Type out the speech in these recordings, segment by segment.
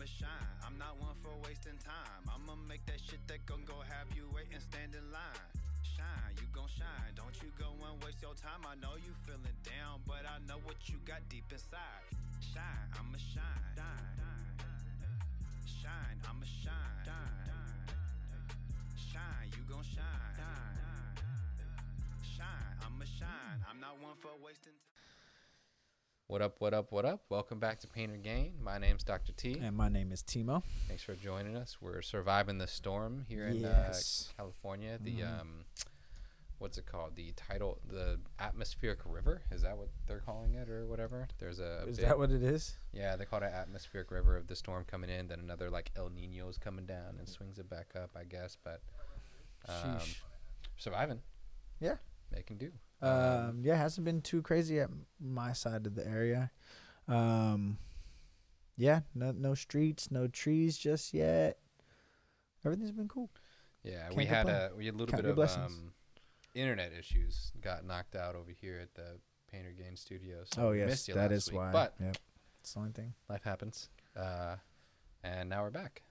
shine. I'm not one for wasting time. I'ma make that shit that gon' go have you wait and stand in line. Shine, you gon' shine. Don't you go and waste your time. I know you feeling down, but I know what you got deep inside. Shine, I'ma shine. Shine, I'ma shine. Shine, you gon' shine. Shine, I'ma shine. I'm not one for wasting time. What up, what up, what up? Welcome back to Pain or Gain. My name's Dr. T. And my name is Timo. Thanks for joining us. We're surviving the storm here in California. The, what's it called? The atmospheric river. Is that what they're calling it or whatever? Is that what it is? Yeah, they call it an atmospheric river of the storm coming in. Then another like El Nino's coming down and swings it back up, I guess. But surviving. Yeah. Making do. Yeah, it hasn't been too crazy at my side of the area. Yeah, no streets, no trees just yet. Everything's been cool. Yeah, Can't we had a little Count bit your of blessings. Internet issues. Got knocked out over here at the Pain or Gain studio. So Oh we yes, missed you that last is week, why. But Yep, it's the only thing. life happens. And now we're back.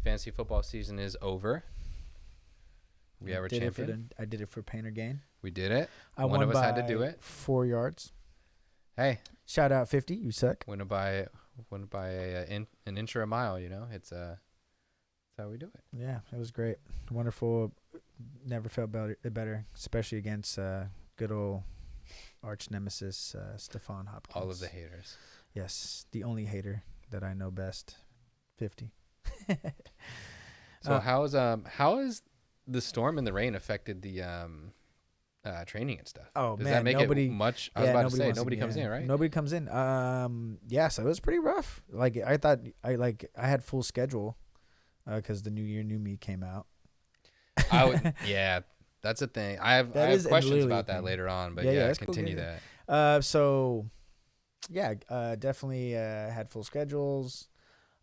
Fantasy football season is over. We have our champion. I did it for Pain or Gain. We did it. I One won of us by had to do it. 4 yards. Hey, Shout out 50. You suck. win by an inch or a mile. You know, it's that's how we do it. Yeah, it was great. Wonderful. Never felt better, especially against good old arch nemesis Stephon Hopkins. All of the haters. Yes, the only hater that I know best. 50. So how is the storm and the rain affected the training and stuff? Oh, Does man, that make nobody, it much? I was about to say nobody comes yeah, in, right? Nobody comes in. Yeah, so it was pretty rough. Like I thought, I had full schedule, because the New Year, New Me came out. Yeah, that's a thing. I have questions literally about a that thing. later on, but Yeah, that's cool, continue yeah. that. So, yeah, definitely had full schedules.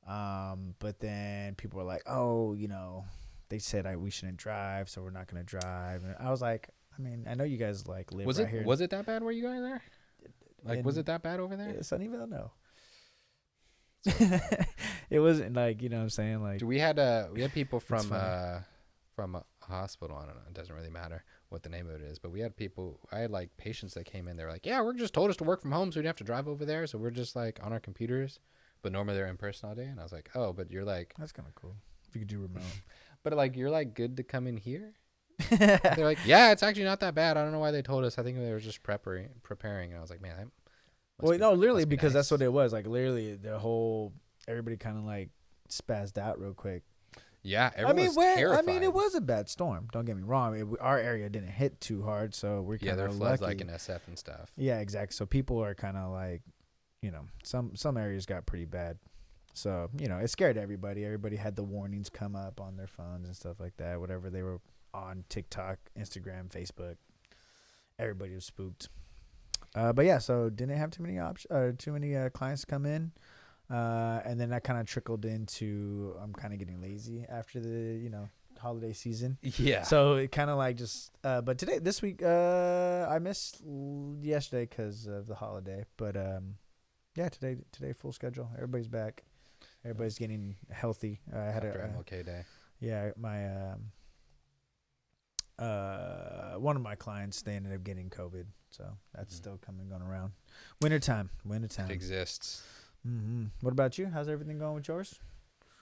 But then people were like, oh, they said we shouldn't drive, so we're not gonna drive. And I was like, I mean, I know you guys live right here. Was it that bad? Were you guys there? Was it that bad over there? Sunnyvale? No. It wasn't like, what I'm saying, like. We had people from a hospital. I don't know. It doesn't really matter what the name of it is, but we had people. I had like patients that came in. They were like, "Yeah, we're just told us to work from home, so we didn't have to drive over there. So we're just like on our computers, but normally they're in person all day." And I was like, "Oh, but you're like That's kind of cool if you could do remote." but like you're like good to come in here." They're like, "Yeah, it's actually not that bad. I don't know why they told us. I think they were just preparing." And I was like, "Man, that literally, must be because nice." that's what it was. Like, literally, everybody kind of like spazzed out real quick. Yeah, everyone was terrified. I mean, it was a bad storm. Don't get me wrong. Our area didn't hit too hard, so we're kind of there are floods lucky. like in SF and stuff. Yeah, exactly. So people are kind of like, some areas got pretty bad. So, it scared everybody. Everybody had the warnings come up on their phones and stuff like that. Whatever they were on TikTok, Instagram, Facebook. Everybody was spooked. But yeah, so didn't have too many clients come in. And then that kind of trickled into I'm kind of getting lazy after the, holiday season. Yeah. So it kind of like just, but this week, I missed yesterday because of the holiday. But yeah, today full schedule. Everybody's back. Everybody's getting healthy. I had After a MLK Day. yeah, my one of my clients, they ended up getting COVID, so that's still going around. Wintertime. It exists. Mm-hmm. What about you? How's everything going with yours?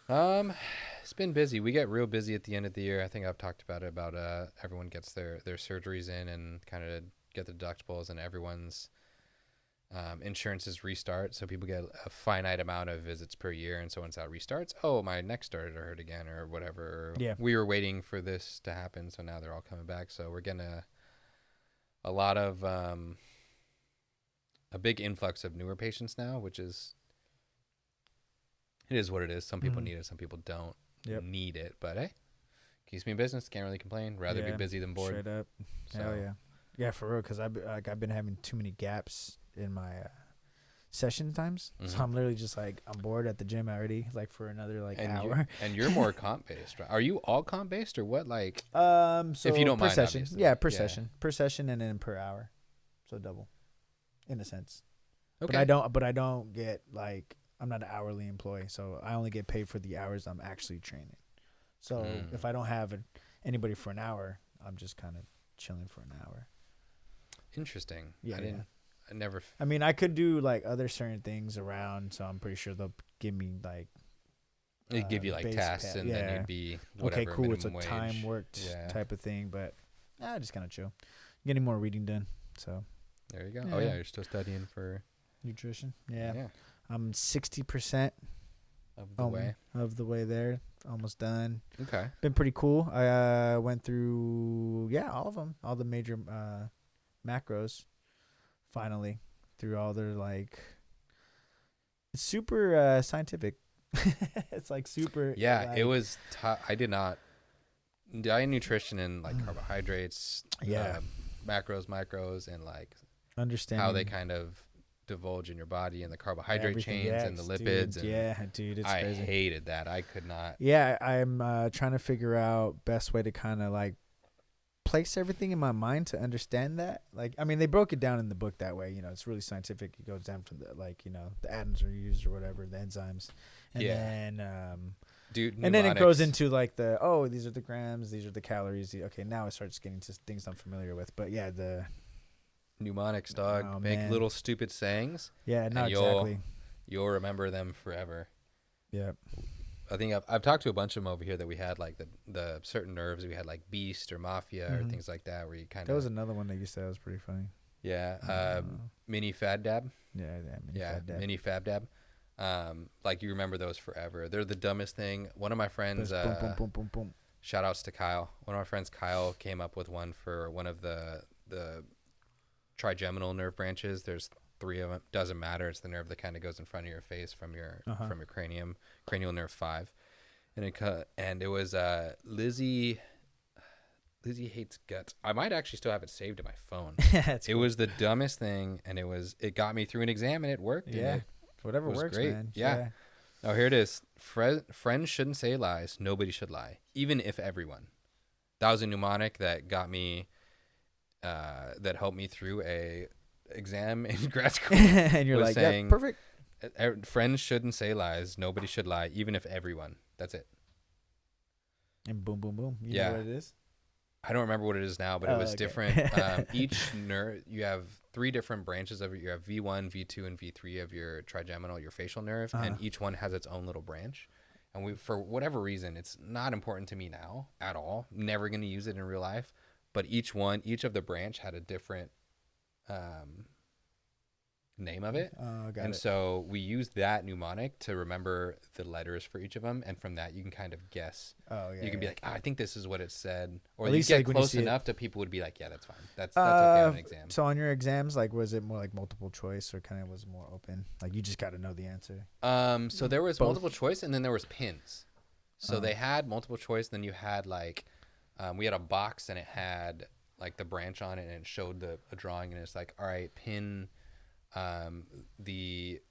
It's been busy. We get real busy at the end of the year. I think I've talked about it. Everyone gets their surgeries in and kind of get the deductibles, and everyone's insurances restart. So people get a finite amount of visits per year, and so once that restarts, oh, my neck started to hurt again, or whatever. Yeah. We were waiting for this to happen, so now they're all coming back. So we're getting a lot of a big influx of newer patients now, which is. It is what it is. Some people need it. Some people don't need it. But hey, keeps me in business. Can't really complain. Rather be busy than bored. Straight up. So. Hell yeah. Yeah, for real. Because I've been having too many gaps in my session times. Mm-hmm. So I'm literally just like, I'm bored at the gym already, like for another hour. And you're more comp based, right? Are you all comp based or what? Like, so if you don't per mind, session. obviously. Yeah, per session, and then per hour. So double, in a sense. okay. But I don't get like I'm not an hourly employee, so I only get paid for the hours I'm actually training. So if I don't have anybody for an hour, I'm just kind of chilling for an hour. Interesting. Yeah, I never. I mean, I could do like other certain things around, so I'm pretty sure they'll give me like. They give you like tasks, and then you'd be whatever. Okay, cool. It's a wage. time worked type of thing, but I just kind of chill. Getting more reading done, so. There you go. Yeah. Oh yeah, you're still studying for nutrition. Yeah. I'm 60% of the way there. Almost done. Okay. Been pretty cool. I went through all of them, all the major macros. Finally, through all their like. It's super scientific. It's like super. Yeah, like, it was. I did not. Diet nutrition and like carbohydrates. Macros, micros, and like understand how they kind of divulge in your body and the carbohydrate chains and the lipids. Dude, it's I crazy. hated that. I could not. Yeah, I'm trying to figure out best way to kind of like place everything in my mind to understand that. Like, I mean, they broke it down in the book that way. You know, it's really scientific. It goes down from the the atoms are used or whatever, the enzymes, and then dude, and then it goes into like these are the grams, these are the calories. Okay, now it starts getting to things I'm familiar with. But yeah, the mnemonics, dog. Oh, make man. little stupid sayings. Yeah, not exactly. You'll remember them forever. Yeah. I think I've talked to a bunch of them over here that we had like the certain nerves. We had like Beast or Mafia or things like that where you kind of. That was another one that you said was pretty funny. Yeah. Mini Fad Dab. Mini Fab Dab. Like you remember those forever. They're the dumbest thing. One of my friends, boom, boom, boom, boom, boom. Shout outs to Kyle. One of my friends, Kyle, came up with one for one of the trigeminal nerve branches. There's 3 of them. Doesn't matter. It's the nerve that kind of goes in front of your face from your cranium, cranial nerve 5. And it was Lizzie hates guts. I might actually still have it saved in my phone. It was the dumbest thing, and it got me through an exam, and it worked. Yeah. Whatever works, great. man. Yeah. Oh, here it is. Friends shouldn't say lies. Nobody should lie, even if everyone. That was a mnemonic that got me, that helped me through a exam in grad school. And you're like, saying, yeah, perfect. Friends shouldn't say lies. Nobody should lie, even if everyone. That's it. And boom, boom, boom. You know what it is? I don't remember what it is now, but it was different. Each nerve, you have 3 different branches of it. You have V1, V2, and V3 of your trigeminal, your facial nerve, and each one has its own little branch. And for whatever reason, it's not important to me now at all. Never going to use it in real life. But each of the branch had a different name of it. So we used that mnemonic to remember the letters for each of them, and from that you can kind of guess. You can be like, I think this is what it said, or at least you get close enough to people would be like, yeah, that's fine. That's okay on an exam. So on your exams, like, was it more like multiple choice, or kind of was it more open? Like you just got to know the answer. So there was multiple choice, and then there was pins. So they had multiple choice, and then you had like, we had a box, and it had like the branch on it, and it showed a drawing, and it's like, all right, pin the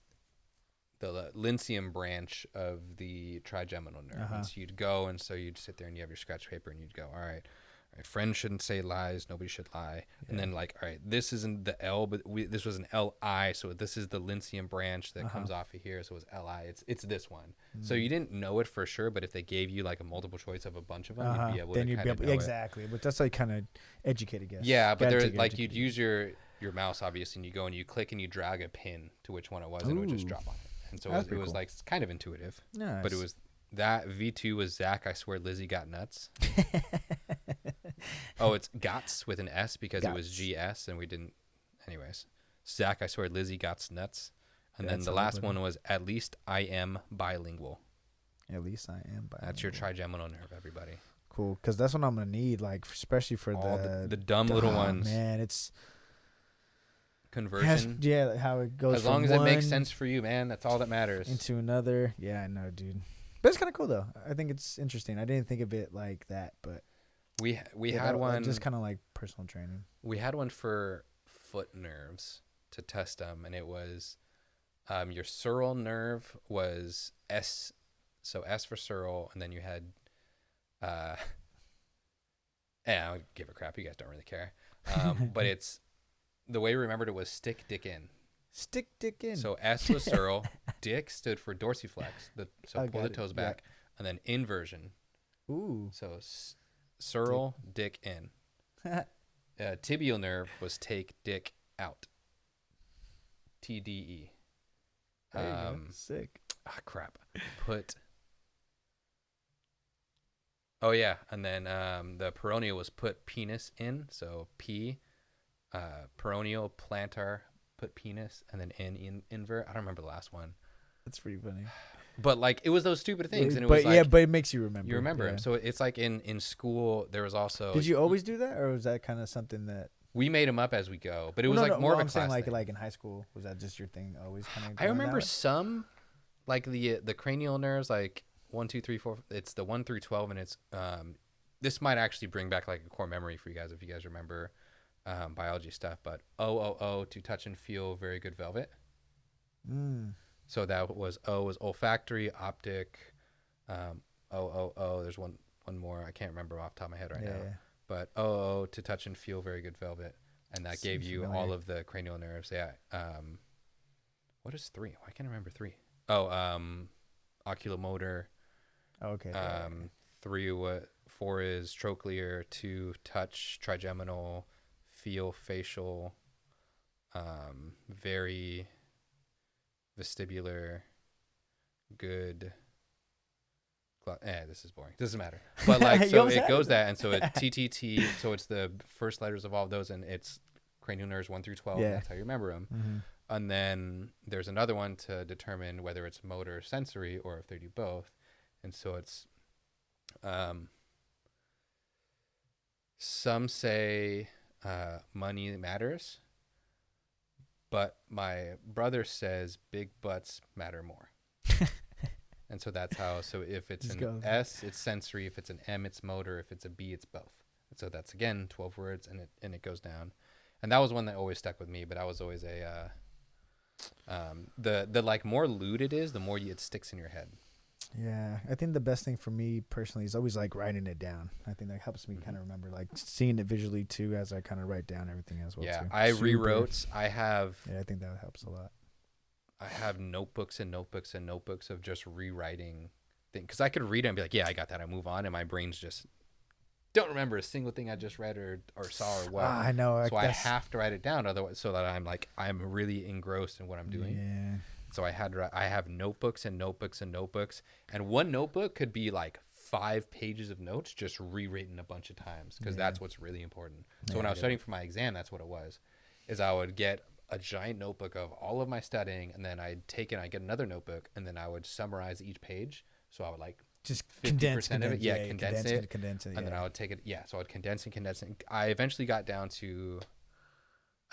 Lyncium branch of the trigeminal nerve. And so you'd go, and so you'd sit there and you have your scratch paper, and you'd go, all right, friends shouldn't say lies, nobody should lie. And then like, all right, this isn't the L, but this was an LI, so this is the Lyncium branch that comes off of here, so it was LI. It's this one. So you didn't know it for sure, but if they gave you like a multiple choice of a bunch of them, you'd be able to kind of know exactly. But that's like kind of educated guess. Yeah, but there like you'd use your mouse, obviously, and you go and you click and you drag a pin to which one it was, and it would just drop on it. And so it was like kind of intuitive. Nice. But it was that V2 was Zach, I swear Lizzie got nuts. Oh, it's Gots with an S because it was GS and we didn't. Anyways, Zach, I swear Lizzie got nuts. And then the last one was at least I am bilingual. At least I am bilingual. That's your trigeminal nerve, everybody. Cool, because that's what I'm going to need, like, especially for the dumb little ones. Man, it's... Conversion. How it goes. As long as it makes sense for you, man, that's all that matters. Into another. Yeah, I know, dude. But it's kind of cool though. I think it's interesting. I didn't think of it like that, but we had one just kind of like personal training. We had one for foot nerves to test them, and it was your sural nerve was S, so S for sural, and then you had I don't give a crap. You guys don't really care. But it's. The way we remembered it was stick, dick in. Stick dick in. So S was sural. Dick stood for dorsiflex. So pull the got it. toes back. And then inversion. Ooh. So sural, dick in. Tibial nerve was take dick out. TDE. There you go. Sick. Crap. Oh yeah, and then the peroneal was put penis in. So P. Peroneal, plantar, put penis, and then invert. I don't remember the last one. That's pretty funny. But like it was those stupid things, and it but was like, but it makes you remember. You remember him. So it's like in school there was also. Did you always do that, or was that kind of something that we made them up as we go? But it was more of a class thing. Like in high school, was that just your thing? Always kind of. I remember some, like the cranial nerves, like 1, 2, 3, 4. It's the 1 through 12, and it's this might actually bring back like a core memory for you guys if you guys remember biology stuff. But O to touch and feel very good velvet. So that was O was olfactory, optic. There's one more I can't remember off the top of my head right now. Yeah. But O to touch and feel very good velvet, and that gave you all of the cranial nerves. Yeah. What is 3? I can't remember 3. Oculomotor. Okay. 4 is trochlear. 2 touch, trigeminal, feel, facial. Very vestibular, good. This is boring. Doesn't matter. But like, so it goes that, and so it TTT. So it's the first letters of all of those, and it's cranial nerves 1 through 12. Yeah. That's how you remember them. Mm-hmm. And then there's another one to determine whether it's motor or sensory, or if they do both. And so it's, some say money matters, but my brother says big butts matter more. And so that's how, so if it's an S, it's sensory. If it's an M, it's motor. If it's a B, it's both. And so that's, again, 12 words, and it goes down. And that was one that always stuck with me, but I was always the like more lewd it is, the more it sticks in your head. Yeah, I think the best thing for me personally is always like writing it down. I think that helps me kind of remember, like seeing it visually too, as I kind of write down everything as well. Yeah, too. I rewrote. I have. Yeah, I think that helps a lot. I have notebooks and notebooks and notebooks of just rewriting things, because I could read it and be like, yeah, I got that. I move on, and my brain's just don't remember a single thing I just read or saw or what. I know. So I have to write it down, otherwise, so that I'm really engrossed in what I'm doing. Yeah. So I have notebooks and notebooks and notebooks, and one notebook could be like 5 pages of notes just rewritten a bunch of times, because that's what's really important. So when I was studying for my exam, that's what it was, is I would get a giant notebook of all of my studying, and then I'd get another notebook, and then I would summarize each page. So I would like just 50% of it. Yeah, condense it. And then I would take it. Yeah. So I'd condense it. I eventually got down to,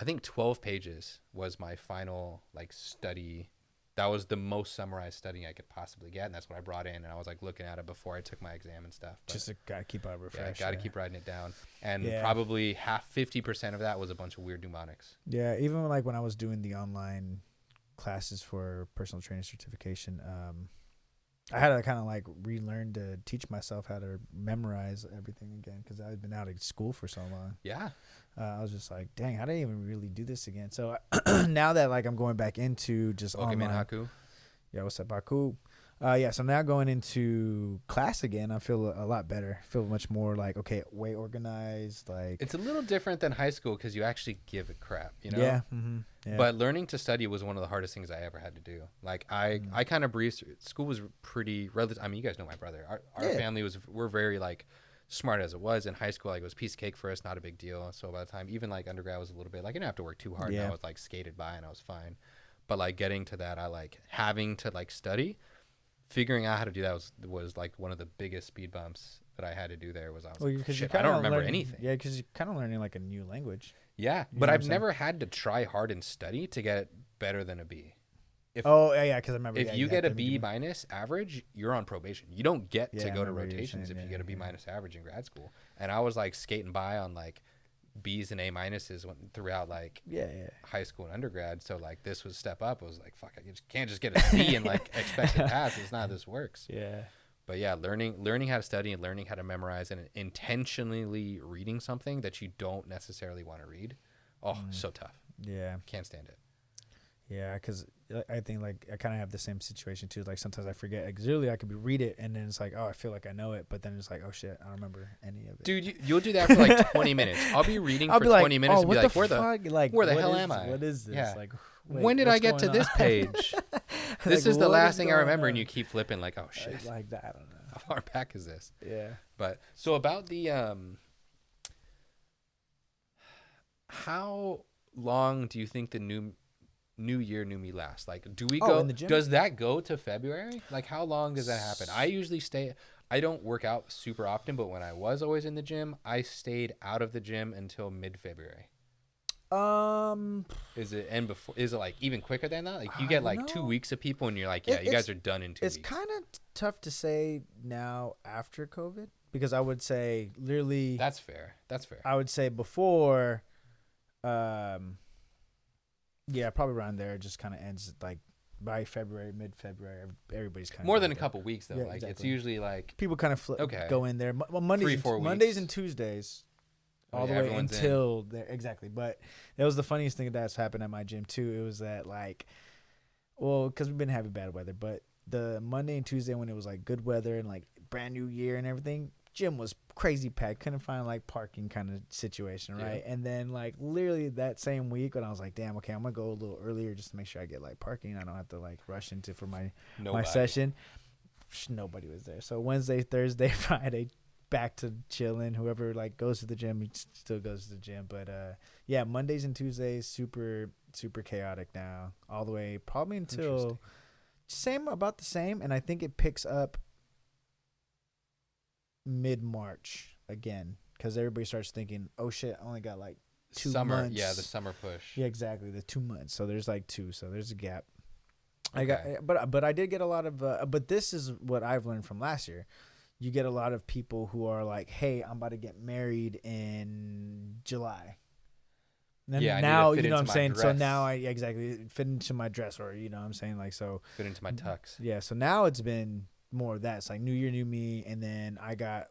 I think 12 pages was my final like study. That was the most summarized studying I could possibly get, and that's what I brought in. And I was like looking at it before I took my exam and stuff. But, just gotta keep it refreshed. Yeah, gotta keep writing it down. And probably 50% of that was a bunch of weird mnemonics. Yeah, even like when I was doing the online classes for personal training certification, I had to kind of like relearn to teach myself how to memorize everything again, because I've been out of school for so long. Yeah. I was just like, dang, how do I even really do this again? So now that like I'm going back into just online. Haku. Yeah, what's up, Haku? So now going into class again, I feel a lot better. I feel much more like, okay, way organized. Like it's a little different than high school, because you actually give a crap, you know? Yeah. Mm-hmm. Yeah. But learning to study was one of the hardest things I ever had to do. Like I kind of breezed through. School was pretty relative. I mean, you guys know my brother. Our family we're very like smart as it was. In high school, like it was piece of cake for us, not a big deal. So by the time even like undergrad was a little bit like I didn't have to work too hard. And I was like skated by and I was fine. But like getting to that, I like having to like study. Figuring out how to do that was like one of the biggest speed bumps that I had to do there. I don't remember anything. Yeah, because you're kind of learning like a new language. Yeah, but I've never had to try hard and study to get better than a B. Because I remember. If you get a B minus average, you're on probation. You don't get to go to rotations if you get a B minus average in grad school. And I was like skating by on like B's and A minuses throughout like high school and undergrad. So like this was step up. I was like, fuck, I can't just get a C and like expect to pass. It's not how this works. Yeah. But yeah, learning how to study and learning how to memorize and intentionally reading something that you don't necessarily want to read. Oh, so tough. Yeah. Can't stand it. Yeah, because I think like I kind of have the same situation too. Like sometimes I forget. Like literally, I could read it and then it's like, oh, I feel like I know it, but then it's like, oh shit, I don't remember any of it. Dude, you'll do that for like 20 minutes. I'll be reading I'll for be like, 20 minutes oh, and be what like, the fuck? Like, where the what hell is- am I? What is this? Yeah. Like, when did I what's get to going this on? page? This Like, is the what last thing I going remember, and on? you keep flipping like, oh shit, Like that. I don't know. how far back is this? Yeah. But so about the how long do you think the new year, new me lasts? Like, do we go? In the gym? Does that go to February? Like, how long does that happen? I usually stay. I don't work out super often, but when I was always in the gym, I stayed out of the gym until mid-February. Is it like even quicker than that? Like you get like 2 weeks of people and you're like, yeah, you guys are done in 2 weeks. It's kind of tough to say now after COVID because I would say literally That's fair. I would say before yeah, probably around there it just kind of ends like by February, mid-February, everybody's kind of more than a couple weeks though. Yeah, like it's exactly. usually like people kind of go in there. Mondays, 3-4 Mondays weeks. and Tuesdays. Oh, All the yeah, way everyone's until there, exactly. But that was the funniest thing that's happened at my gym too. It was that like, well, because we've been having bad weather, but the Monday and Tuesday when it was like good weather and like brand new year and everything, gym was crazy packed. Couldn't find like parking kind of situation, right? Yeah. And then like literally that same week when I was like, damn, okay, I'm gonna go a little earlier just to make sure I get like parking. I don't have to like rush into for my session. Nobody was there. So Wednesday, Thursday, Friday, back to chilling. Whoever like goes to the gym, he still goes to the gym. But yeah, Mondays and Tuesdays super chaotic now, all the way probably until about the same. And I think it picks up mid-March again because everybody starts thinking, oh shit, I only got like 2 months. Yeah, the summer push. Yeah, exactly, the 2 months. So there's like 2, so there's a gap. Okay. But I did get a lot of but this is what I've learned from last year. You get a lot of people who are like, hey, I'm about to get married in July. And yeah, now, I need to fit you know what I'm into my saying? So dress. now I exactly fit into my dress, or, you know what I'm saying? Like, so. Fit into my tux. Yeah, so now it's been more of that. It's like new year, new me. And then I got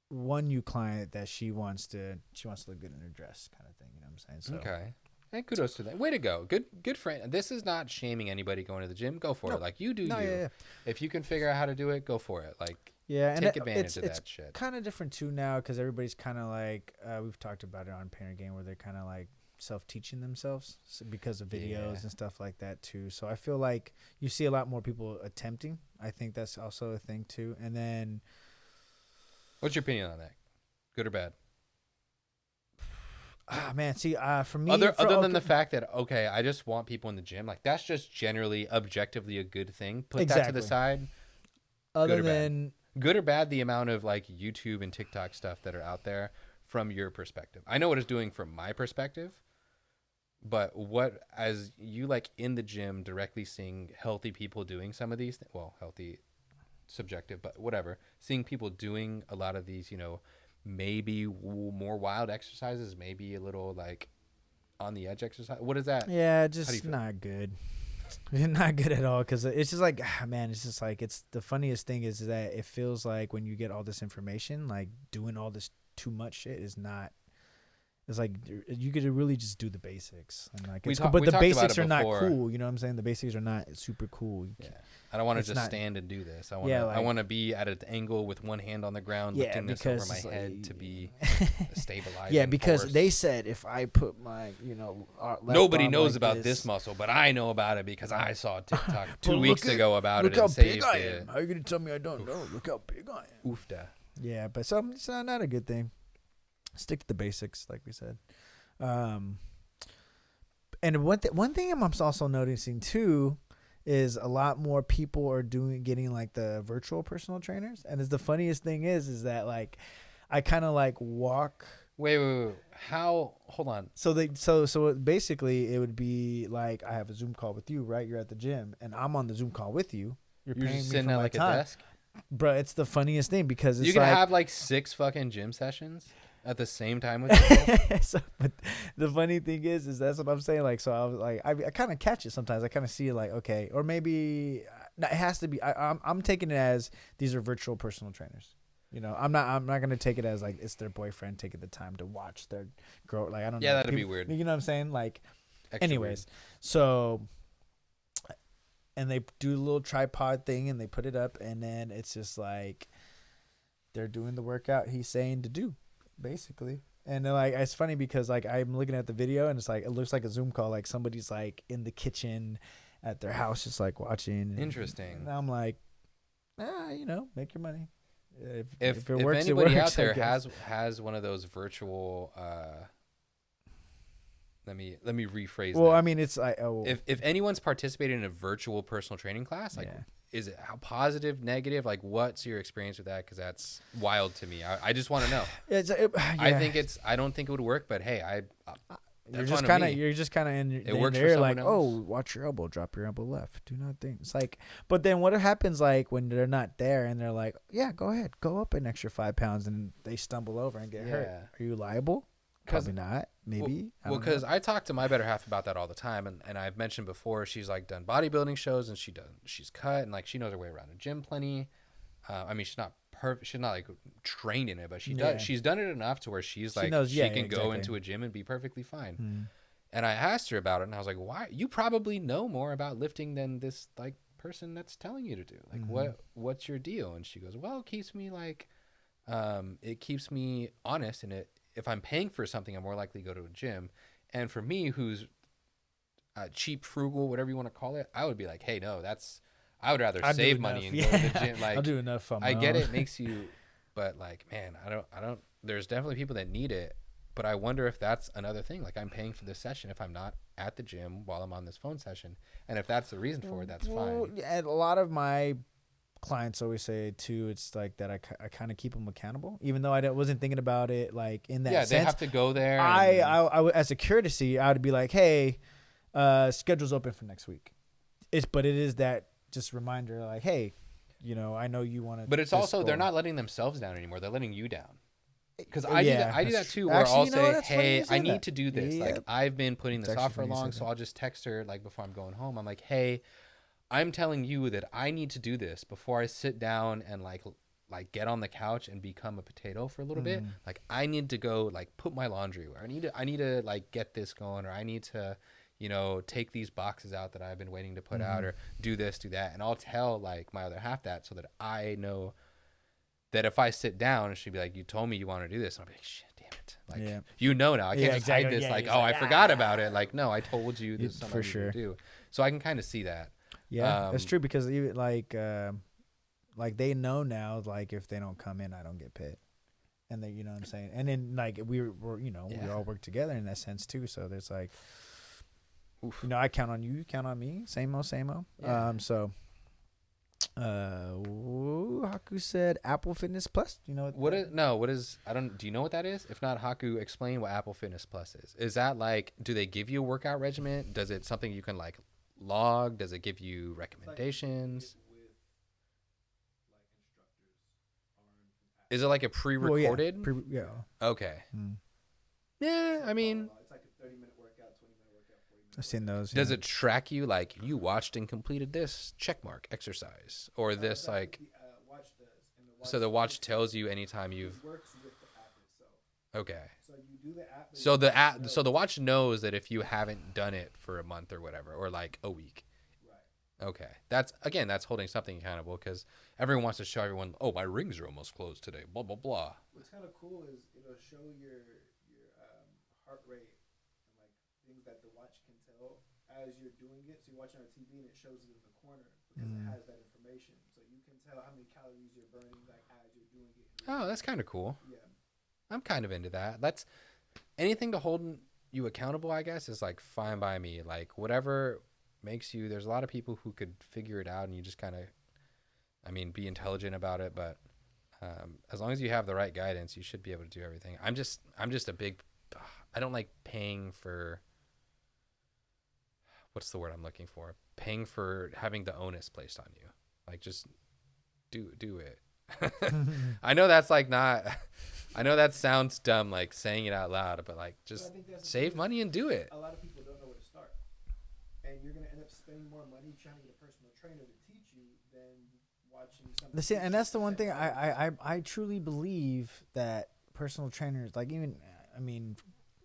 one new client that she wants to look good in her dress kind of thing. You know what I'm saying? So. Okay. And kudos to that. Way to go. Good friend. This is not shaming anybody going to the gym. Go for it. Like, you do you. Yeah. If you can figure out how to do it, go for it. Like, yeah, and take advantage of it's that shit. Kind of different too now because everybody's kind of like we've talked about it on Parent Game where they're kind of like self-teaching themselves because of videos and stuff like that too. So I feel like you see a lot more people attempting. I think that's also a thing too. And then, what's your opinion on that? Good or bad? Man, see, for me, other than the fact that I just want people in the gym, like that's just generally objectively a good thing. Put that to the side. Other than good or bad, the amount of like YouTube and TikTok stuff that are out there from your perspective. I know what it's doing from my perspective, but what as you like in the gym directly seeing healthy people doing some of these, healthy, subjective, but whatever, seeing people doing a lot of these, you know, maybe more wild exercises, maybe a little like on the edge exercise. What is that? Yeah, just not good. Not good at all because it's just like, man, it's just like it's the funniest thing is that it feels like when you get all this information, like doing all this too much shit is not. It's like you could really just do the basics and like, but the basics are not cool. You know what I'm saying? The basics are not super cool. Yeah. I don't want to just stand and do this. I want to be at an angle with one hand on the ground, lifting this over my head to be stabilized. Yeah, because they said if I put my, nobody knows about this muscle, but I know about it because I saw TikTok 2 weeks ago about it and saved it. How are you gonna tell me I don't know? Look how big I am. Oofda. Yeah, but it's not a good thing. Stick to the basics, like we said. And one thing I'm also noticing too is a lot more people are getting like the virtual personal trainers. And the funniest thing is that like I kind of like walk. Wait. How? Hold on. So basically it would be like I have a Zoom call with you, right? You're at the gym, and I'm on the Zoom call with you. You're paying just me sitting for at my like time. a desk. Bro, it's the funniest thing because it's you can like, have like 6 fucking gym sessions at the same time with people. But the funny thing is that's what I'm saying. Like, so I was like, I kind of catch it sometimes. I kind of see it like, okay, or maybe it has to be. I'm taking it as these are virtual personal trainers. You know, I'm not gonna take it as like it's their boyfriend taking the time to watch their girl. Like, I don't know. Yeah, that'd be weird. You know what I'm saying? Like, Extra anyways, so and they do a little tripod thing and they put it up, and then it's just like they're doing the workout he's saying to do, basically. And then, like, it's funny because like I'm looking at the video and it's like it looks like a Zoom call, like somebody's like in the kitchen at their house just like watching. Interesting. And I'm like, make your money. If it works, anybody it works, out there has one of those virtual let me rephrase well, that. I mean, it's like, if anyone's participated in a virtual personal training class, like, is it how positive, negative? Like, what's your experience with that? Because that's wild to me. I just want to know. I don't think it would work, but hey, you're just kind of in it works there for like, else. oh, watch your elbow, drop your elbow left, do not think. It's like, but then what happens like when they're not there and they're like, yeah, go ahead, go up an extra 5 pounds, and they stumble over and get hurt. Are you liable? Probably not. Maybe. Well, because I talk to my better half about that all the time, and I've mentioned before she's like done bodybuilding shows and she's cut and like she knows her way around a gym plenty. I mean, she's not perfect. She's not like trained in it, but she does. She's done it enough to where she can go into a gym and be perfectly fine. And I asked her about it, and I was like, "Why? You probably know more about lifting than this like person that's telling you to do. Like, what's your deal?" And she goes, "Well, it keeps me like, it keeps me honest, and if I'm paying for something, I'm more likely to go to a gym. And for me, who's cheap, frugal, whatever you want to call it, I would be like, hey, no, I would rather save money and go to the gym. Like, I'll do enough on my I get own. it makes you, but like, man, I don't. There's definitely people that need it, but I wonder if that's another thing. Like, I'm paying for this session if I'm not at the gym while I'm on this phone session, and if that's the reason for it, that's fine. And a lot of my clients always say too, it's like that I kind of keep them accountable, even though I wasn't thinking about it like in that sense. They have to go there. I as a courtesy, I would be like, hey, schedule's open for next week. But it is that just reminder, like, hey, I know you want to. But it's also they're not letting themselves down anymore. They're letting you down. Because I do that too, where I'll say, hey, I need to do this. Like, I've been putting this off for long, so I'll just text her like before I'm going home. I'm like, hey, I'm telling you that I need to do this before I sit down and like get on the couch and become a potato for a little bit. Like, I need to go like put my laundry away. I need to like get this going, or I need to, take these boxes out that I've been waiting to put out, or do this, do that. And I'll tell like my other half that, so that I know that if I sit down and she'd be like, you told me you want to do this, and I'll be like, shit, damn it. Like, now I can't just hide this. Like, I forgot about it. Like, no, I told you this is something I need to do. So I can kind of see that. Yeah, that's true, because even like they know now, like if they don't come in, I don't get paid, and they, what I'm saying. And then like we all work together in that sense too. So there's like, I count on you count on me, same old. Yeah. Haku said Apple Fitness Plus. Do you know what is? Do you know what that is? If not, Haku, explain what Apple Fitness Plus is. Is that like, do they give you a workout regimen? Does it something you can like log? Does it give you recommendations? Is it like a pre-recorded? Yeah. Okay. Yeah, I mean, it's like a 30-minute workout, 20-minute workout, 40-minute. I've seen those. Does it track you like you watched and completed this checkmark exercise, or this like? Watch does. And the watch So the watch tells you anytime you've. Works with the app itself. Okay. So you do the app. So the watch knows that if you haven't done it for a month or whatever, or like a week. Right. Okay. That's holding something accountable, because everyone wants to show everyone, oh, my rings are almost closed today, blah, blah, blah. What's kind of cool is it'll show your heart rate and like things that the watch can tell as you're doing it. So you're watching on TV and it shows it in the corner because it has that information. So you can tell how many calories you're burning like as you're doing it. Oh, that's kind of cool. Yeah. I'm kind of into that. That's anything to hold you accountable, I guess, is like fine by me. Like, whatever makes you, there's a lot of people who could figure it out and you just kind of, be intelligent about it. But as long as you have the right guidance, you should be able to do everything. I'm just a big, I don't like paying for, what's the word I'm looking for? Paying for having the onus placed on you. Like, just do it. I know that's like not, I know that sounds dumb, like saying it out loud, but like just save money and do it. A lot of people don't know where to start. And you're going to end up spending more money trying to get a personal trainer to teach you than watching something. And that's the one thing I truly believe that personal trainers, like even,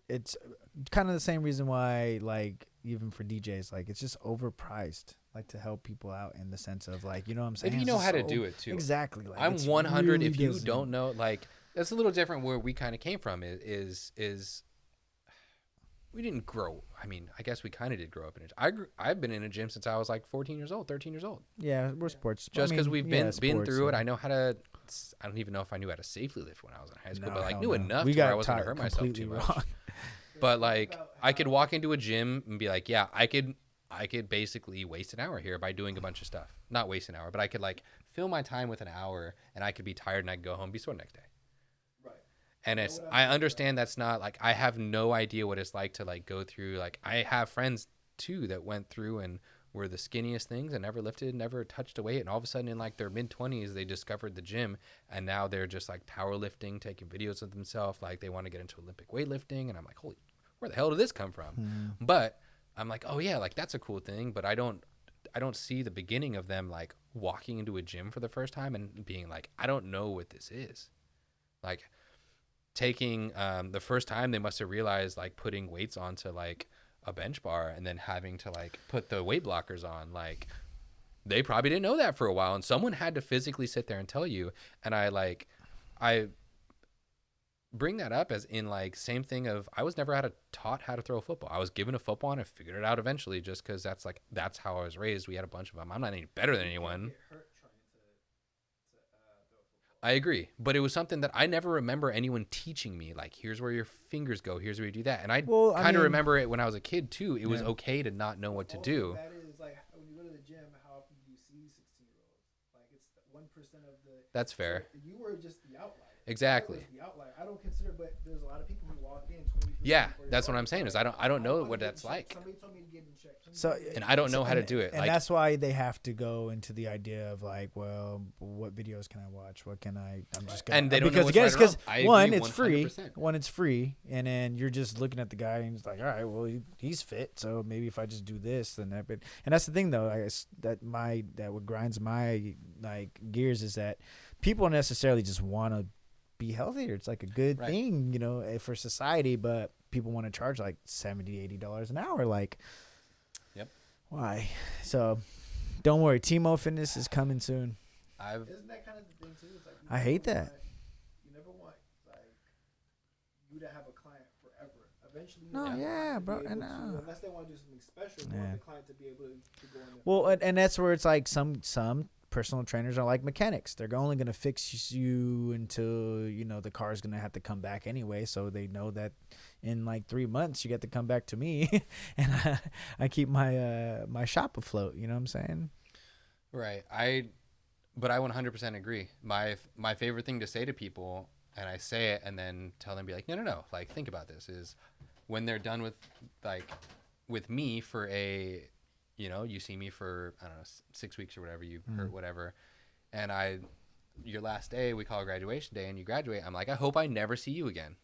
it's kind of the same reason why, like, even for DJs, like, it's just overpriced, like, to help people out in the sense of, like, you know what I'm saying? If you It's know just how to do it too. Exactly. Like, I'm it's 100. really If you doesn't- don't know, like, that's a little different where we kind of came from is we didn't grow. I mean, I guess we kind of did grow up in a gym. I've been in a gym since I was like 14 years old, 13 years old. Yeah, we're sports. Just because we've been sports, through it, so- I know how to. I don't even know if I knew how to safely lift when I was in high school, No, but like hell knew no. enough We to where I got wasn't gonna taught hurt myself too completely much. wrong. But like I could walk into a gym and be like, yeah, I could basically waste an hour here by doing a bunch of stuff. Not waste an hour, but I could like fill my time with an hour and I could be tired and I could go home and be sore the next day. Right. And I understand that's not like, I have no idea what it's like to like go through, like I have friends too that went through and were the skinniest things and never lifted, never touched a weight. And all of a sudden in like their mid 20s, they discovered the gym and now they're just like powerlifting, taking videos of themselves. Like they want to get into Olympic weightlifting. And I'm like, holy, where the hell did this come from? But I'm like, oh yeah, like that's a cool thing. But I don't see the beginning of them like walking into a gym for the first time and being like, I don't know what this is. Like taking the first time they must have realized like putting weights onto like a bench bar and then having to like put the weight blockers on, like they probably didn't know that for a while and someone had to physically sit there and tell you. And I bring that up as in like same thing of I was never taught how to throw a football. I was given a football and I figured it out eventually just because that's how I was raised. We had a bunch of them. I'm not any better than anyone. Get hurt trying to throw football. I agree, but it was something that I never remember anyone teaching me. Like, here's where your fingers go. Here's where you do that. And I kind of remember it when I was a kid too. It was okay to not know what to Also, do. That is like when you go to the gym, how often do you see 16-year-olds? Like it's 1% of the. That's fair. So you were just the outlier. Exactly. I was the outlier. I don't consider, but there's a lot of people who walk in 20. Yeah, that's what I'm saying is I don't know what that's like. Somebody told me to get in check. So And I don't know how to do it. And Like that's why they have to go into the idea of like, well, what videos can I watch? What can I'm just gonna, And they don't know because what's again, right or wrong. I one, agree it's free. 100%. One, it's free, and then you're just looking at the guy and it's like, all right, well, he's fit, so maybe if I just do this, then that. But and that's the thing though, I guess that what grinds my like gears is that people necessarily just want to be healthier. It's like a good thing, you know, for society, but people want to charge like $70-$80 an hour. Like, Yep. Why? So, don't worry. TMOH Fitness is coming soon. Isn't that kind of the thing too? It's like I hate that. You never want like you to have a client forever. Eventually, you No, want the yeah, client to bro, be and, able to, unless they want to do something special, you Yeah. want the client to be able to go in there. Well, and that's where it's like some personal trainers are like mechanics. They're only going to fix you until, you know, the car's going to have to come back anyway. So they know that in like 3 months you get to come back to me and I keep my shop afloat. You know what I'm saying? Right. But I 100% agree. My favorite thing to say to people, and I say it and then tell them, be like, no. Like, think about this, is when they're done with me for you see me for, I don't know, 6 weeks or whatever, you hurt, whatever. And your last day, we call it graduation day, and you graduate. I'm like, I hope I never see you again.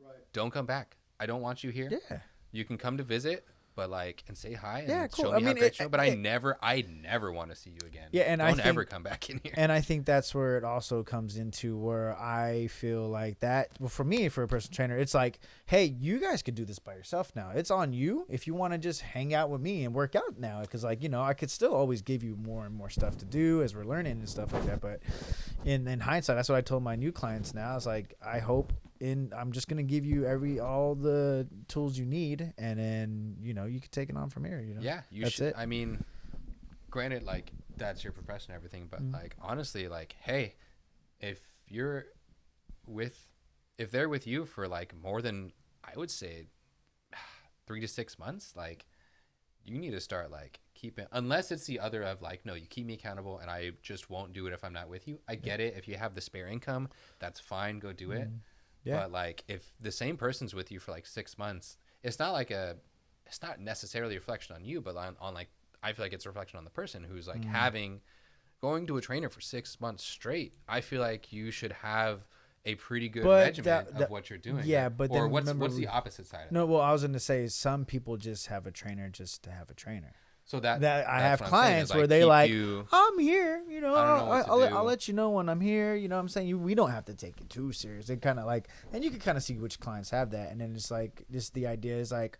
Right. Don't come back. I don't want you here. Yeah. You can come to visit, but and say hi and Yeah, cool. show me how great you are. But I it- never want to see you again. Yeah, and I don't think- ever come back in here. And I think that's where it also comes into where I feel like that. Well, for me, for a personal trainer, it's like, hey, you guys could do this by yourself now. It's on you if you want to just hang out with me and work out now. Because, like, you know, I could still always give you more and more stuff to do as we're learning and stuff like that. But in hindsight, that's what I told my new clients now. It's like, I hope I'm just going to give you all the tools you need. And then, you know, you can take it on from here. You know? Yeah, That's should. it. I mean, granted, like, that's your profession and everything, but like, honestly, like, hey, if they're with you for like more than, I would say 3 to 6 months, like, you need to start like keeping, unless it's the other of like, no, you keep me accountable and I just won't do it if I'm not with you. I get it. If you have the spare income, that's fine. Go do it. Yeah. But like, if the same person's with you for like 6 months, it's not necessarily a reflection on you, but on like, I feel like it's a reflection on the person who's like going to a trainer for 6 months straight. I feel like you should have a pretty good regimen of what you're doing. Yeah, but or then what's remember the opposite side of No, it? well, I was going to say some people just have a trainer just to have a trainer. So that I that's have what I'm saying, is, clients where they keep like, you- I'm here, you know, I don't know what to I'll do. let you know when I'm here. You know what I'm saying? We don't have to take it too serious. They kind of like, and you can kind of see which clients have that. And then it's like, just the idea is like,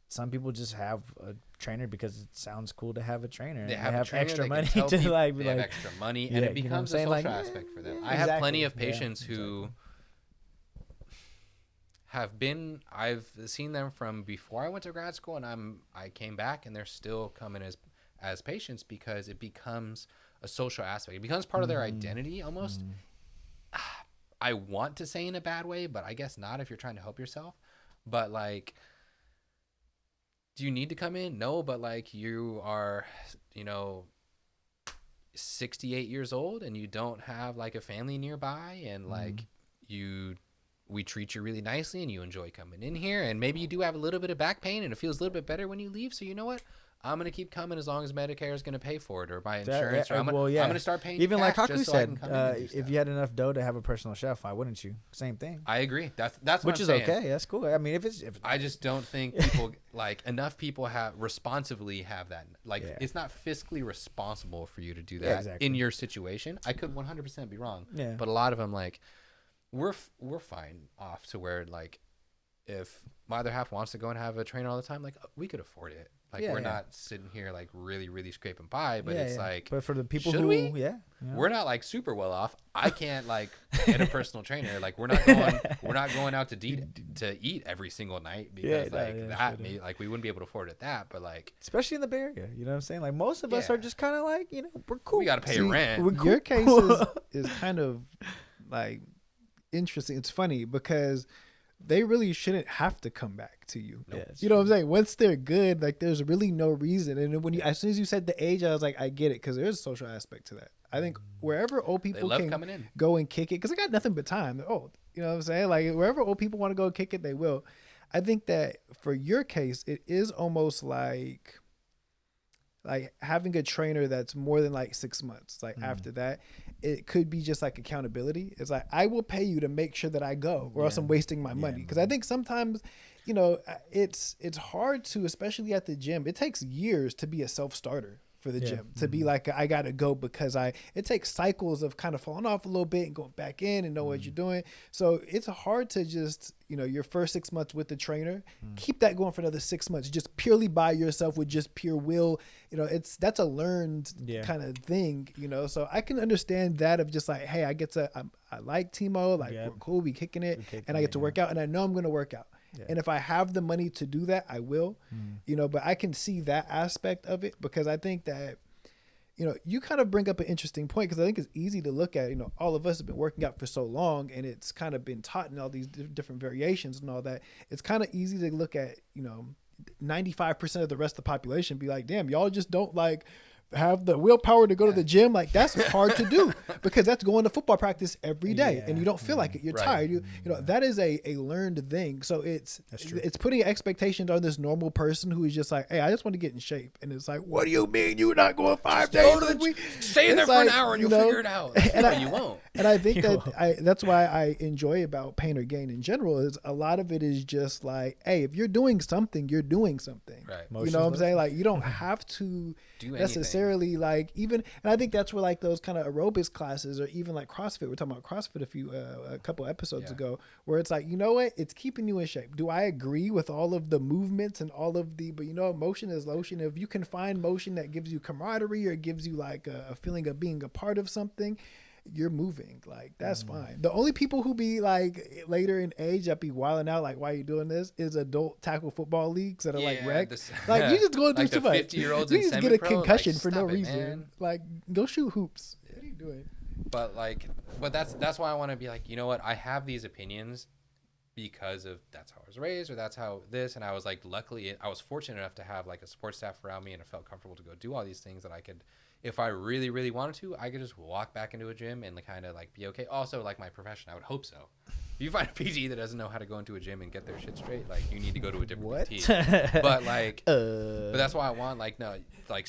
some people just have a trainer because it sounds cool to have a trainer. They and have a trainer, extra they can money tell to people like, they be have like, extra money, yeah, and it you know what I'm becomes a saying? social Like, aspect for them. yeah, I have plenty exactly. of patients who have been. I've seen them from before I went to grad school, and I came back, and they're still coming as patients because it becomes a social aspect. It becomes part of their identity almost. I want to say in a bad way, but I guess not if you're trying to help yourself. But like, do you need to come in? No, but like you are, 68 years old and you don't have like a family nearby, and like we treat you really nicely and you enjoy coming in here, and maybe you do have a little bit of back pain and it feels a little bit better when you leave. So you know what? I'm going to keep coming as long as Medicare is going to pay for it, or my insurance, or I'm going to start paying even like cash Haku just so I can said, come in and do if stuff. you had enough dough to have a personal chef, why wouldn't you? Same thing. I agree. That's what Which I'm is saying. okay. That's cool. I mean, if I just don't think people like enough people have responsibly have that. Like it's not fiscally responsible for you to do that in your situation. I could 100% be wrong. Yeah. But a lot of them, like, we're fine off to where, like, if my other half wants to go and have a trainer all the time, like, we could afford it. Like, we're not sitting here like really, really scraping by, but it's like, but for the people should who, we? We're not like super well off. I can't like get a personal trainer. Like, we're not going out to eat every single night because like we wouldn't be able to afford it that. But like, especially in the Bay Area, you know what I'm saying? Like most of us are just kind of like, we're cool. We got to pay rent. Cool. Your case is kind of like interesting. It's funny because they really shouldn't have to come back to you. Nope. You know what I'm saying? Once they're good, like there's really no reason. And when as soon as you said the age, I was like, I get it, because there's a social aspect to that. I think wherever old people can go and kick it, because they got nothing but time. They're old. You know what I'm saying? Like wherever old people want to go kick it, they will. I think that for your case, it is almost like having a trainer that's more than like 6 months. Like after that, it could be just like accountability. It's like, I will pay you to make sure that I go, or else I'm wasting my money. Because I think sometimes, it's hard to, especially at the gym, it takes years to be a self-starter for the gym, to be like, I gotta go because it takes cycles of kind of falling off a little bit and going back in and know what you're doing. So it's hard to just, your first 6 months with the trainer, keep that going for another 6 months, just purely by yourself with just pure will. That's a learned kind of thing, so I can understand that of just like, hey, I like Timo, like we're cool, we kicking it, and I get to work out, and I know I'm going to work out. Yeah. And if I have the money to do that, I will, but I can see that aspect of it, because I think that, you kind of bring up an interesting point, because I think it's easy to look at, all of us have been working out for so long, and it's kind of been taught in all these different variations and all that. It's kind of easy to look at, 95% of the rest of the population, be like, damn, y'all just don't like have the willpower to go to the gym. Like, that's hard to do, because that's going to football practice every day and you don't feel like it. You're tired. That is a learned thing. So it's putting expectations on this normal person who is just like, hey, I just want to get in shape. And it's like, what do you mean you're not going 5 days a week? Stay in there for an hour and you'll figure it out. And you won't. And I think that's why I enjoy about Pain or Gain in general, is a lot of it is just like, hey, if you're doing something, you're doing something. Right. You know what I'm saying? Like, you don't have to do necessarily like, even, and I think that's where like those kind of aerobics classes, or even like CrossFit, we're talking about CrossFit a couple episodes ago, where it's like, it's keeping you in shape. Do I agree with all of the movements and all of the, but motion is lotion. If you can find motion that gives you camaraderie or gives you like a feeling of being a part of something, you're moving. Like, that's fine. The only people who be like later in age that be wilding out, like, why are you doing this, is adult tackle football leagues that are like wrecked. Like, you just going through too much. 50-year-olds you just get a concussion for no reason. Man. Like, go shoot hoops. What are you doing? But that's why I want to be like, I have these opinions because of that's how I was raised, or that's how this, and I was like, luckily I was fortunate enough to have like a support staff around me, and it felt comfortable to go do all these things that I could, if I really, really wanted to, I could just walk back into a gym and kind of like be okay. Also, like my profession, I would hope so. If you find a PT that doesn't know how to go into a gym and get their shit straight, like, you need to go to a different PT. But like, but that's why I want, like, no, like,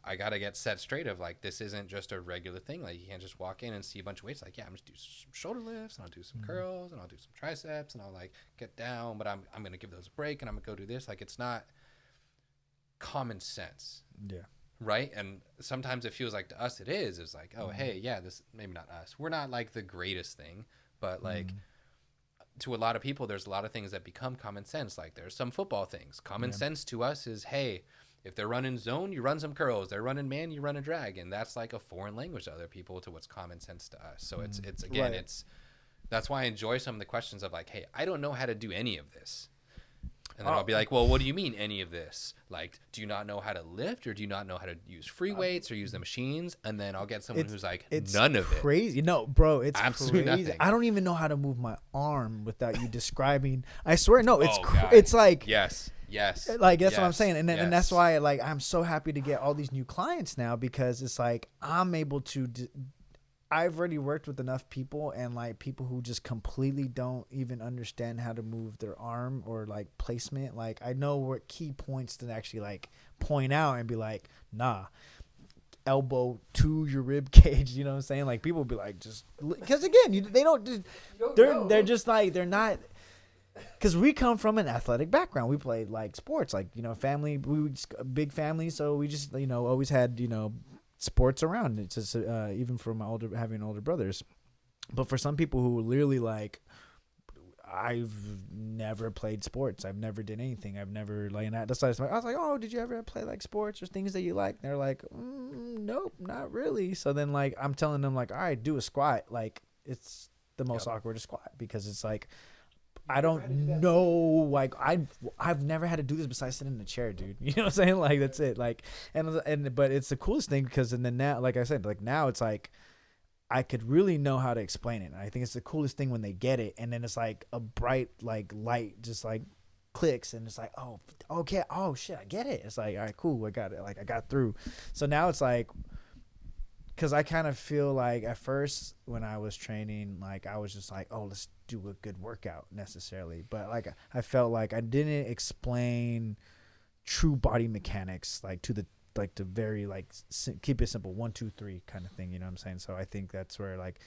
I gotta get set straight of like, this isn't just a regular thing. Like, you can't just walk in and see a bunch of weights. Like, yeah, I'm just do some shoulder lifts, and I'll do some curls, and I'll do some triceps, and I'll like get down, but I'm gonna give those a break, and I'm gonna go do this. Like, it's not common sense. Yeah. Right. And sometimes it feels like to us it is. It's like, oh, hey, yeah, this maybe not us. We're not like the greatest thing, but like to a lot of people, there's a lot of things that become common sense. Like there's some football things. Common sense to us is, hey, if they're running zone, you run some curls. They're running man, you run a drag. And that's like a foreign language to other people to what's common sense to us. So it's again, Right. that's why I enjoy some of the questions of like, hey, I don't know how to do any of this. And then I'll be like, well, what do you mean any of this? Like, do you not know how to lift, or do you not know how to use free weights or use the machines? And then I'll get someone who's like, none of it. Crazy. No, bro, it's Absolutely crazy. nothing. I don't even know how to move my arm without you describing. I swear, no, it's Oh, God. it's like Yes. like that's what I'm yes, saying, and yes. that's why like I'm so happy to get all these new clients now, because it's like I'm able to. I've already worked with enough people, and like people who just completely don't even understand how to move their arm or like placement. Like I know what key points to actually like point out and be like, nah, elbow to your rib cage. You know what I'm saying? Like people be like, just because again, they don't. They're just like they're not. Because we come from an athletic background. We played like sports, like, family. We were just a big family, so we just always had sports around. It's just even for my having older brothers. But for some people who literally like, I've never played sports. I've never did anything. I've never like that. That's why I was like, oh, did you ever play like sports or things that you like? And they're like, nope, not really. So then like I'm telling them like, all right, do a squat. Like it's the most awkward squat, because it's like I don't know, like I've never had to do this besides sitting in a chair, dude. You know what I'm saying? Like that's it. Like but it's the coolest thing, because and then now, like I said, like now it's like I could really know how to explain it. And I think it's the coolest thing when they get it, and then it's like a bright like light just like clicks, and it's like, oh, okay, oh shit, I get it. It's like, all right, cool, I got it. Like I got through. So now it's like, because I kind of feel like at first when I was training, like I was just like, oh, let's do a good workout necessarily. But like I felt like I didn't explain true body mechanics, like to the very like keep it simple 1 2 3 kind of thing. You know what I'm saying? So I think that's where like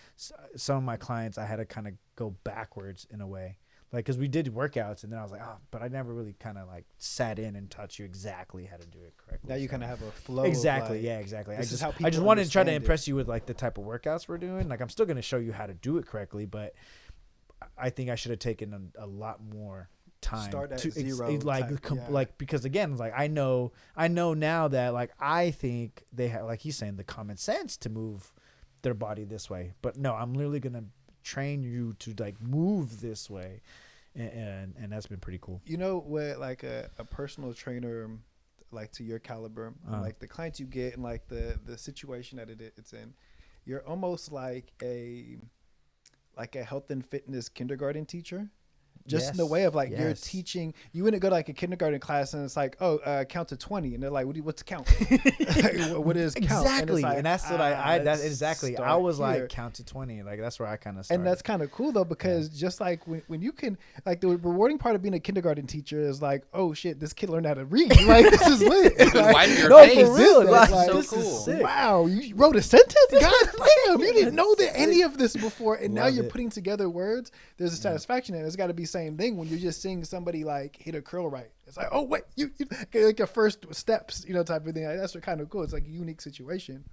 some of my clients, I had to kind of go backwards in a way. Like, because we did workouts, and then I was like, oh, but I never really kind of like sat in and taught you exactly how to do it correctly. Now you kind of have a flow. Exactly. Of like, yeah, exactly. I this is just how people wanted to try to understand it. impress you with like the type of workouts we're doing. Like I'm still going to show you how to do it correctly, but I think I should have taken a lot more time Start at to zero like type, yeah. like, because again, like I know now that like I think they have, like he's saying, the common sense to move their body this way, but no, I'm literally going to train you to like move this way. And that's been pretty cool. With like a personal trainer, like to your caliber, like the clients you get and like the situation that it's in, you're almost like a health and fitness kindergarten teacher. Just in the way of like you're teaching, you wouldn't go to like a kindergarten class and it's like, oh, count to 20, and they're like, what's count? What is count? Exactly, and, like, and that's what I was here. like, count to 20, like that's where I kind of started. And that's kind of cool though, because just like when you can, like the rewarding part of being a kindergarten teacher is like, oh shit, this kid learned how to read. Like this is lit. You can Like, wipe your no, face. for real, That's like, so this is cool. sick. Wow, you wrote a sentence? God damn, you didn't know that any of this before, and now Love you're it. putting together words. There's a satisfaction in it. It's got to be the same thing when you're just seeing somebody like hit a curl right. It's like, oh wait, you like your first steps, type of thing. Like, that's kind of cool. It's like a unique situation.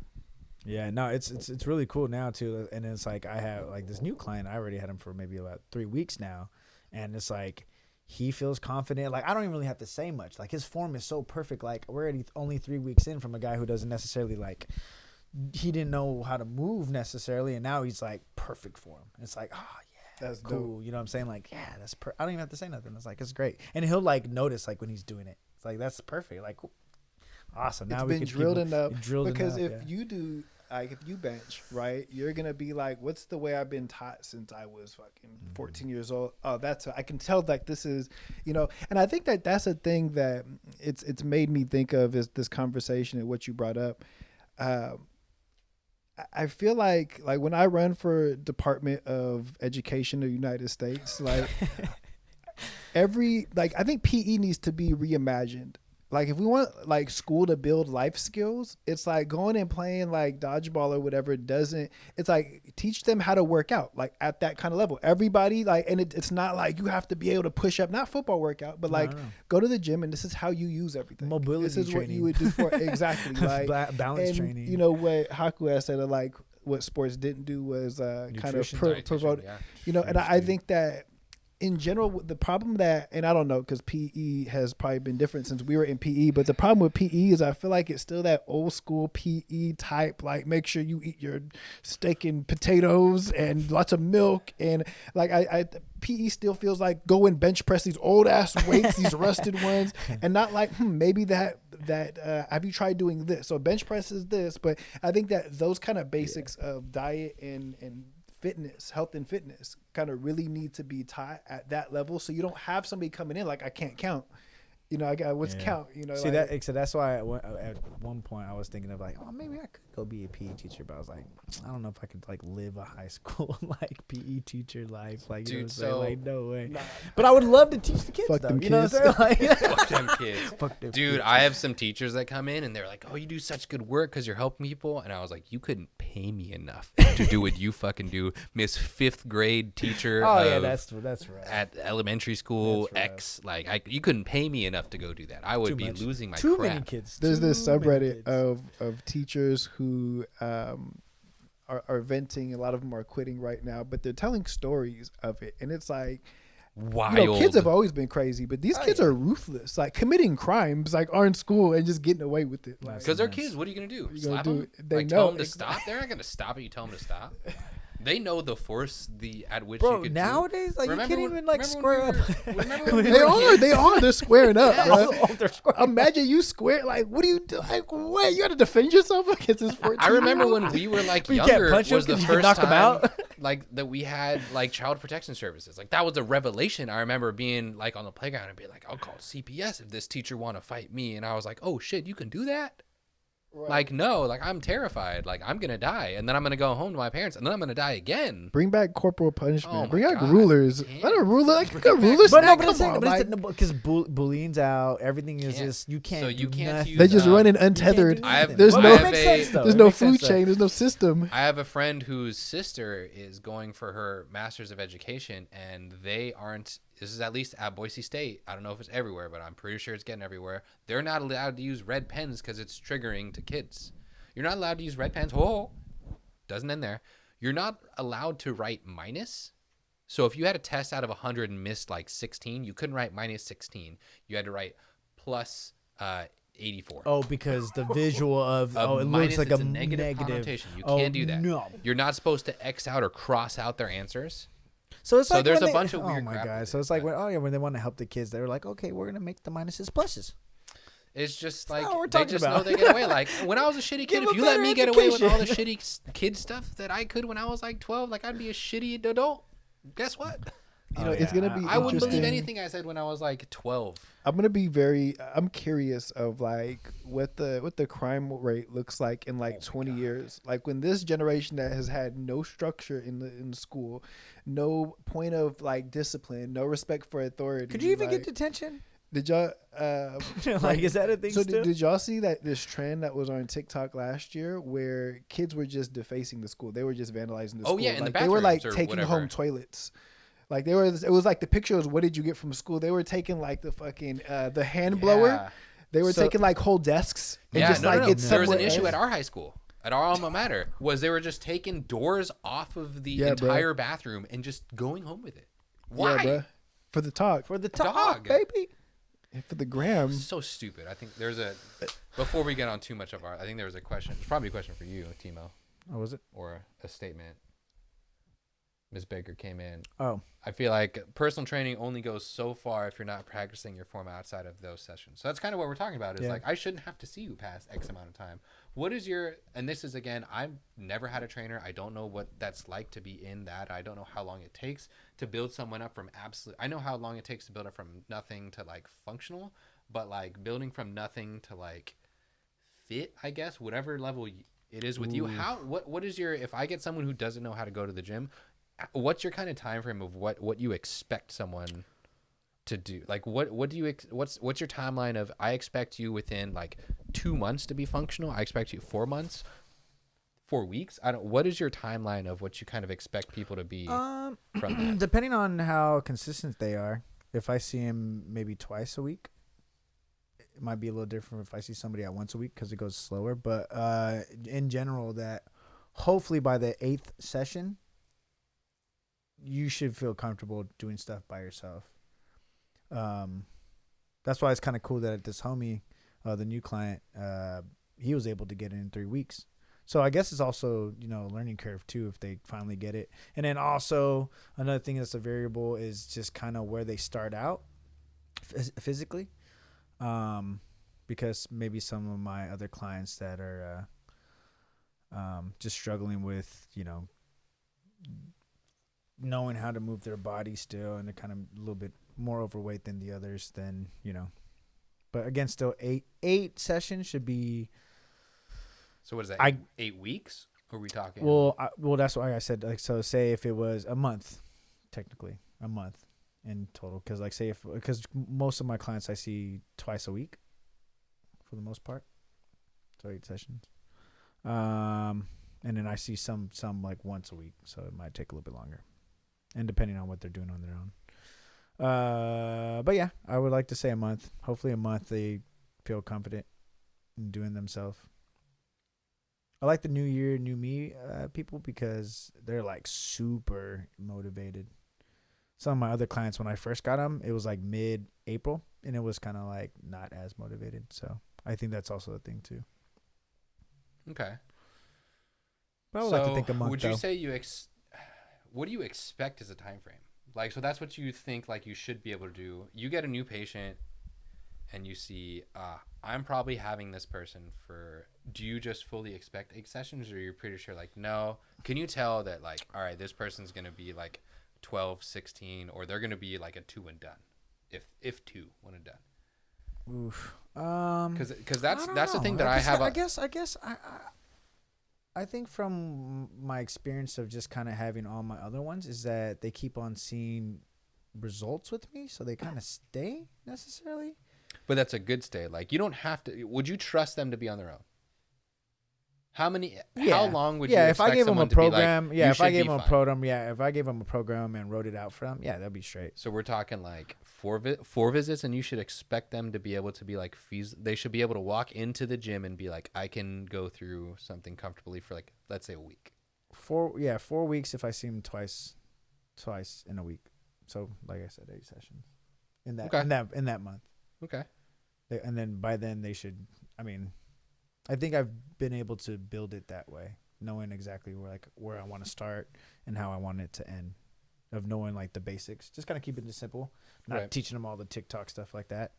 Yeah, no, it's really cool now too. And it's like I have like this new client. I already had him for maybe about 3 weeks now, and it's like he feels confident. Like I don't even really have to say much. Like his form is so perfect. Like we're already only 3 weeks in from a guy who doesn't necessarily like, he didn't know how to move necessarily, and now he's like perfect form. It's like, oh yeah, That's cool. dope. You know what I'm saying? Like, yeah, that's I don't even have to say nothing. It's like, it's great. And he'll like notice like when he's doing it. It's like, that's perfect. Like, cool. Awesome. Now It's we been could drilled keep, enough drilled because enough, if you do, like if you bench, right, you're going to be like, what's the way I've been taught since I was fucking 14 years old? Oh, I can tell like this is, and I think that that's a thing that it's made me think of, is this conversation and what you brought up. I feel like when I run for Department of Education of the United States, like I think PE needs to be reimagined. like if we want like school to build life skills, it's like going and playing like dodgeball or whatever doesn't. It's like teach them how to work out like at that kind of level. Everybody like, and it's not like you have to be able to push up, not football workout, but like go to the gym and this is how you use everything. Mobility This is training. what you would do for exactly like balance and, training. You know what Haku has said, like what sports didn't do was kind of promote. Yeah. You know, and I think that. In general, the problem that, and I don't know, because PE has probably been different since we were in PE, but the problem with PE is I feel like it's still that old school PE type, like make sure you eat your steak and potatoes and lots of milk. And like PE still feels like go and bench press these old ass weights, these rusted ones, and not like, maybe that have you tried doing this? So bench press is this, but I think that those kind of basics of diet and fitness, health and fitness kind of really need to be taught at that level. So you don't have somebody coming in like, I can't count. You know, I got what's count, you know. See like, so that's why at one point I was thinking of like, oh, maybe I could go be a PE teacher, but I was like, I don't know if I could like live a high school like PE teacher life, like, you know what I'm saying? Like, no way. Nah. But I would love to teach the kids. Fuck though, them you know kids. what I'm saying? Like, Fuck them kids. Fuck them Dude, kids. I have some teachers that come in and they're like, oh, you do such good work because you're helping people. And I was like, you couldn't pay me enough to do what you fucking do. Miss 5th grade teacher. Oh yeah, that's right. At elementary school That's X, like you couldn't pay me enough to go do that. I would Too be much. losing my Too crap. many kids. there's this Too many subreddit kids. of teachers who are venting. A lot of them are quitting right now, but they're telling stories of it. And it's like, Wild. you know, kids have always been crazy, but these kids yeah. are ruthless, like committing crimes, like are in school and just getting away with it. Like, Because they're kids. What are you gonna do? you Slap gonna them? do? They Like know tell them to exactly. stop? They're not gonna stop it. You tell them to stop. They know the force at which Bro, you could nowadays, like, Remember you can't when- even, like, remember when square we up. were- remember when we They were are. kids? They are. They're squaring up, Yeah. bro. Oh, they're square. Imagine you square. Like, what do you do? Like, what? You got to defend yourself against this 14. I remember when we were like You can't younger punch 'em was the 'cause you can first knock 'em time out. like that we had like child protection services. Like that was a revelation. I remember being like on the playground and being like, I'll call CPS if this teacher want to fight me. And I was like, oh shit, you can do that? Right. Like, no, like I'm terrified. Like I'm going to die. And then I'm going to go home to my parents and then I'm going to die again. Bring back corporal punishment. Oh my Bring back God. rulers. Damn. Let a ruler. Like, Bring a back- ruler. But no, snack, but it's come on, like, because bullying's out. Everything is Can't. just you can't. So you do can't nothing. use, they just running You can't untethered. do I have- nothing. There's Well, no- it makes sense, though. There's It no makes food sense, though. chain. There's no system. I have a friend whose sister is going for her master's of education, and they aren't. This is at least at Boise State. I don't know if it's everywhere, but I'm pretty sure it's getting everywhere. They're not allowed to use red pens because it's triggering to kids. You're not allowed to use red pens. Oh, doesn't end there. You're not allowed to write minus. So if you had a test out of 100 and missed like 16, you couldn't write minus 16. You had to write plus 84. Oh, because the visual of it minus, looks like it's a negative connotation. You Oh, can't do that. No. You're not supposed to X out or cross out their answers. So it's So like there's when a bunch of oh weird my crap god. with So it, it's like but- when they want to help the kids, they were like, okay, we're gonna make the minuses pluses. It's just like not what we're they talking just about. know they get away. Like when I was a shitty Give kid, a if you let better me get away with all the education. shitty kid stuff that I could when I was like 12, like I'd be a shitty adult. Guess what? You know, it's gonna be. I wouldn't believe interesting. anything I said when I was like 12. I'm gonna be very. I'm curious of like what the crime rate looks like in like 20 years. Like when this generation that has had no structure in school, no point of like discipline, no respect for authority. Could you even like, get detention? Did y'all? Like, is that a thing So still? did y'all see that this trend that was on TikTok last year where kids were just defacing the school? They were just vandalizing the Oh, school. yeah, in the like, they were like bathrooms or taking whatever. home toilets. Like they were. It was like the picture was, what did you get from school? They were taking like the fucking the hand blower. Yeah. They were So- taking like whole desks and Yeah, just no, like no, no. it's There was an somewhere issue else. at our high school, at our alma mater, was they were just taking doors off of the Yeah, bro. entire bathroom and just going home with it. Yeah, Why? bruh. For the talk, For the Dog. top, baby. for the gram. So stupid. I think there's a. Before we get on too much of I think there was a question. It's probably a question for you, Timo, Oh, was it? or a statement. Ms. Baker came in. Oh, I feel like personal training only goes so far if you're not practicing your form outside of those sessions. So that's kind of what we're talking about. Is Yeah. like I shouldn't have to see you past X amount of time. What is your? And this is again, I've never had a trainer. I don't know what that's like to be in that. I don't know how long it takes to build someone up from absolute. I know how long it takes to build up from nothing to like functional, but like building from nothing to like fit, I guess, whatever level it is with you. How? What is your? If I get someone who doesn't know how to go to the gym, what's your kind of time frame of what you expect someone to do? Like, what do you what's your timeline of? I expect you within like 2 months to be functional. I expect you 4 months, 4 weeks. I don't. What is your timeline of what you kind of expect people to be from that? Depending on how consistent they are. If I see him maybe twice a week, it might be a little different if I see somebody at once a week because it goes slower. But in general, that hopefully by the 8th session, you should feel comfortable doing stuff by yourself. That's why it's kind of cool that this homie, the new client, he was able to get it in 3 weeks. So I guess it's also, a learning curve too if they finally get it. And then also another thing that's a variable is just kind of where they start out physically. Because maybe some of my other clients that are just struggling with, knowing how to move their body still, and they're kind of a little bit more overweight than the others, then, But again, still eight sessions should be. So what is that? 8 weeks? Or are we talking? Well, that's why I said, like, so say if it was a month, technically a month in total, because because most of my clients I see twice a week, for the most part, so 8 sessions, and then I see some like once a week, so it might take a little bit longer, and depending on what they're doing on their own. But yeah, I would like to say a month. Hopefully, a month they feel confident in doing themselves. I like the new year, new me people because they're like super motivated. Some of my other clients, when I first got them, it was like mid-April, and it was kind of like not as motivated. So I think that's also a thing too. Okay. But I would like to think a month. Would you say what do you expect as a time frame? Like, so that's what you think like you should be able to do. You get a new patient, and you see, I'm probably having this person for. Do you just fully expect 8 sessions, or you're pretty sure like no? Can you tell that like, all right, this person's gonna be like 12, 16, or they're gonna be like a 2 and done, if 2 1 and done? Oof. Because that's the thing that I have. I guess I think from my experience of just kind of having all my other ones is that they keep on seeing results with me, so they kind of stay necessarily. But that's a good stay. Like, you don't have to. Would you trust them to be on their own? How long would you expect if I gave them a program, like, if I gave them a program, if I gave them a program and wrote it out for them, that'd be straight. So we're talking like 4 visits, and you should expect them to be able to be like they should be able to walk into the gym and be like, I can go through something comfortably for like, let's say a week. 4 weeks if I see them twice in a week. So like I said, 8 sessions in that month. Okay. And then by then they should. I mean, I think I've been able to build it that way, knowing exactly where I want to start and how I want it to end, of knowing like the basics. Just kind of keeping it simple, not teaching them all the TikTok stuff like that.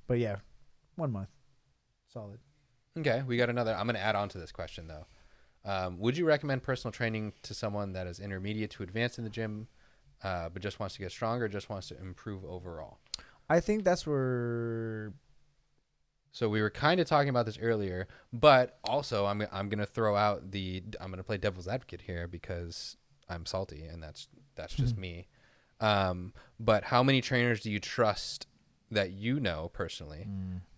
But yeah, 1 month, solid. Okay, we got another. I'm going to add on to this question though. Would you recommend personal training to someone that is intermediate to advanced in the gym, but just wants to get stronger, just wants to improve overall? I think that's where. So we were kind of talking about this earlier, but also I'm going to throw out I'm going to play devil's advocate here because I'm salty, and that's just me. But how many trainers do you trust that you know personally?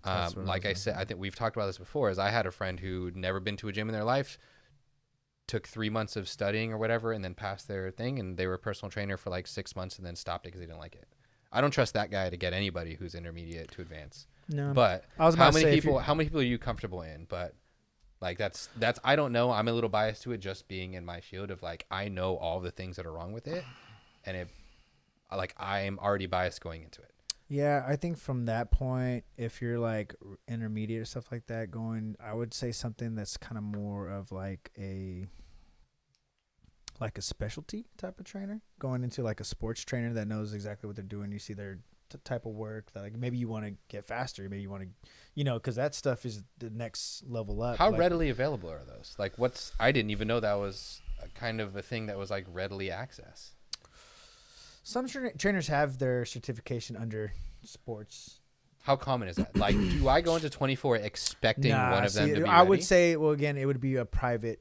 Like I said, I think we've talked about this before. Is I had a friend who'd never been to a gym in their life, took 3 months of studying or whatever, and then passed their thing, and they were a personal trainer for like 6 months and then stopped it because they didn't like it. I don't trust that guy to get anybody who's intermediate to advanced. No, but how many people are you comfortable in? But like that's I don't know. I'm a little biased to it just being in my field of like I know all the things that are wrong with it, and I'm already biased going into it. Yeah, I think from that point, if you're like intermediate or stuff like that, I would say something that's kind of more of like a specialty type of trainer, going into like a sports trainer that knows exactly what they're doing. You see their type of work that like maybe you want to get faster, maybe you want to, because that stuff is the next level up. How readily available are those? Like I didn't even know that was kind of a thing that was like readily access. Some trainers have their certification under sports. How common is that? Like, do I go into 24 expecting one of them to be I ready? would say, well, again, it would be a private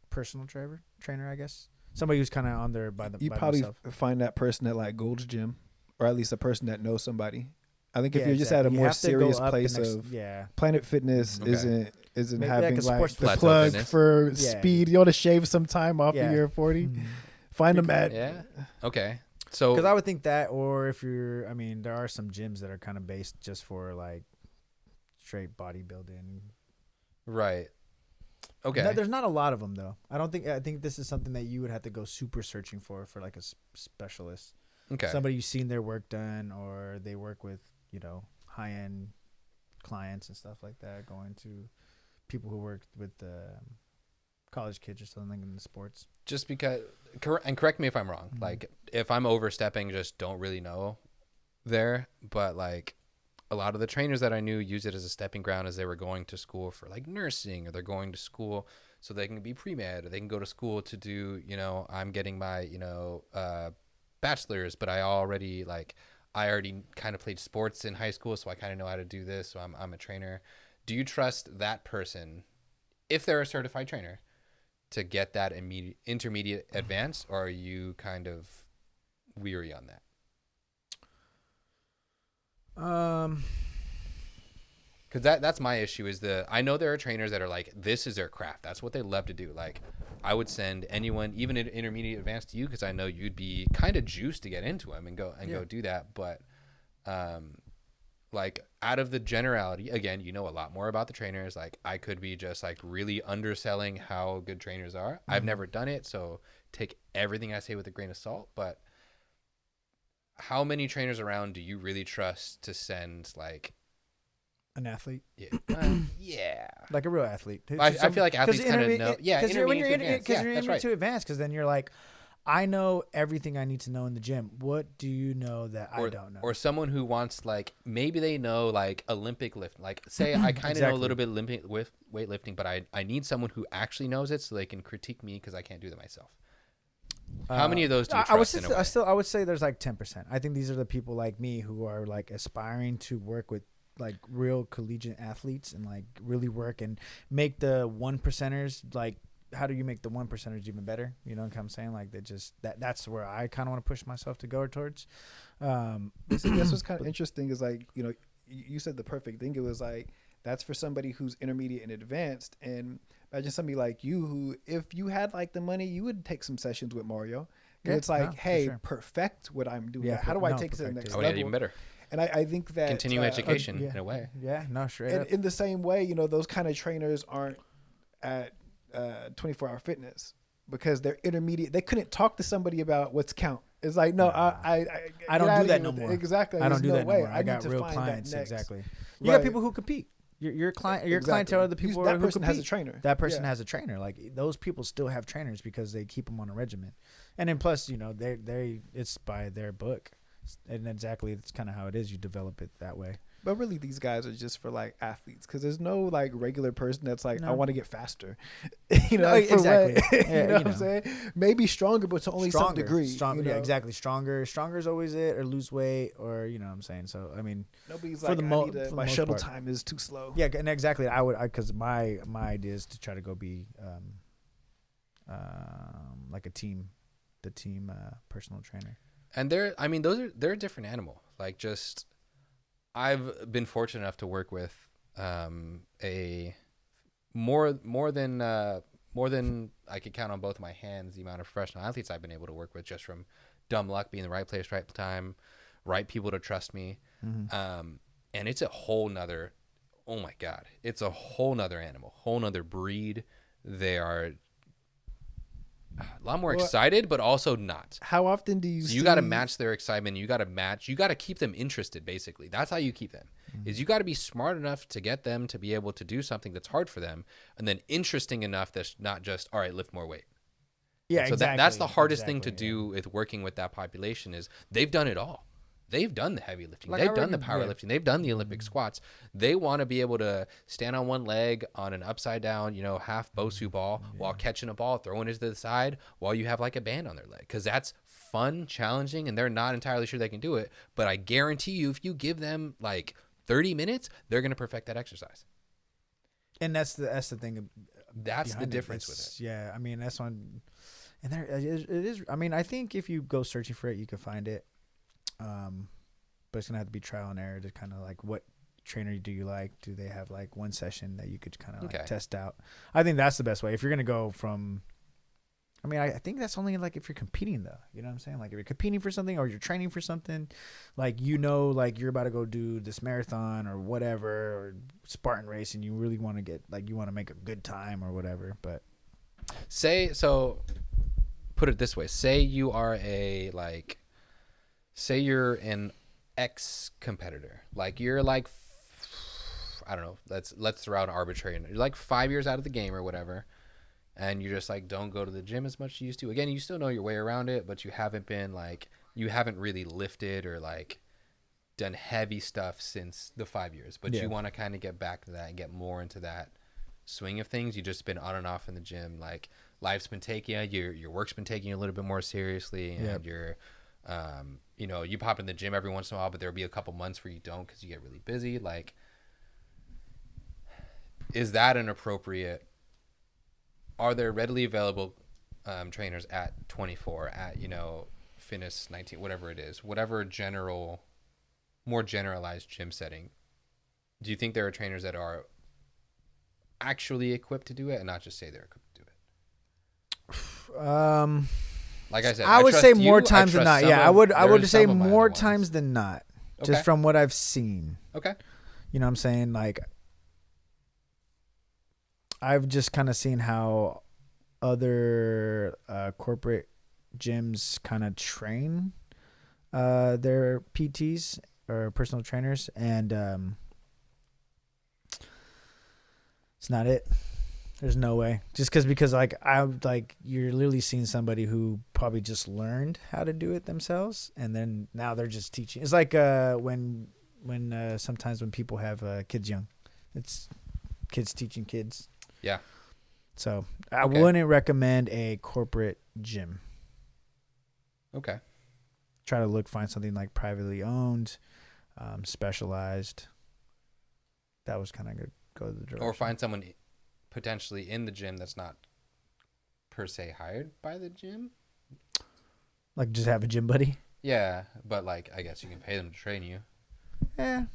personal trainer, I guess. somebody who's kind of on there You by probably themselves. find that person at like Gold's Gym, or at least a person that knows somebody. I think if Yeah, you're just at a exactly. You more have to go serious up the place next- of yeah. Planet Fitness Okay. isn't Maybe having like a like sports the Plateau plug Fitness. for Yeah. speed. You want to shave some time off Yeah. of your 40. Mhm. Find them at Yeah. Okay. So Because I would think that, or if you're, I mean, there are some gyms that are kind of based just for like straight bodybuilding. right. Okay. No, there's not a lot of them though. I think this is something that you would have to go super searching for like a specialist. okay. Somebody who's seen their work done, or they work with, high end clients and stuff like that, going to people who work with college kids or something in the sports. Just because, and correct me if I'm wrong. Mhm. Like, if I'm overstepping, just don't really know there. But like, a lot of the trainers that I knew use it as a stepping ground as they were going to school for like nursing, or they're going to school so they can be pre-med, or they can go to school to do, I'm getting my, bachelor's, but I already kind of played sports in high school, so I kind of know how to do this. So I'm a trainer. Do you trust that person, if they're a certified trainer, to get that intermediate advance, or are you kind of weary on that? Because that's my issue is I know there are trainers that are like, this is their craft. That's what they love to do. Like, I would send anyone, even an intermediate advance, to you, because I know you'd be kind of juiced to get into them and go do that. But like, out of the generality, again, you know a lot more about the trainers. Like, I could be just like really underselling how good trainers are. Mm-hmm. I've never done it, so take everything I say with a grain of salt. But how many trainers around do you really trust to send like An athlete? yeah, Like a real athlete. I feel like athletes kind of know. Yeah, because you're intermediate to advanced. Yeah, you're that's right. to advance, because then you're like, I know everything I need to know in the gym. What do you know that I don't know? Or someone who wants, like, maybe they know like Olympic lift. Like, say I kind of know a little bit Olympic with weightlifting, but I need someone who actually knows it so they can critique me because I can't do that myself. How many of those do you trust in a way? I would say there's like 10%. I think these are the people like me who are like aspiring to work with like real collegiate athletes and like really work and make the 1%ers like. How do you make the 1%ers even better? You know what I'm saying? Like that's where I kind of want to push myself to go towards. That's what's kind of interesting is like, you said the perfect thing. It was like, that's for somebody who's intermediate and advanced. And imagine somebody like you who, if you had like the money, you would take some sessions with Mario. And it's like, hey, perfect what I'm doing. Yeah, how do I take it to the next level? Get even better. And I think that continue education in a way. Yeah, no, straight and up. in the same way, those kind of trainers aren't at 24-hour fitness because they're intermediate. They couldn't talk to somebody about what's count. It's like, no, I don't do that no more. Exactly. I don't do that no more. I got real clients. Exactly. You got people who compete. Your clientele are the people that who person compete. has a trainer. That person has a trainer. Like those people still have trainers because they keep them on a regimen. And then plus, they it's by their book. And exactly, it's kind of how it is. You develop it that way. But really, these guys are just for like athletes because there's no like regular person that's like, I want to get faster. Exactly. You know what I'm saying? Maybe stronger, but to only some degree. Yeah, exactly. Stronger is always it, or lose weight, or you know what I'm saying. So I mean, nobody's like, my shuttle time is too slow. Yeah, and exactly. Because my idea is to try to go be like the team personal trainer. And they're a different animal. Like, just, I've been fortunate enough to work with a more than I could count on both my hands the amount of professional athletes I've been able to work with, just from dumb luck, being in the right place, right time, right people to trust me. Mm-hmm. And it's a whole nother, oh my God, it's a whole nother animal, whole nother breed. They are a lot more excited, but also not. How often do you see... You got to match their excitement. You got to keep them interested, basically. That's how you keep them. Mm-hmm. Is you got to be smart enough to get them to be able to do something that's hard for them, and then interesting enough that's not just, all right, lift more weight. Yeah, so exactly. That's the hardest thing to do with working with that population is they've done it all. They've done the heavy lifting. They've done the powerlifting. They've done the Olympic squats. They want to be able to stand on one leg on an upside down, half Bosu ball while catching a ball, throwing it to the side while you have like a band on their leg. Because that's fun, challenging, and they're not entirely sure they can do it. But I guarantee you, if you give them like 30 minutes, they're going to perfect that exercise. And that's the thing. That's the difference with it. Yeah, I mean, that's one. And it is. I mean, I think if you go searching for it, you can find it. But it's gonna have to be trial and error to kind of like, what trainer do you like? Do they have like one session that you could kind of like test out? I think that's the best way. If you're gonna go from, I mean, I think that's only like if you're competing though. You know what I'm saying? Like if you're competing for something or you're training for something, like like you're about to go do this marathon or whatever or Spartan race, and you really want to get like you want to make a good time or whatever. But put it this way: say you are say you're an ex competitor, like you're like, I don't know, let's throw out an arbitrary, you're like 5 years out of the game or whatever, and you just like don't go to the gym as much as you used to. Again, you still know your way around it, but you haven't really lifted or like done heavy stuff since the 5 years, but you want to kind of get back to that and get more into that swing of things. You just been on and off in the gym, like life's been taking you, your work's been taking you a little bit more seriously, and you're you pop in the gym every once in a while, but there'll be a couple months where you don't because you get really busy. Like, is that an appropriate? Are there readily available trainers at 24, at fitness 19, whatever it is, whatever more generalized gym setting? Do you think there are trainers that are actually equipped to do it and not just say they're equipped to do it? Like I said, I would say more times than not. Yeah, I would say more times than not. Okay. Just from what I've seen. Okay. You know what I'm saying? Like, I've just kind of seen how other corporate gyms kind of train their PTs or personal trainers, and it's not it. There's no way. Just because you're literally seeing somebody who probably just learned how to do it themselves, and then now they're just teaching. It's like when sometimes when people have kids young, it's kids teaching kids. Yeah. So I wouldn't recommend a corporate gym. Okay. Try to find something like privately owned, specialized. That was kind of good. Go the direction. Or find someone potentially in the gym that's not per se hired by the gym. Like just have a gym buddy. Yeah, but like I guess you can pay them to train you. Yeah.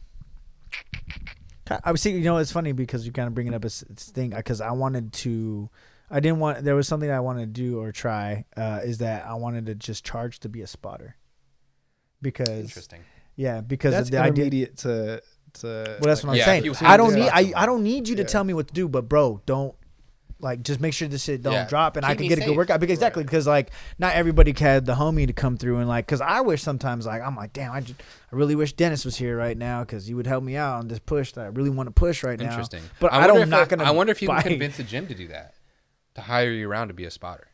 I was thinking, it's funny because you kind of bring it up as thing because there was something I wanted to do or try is that I wanted to just charge to be a spotter. Because interesting. Yeah, because that's the intermediate to well, that's what I'm saying. I don't need you to tell me what to do, but bro, don't just make sure this shit don't drop and I can get a good workout. Because like not everybody had the homie to come through and like, because I wish sometimes like I'm like, damn, I really wish Dennis was here right now because he would help me out on this push that I really want to push right now. Interesting. But I wonder if you can convince the gym to do that, to hire you around to be a spotter.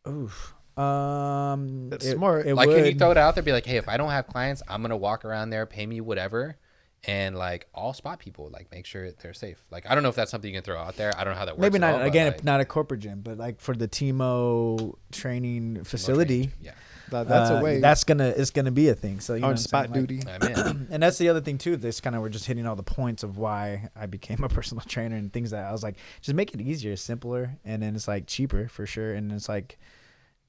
Oof. That's smart. Can you throw it out there? Be like, hey, if I don't have clients, I'm gonna walk around there, pay me whatever. And like I'll spot people, like make sure they're safe. Like I don't know if that's something you can throw out there. I don't know how that works. Maybe not. Again, not a corporate gym, but like for the TMO training facility, that's a way. It's gonna be a thing. So on spot duty, and that's the other thing too. This kind of we're just hitting all the points of why I became a personal trainer and things that I was like, just make it easier, simpler, and then it's like cheaper for sure. And it's like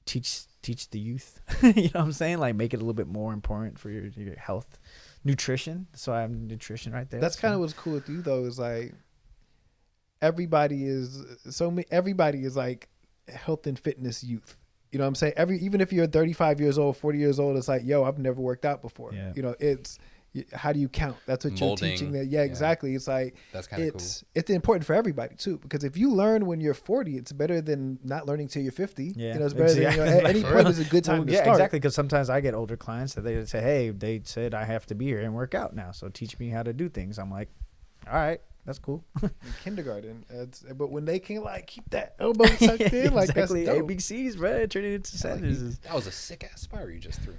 teach the youth. You know what I'm saying? Like make it a little bit more important for your health. Nutrition. So I have nutrition right there. That's kind of what's cool with you though, is like everybody is like health and fitness youth. You know what I'm saying? Even if you're 35 years old, 40 years old, it's like, yo, I've never worked out before. Yeah. It's how do you count? That's what Molding, you're teaching. That exactly. It's like that's kind of cool. It's important for everybody too, because if you learn when you're 40, it's better than not learning till you're 50. Yeah, it's better than any point is a good time to start. Yeah, exactly. Because sometimes I get older clients that they say, hey, they said I have to be here and work out now, so teach me how to do things. I'm like, all right. That's cool. In kindergarten, but when they can like keep that elbow tucked in, like exactly. That's dope. ABCs, bro, turning it into sentences. That was a sick ass spiral you just threw.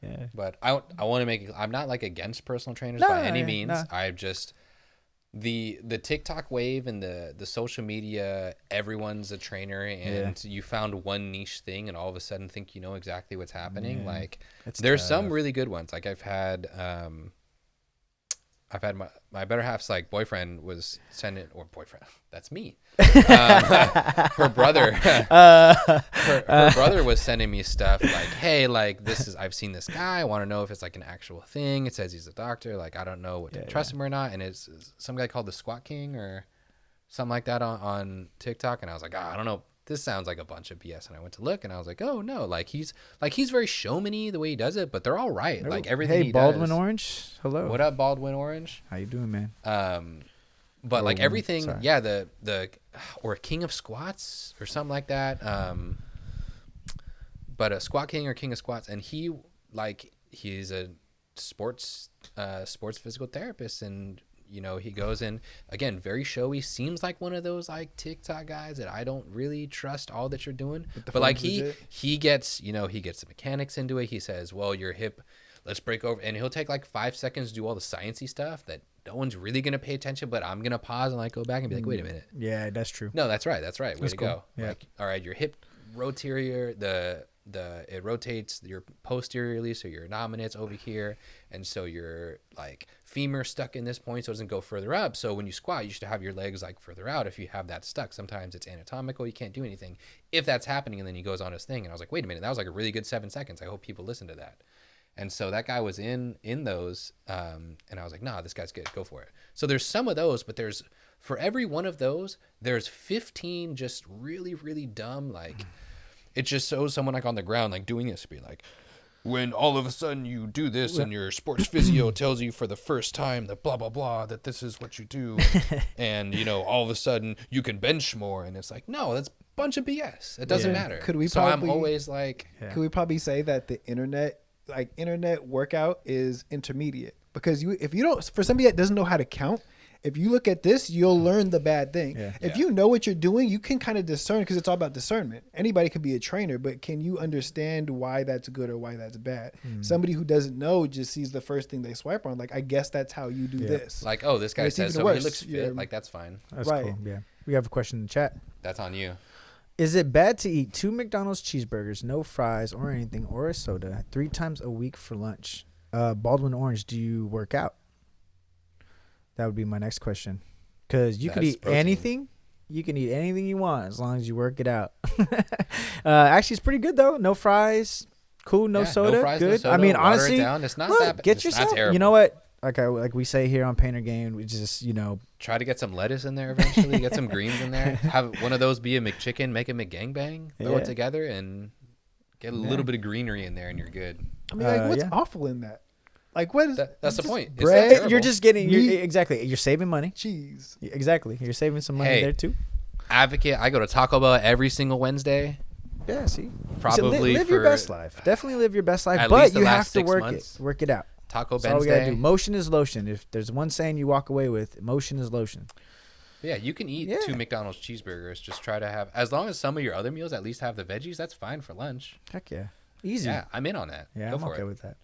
Yeah, but I want to make. I'm not like against personal trainers by any means. No. I just the TikTok wave and the social media. Everyone's a trainer, and you found one niche thing, and all of a sudden think you know exactly what's happening. Like there's some really good ones. Like I've had I've had my better half's like boyfriend was sending, or boyfriend, that's me. Her brother, her brother was sending me stuff like, hey, like I've seen this guy. I want to know if it's like an actual thing. It says he's a doctor. Like, I don't know what to trust him or not. And it's some guy called the Squat King or something like that on TikTok. And I was like, I don't know. This sounds like a bunch of BS. And I went to look and I was like, oh no, like he's very showman-y the way he does it, but they're all right. Like everything he Baldwin does. Orange. Hello. What up, Baldwin Orange? How you doing, man? But like everything, sorry. yeah, the or King of Squats or something like that. But a Squat King or King of Squats, and he's a sports physical therapist, and you know, he goes in, again, very showy, seems like one of those like TikTok guys that I don't really trust all that you're doing. But like he gets the mechanics into it. He says, well, your hip, let's break over, and he'll take like 5 seconds to do all the sciencey stuff that no one's really going to pay attention, but I'm going to pause and like go back and be like, wait a minute. Yeah, that's true. No, that's right. Way That's to cool. go. Yeah. Like, all right, your hip rotator, it rotates your posteriorly, so your nominat's over here, and so your like femur stuck in this point, so it doesn't go further up. So when you squat, you should have your legs like further out. If you have that stuck, sometimes it's anatomical, you can't do anything if that's happening. And then he goes on his thing, and I was like, wait a minute, that was like a really good 7 seconds. I hope people listen to that. And so that guy was in those, and I was like, nah, this guy's good, go for it. So there's some of those, but there's, for every one of those, there's 15 just really, really dumb, like, it just shows someone like on the ground, like doing this, be like, when all of a sudden you do this and your sports physio tells you for the first time that blah, blah, blah, that this is what you do. And, you know, all of a sudden you can bench more. And it's like, no, that's a bunch of BS. It doesn't matter. I'm always like, could we probably say that the internet workout is intermediate? Because if you don't, for somebody that doesn't know how to count, if you look at this, you'll learn the bad thing. Yeah. If you know what you're doing, you can kind of discern, because it's all about discernment. Anybody can be a trainer, but can you understand why that's good or why that's bad? Somebody who doesn't know just sees the first thing they swipe on. Like, I guess that's how you do this. Like, oh, this guy says so, he looks fit. Like, that's fine. That's cool. Yeah. We have a question in the chat. That's on you. Is it bad to eat 2 McDonald's cheeseburgers, no fries or anything, or a soda 3 times a week for lunch? Baldwin Orange, do you work out? That would be my next question. Because you could eat anything. You can eat anything you want as long as you work it out. Actually, it's pretty good, though. No fries. Cool. No soda. No fries, good. no soda, I mean, honestly, it's not that bad. Get yourself. You know what? Like we say here on Painter Game, we just, try to get some lettuce in there eventually. Get some greens in there. Have one of those be a McChicken. Make a McGangbang. Throw it together and get a little bit of greenery in there, and you're good. I mean, like, what's awful in that? Like, what is that's the point? Bread. You're just getting exactly. You're saving money. Cheese. Exactly. You're saving some money there too. Advocate. I go to Taco Bell every single Wednesday. Yeah. See. Probably live your best life. Definitely live your best life, but you have to work it out. Taco That's all we gotta do. Wednesday. Motion is lotion. If there's one saying you walk away with, motion is lotion. Yeah, you can eat 2 McDonald's cheeseburgers. Just try to have, as long as some of your other meals at least have the veggies, that's fine for lunch. Heck yeah. Easy. Yeah, I'm in on that. Yeah, I'm okay with that.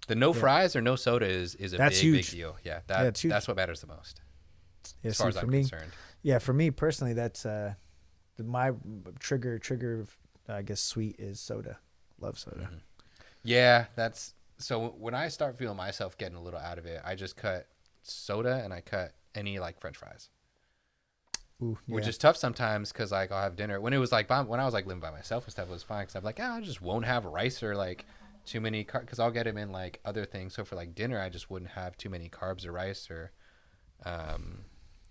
The no fries or no soda is a big deal. Yeah, that's what matters the most. Yeah, as far as I'm concerned. Yeah, for me personally, that's my trigger. I guess sweet is soda. Love soda. Mm-hmm. Yeah, that's so. When I start feeling myself getting a little out of it, I just cut soda and I cut any like French fries. Ooh, which is tough sometimes because like I'll have dinner when it was like when I was like living by myself and stuff, it was fine because I'm like I just won't have rice or like too many carbs because I'll get them in like other things. So for like dinner, I just wouldn't have too many carbs or rice or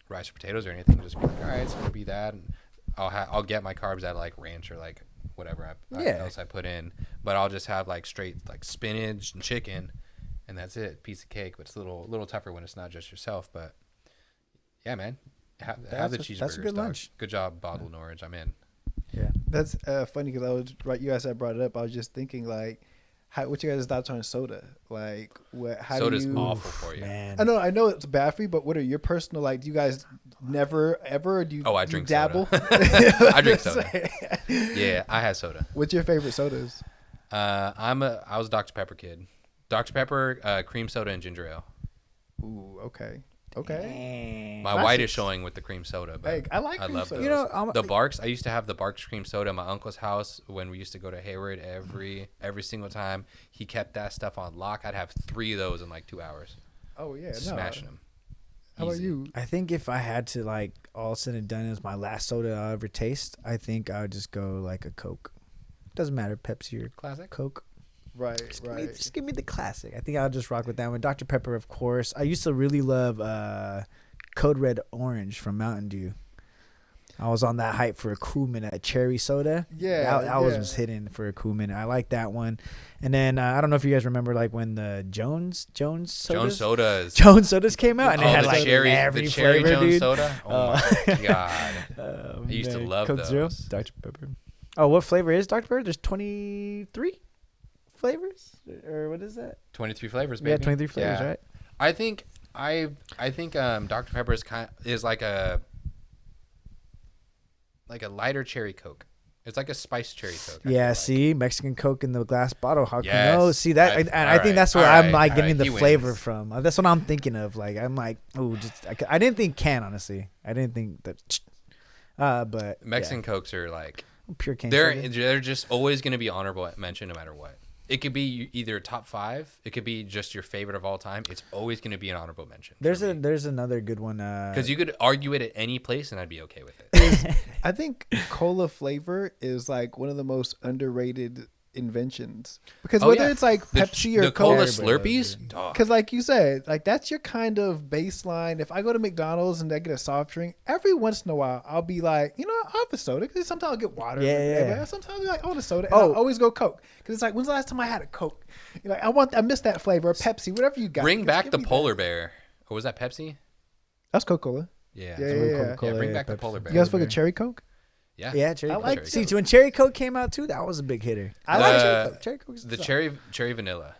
potatoes or anything. Just be like, all right, it's gonna be that, and I'll get my carbs out of like ranch or like whatever else I put in, but I'll just have like straight like spinach and chicken, and that's it, piece of cake. But it's a little tougher when it's not just yourself. But yeah, man, have the cheeseburgers. That's a good lunch. Good job, Baldwin Orange. I'm in. Yeah, that's funny because I was right. You guys brought it up. I was just thinking like, what you guys' thoughts on soda? Like, how soda's do you? Awful for you. Man. I know it's bad for you, but what are your personal like? Do you guys never ever? Or do you? Oh, I drink dabble. Soda. I drink soda. Yeah, I had soda. What's your favorite sodas? I was a Dr. Pepper kid. Dr. Pepper, cream soda, and ginger ale. Ooh, okay. Okay. My white is showing with the cream soda, but hey, I like cream love soda. Those. The Barks. I used to have the Barks cream soda at my uncle's house when we used to go to Hayward every single time. He kept that stuff on lock. I'd have 3 of those in like 2 hours. Oh yeah, smashing them. How about Easy. you? I think if I had to like all said and done as my last soda I'll ever taste, I think I would just go like a Coke. Doesn't matter, Pepsi or Classic. Coke. Right, Just give me the classic. I think I'll just rock with that one. Dr. Pepper, of course. I used to really love Code Red Orange from Mountain Dew. I was on that hype for a cool minute. A cherry soda. Yeah, that was hidden for a cool minute. I like that one. And then I don't know if you guys remember like when the Jones sodas came out and it had the like cherry, every the cherry flavor, Jones dude. soda. Oh my god! I used to love Coke those. Zero, Dr. Pepper. Oh, what flavor is Dr. Pepper? There's 23 flavors, or what is that? 23 flavors, baby. Yeah, 23 flavors, Yeah. right? I think Dr. Pepper is like a lighter cherry Coke. It's like a spiced cherry Coke. I Yeah, feel like. see, Mexican Coke in the glass bottle. How can Yes. no? See that, and I think that's where all I'm right, like all getting right, the he flavor wins. from. That's what I'm thinking of. Like I'm like, oh, I didn't think can honestly. I didn't think that. But Mexican Cokes are like pure cane. they're soda. they're just always going to be honorable mention no matter what. It could be either top 5. It could be just your favorite of all time. It's always going to be an honorable mention. There's another good one. Because you could argue it at any place and I'd be okay with it. I think cola flavor is like one of the most underrated inventions because Oh, whether yeah. it's like Pepsi or the cola Coke, Slurpees. Dog. because like you said, like that's your kind of baseline. If I go to McDonald's and I get a soft drink, every once in a while I'll be like, I'll have a soda. Because sometimes I'll get water. Yeah. But sometimes I'll be like, I want a soda. And I'll always go Coke because it's like, when's the last time I had a Coke? You're like, I miss that flavor. Or Pepsi, whatever you got. Bring Just back give the me that. polar bear. Or was that Pepsi? That's Coca-Cola. Yeah. Yeah, Yeah, yeah, Coca-Cola, bring yeah, back the Pepsi. polar bear. You guys fucking cherry Coke? Yeah. Yeah, cherry I Coke. like See, Coke. when Cherry Coke came out too, that was a big hitter. I like Cherry Coke. Cherry Coke is The solid. cherry vanilla.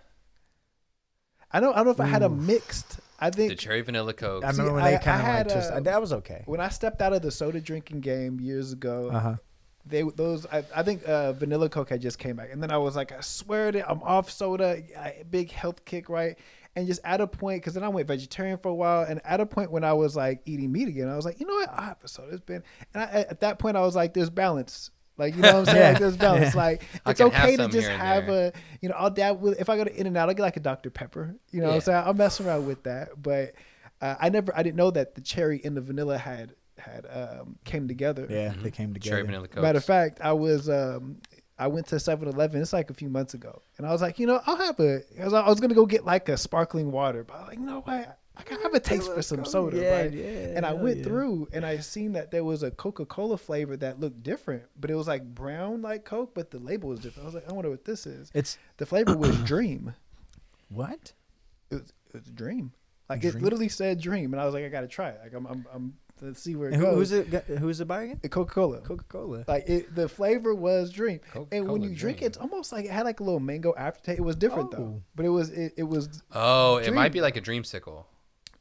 I don't know if I had a mixed. I think The cherry vanilla Coke. I remember when I they kind of had, like just that was okay. when I stepped out of the soda drinking game years ago, Uh-huh. I think vanilla Coke had just came back, and then I was like, I swear to, I'm off soda, big health kick, right? And just at a point, because then I went vegetarian for a while, and at a point when I was like eating meat again, I was like, you know what, I have a soda. It's been, and at that point I was like, there's balance. Like, you know what I'm saying? Yeah. Like, there's balance. Yeah. Like, I it's can have okay to some just here and have there. I'll dab with, if I go to In-N-Out, I'll get like a Dr. Pepper. You know what I'm saying? I'll mess around with that. But I didn't know that the cherry and the vanilla had came together. Yeah, they came together. Cherry vanilla Coke. Matter of fact, I went to 7-Eleven. It's like a few months ago, and I was like, I'll have I was gonna go get like a sparkling water, but I was like, you know what? I can have a taste for some soda, right? Yeah, And I went yeah. through, and I seen that there was a Coca-Cola flavor that looked different, but it was like brown like Coke, but the label was different. I was like, I wonder what this is. It's The flavor was Dream. what? It was Dream. Like Dream? it literally said Dream, and I was like, I gotta try it. Like I'm let's see where it And goes. who's it by again? Coca-Cola. Coca-Cola. Like the flavor was Dream, and when Coca-Cola you drink Dream. it, it's almost like it had like a little mango aftertaste. It was different though, but it was Oh, it might Dream. be like a dreamsicle.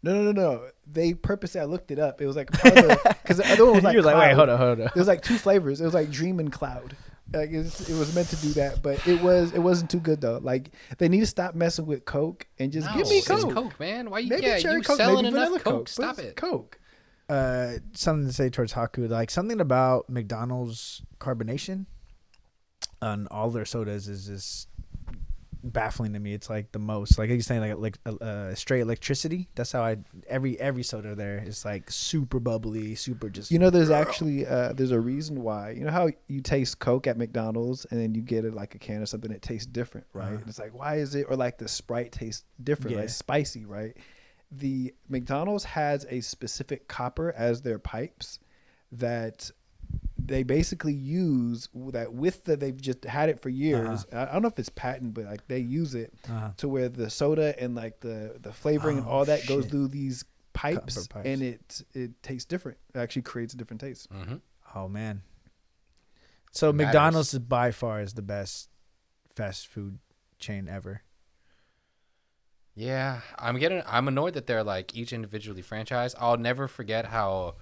no. They purposely, I looked it up. It was like because the other one was like You're like, wait, cloud. hold on. It was like 2 flavors. It was like Dream and Cloud. Like it was meant to do that, but it wasn't too good though. Like they need to stop messing with Coke and just give me it's Coke. Coke, man. Why you? Maybe Yeah, cherry you Coke, selling maybe enough vanilla Coke. but Stop it's it. Coke. Something to say towards Haku, like something about McDonald's carbonation on all their sodas is just baffling to me. It's like the most, like you're saying, like straight electricity. That's how every soda there is like super bubbly, super just. There's actually there's a reason why. You know how you taste Coke at McDonald's and then you get it like a can or something, it tastes different, right? Uh-huh. It's like, why is it? Or like the Sprite tastes different, Yeah. like spicy, right? The McDonald's has a specific copper as their pipes that they basically use that they've just had it for years. I don't know if it's patent, but like they use it to where the soda and like the flavoring and all that goes shit. through these pipes, Copper pipes. and it tastes different. It actually creates a different taste. Mm-hmm. Oh man. So It McDonald's matters. is by far is the best fast food chain ever. Yeah, I'm annoyed that they're like each individually franchised. I'll never forget how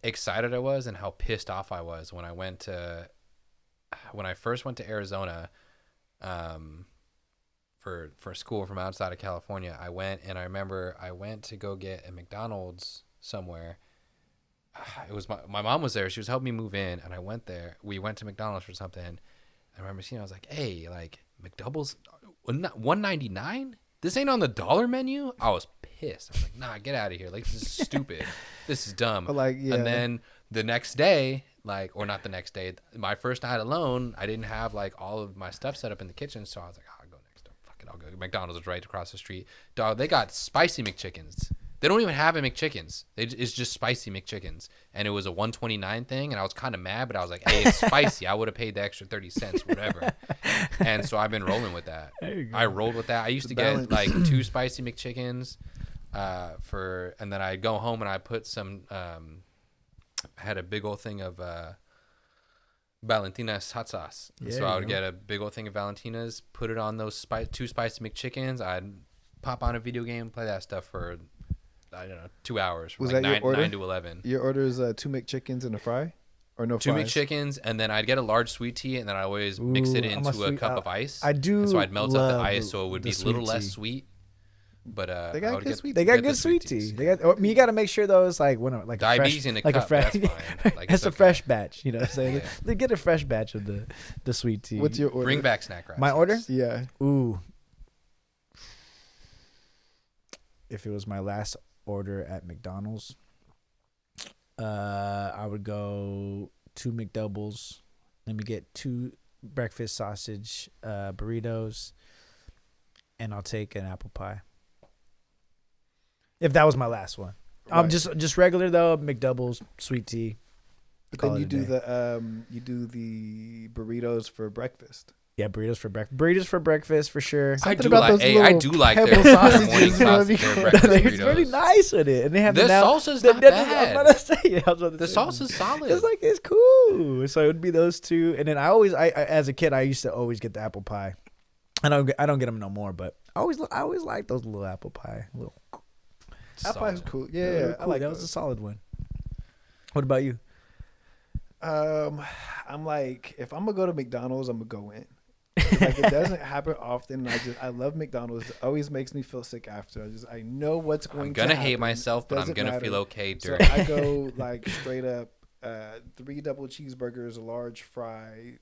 excited I was and how pissed off I was when I first went to Arizona, for school from outside of California. I remember I went to go get a McDonald's somewhere. It was my mom was there. She was helping me move in, and I went there. We went to McDonald's for something. I remember seeing. I was like, "Hey, like McDoubles, $1.99." this ain't on the dollar menu. I was pissed. I was like, nah, get out of here. Like, this is stupid. This is dumb. But like, yeah. And then the next day, like, or not the next day, my first night alone, I didn't have like all of my stuff set up in the kitchen. So I was like, I'll go next door. Fuck it, I'll go. McDonald's is right across the street. Dog, they got spicy McChickens. They don't even have a McChickens. It's just spicy McChickens. And it was a $1.29 thing. And I was kind of mad, but I was like, hey, it's spicy. I would have paid the extra 30 cents, whatever. And so I've been rolling with that. I rolled with that. I used to get like 2 spicy McChickens and then I'd go home and I put some, I had a big old thing of Valentina's hot sauce. Yeah, so I would get a big old thing of Valentina's, put it on those 2 spicy McChickens. I'd pop on a video game, play that stuff for, I don't know, 2 hours. Was like that your order? 9 to 11. Your order is 2 McChickens and a fry, or no 2 fries? McChickens, and then I'd get a large sweet tea, and then I always mix it into a cup of ice. I do. And so I'd melt up the love ice, so it would be a little less sweet. But They got good sweet. They got Get the good sweet sweet tea. teas. They got. I mean, you got to make sure those like when like Diabetes a fresh, in a like cup, a fresh. that's fine. Like, it's it's a okay. fresh batch. You know what I'm saying? Yeah. They get a fresh batch of the sweet tea. What's your order? Bring back snack wraps. My order? Yeah. Ooh. If it was my last order at McDonald's, I would go 2 McDoubles. Let me get 2 breakfast sausage burritos, and I'll take an apple pie. If that was my last one, Right. just regular though, McDoubles, sweet tea. But Call then it you a do the burritos for breakfast. Yeah, burritos for breakfast. Burritos for breakfast for sure. I Something do about like. those Hey, I little do like pebble their sausages, morning you know, sauce, their before- breakfast They're burritos. really nice with it, and they have The now, salsa's not bad. I was about to say, The sauce is solid. It's like it's cool. So it would be those 2, and then I as a kid I used to always get the apple pie. I don't get them no more, but I always like those little apple pie. Apple pie's cool. Yeah, They were yeah, I cool. like that was a those. solid one. What about you? I'm like, if I'm gonna go to McDonald's, I'm gonna go in. Like, it doesn't happen often. I love McDonald's. It always makes me feel sick after. I know what's going I'm to gonna happen. hate myself, but I'm Doesn't gonna matter. feel okay So during. I go like straight up 3 double cheeseburgers, a large fry,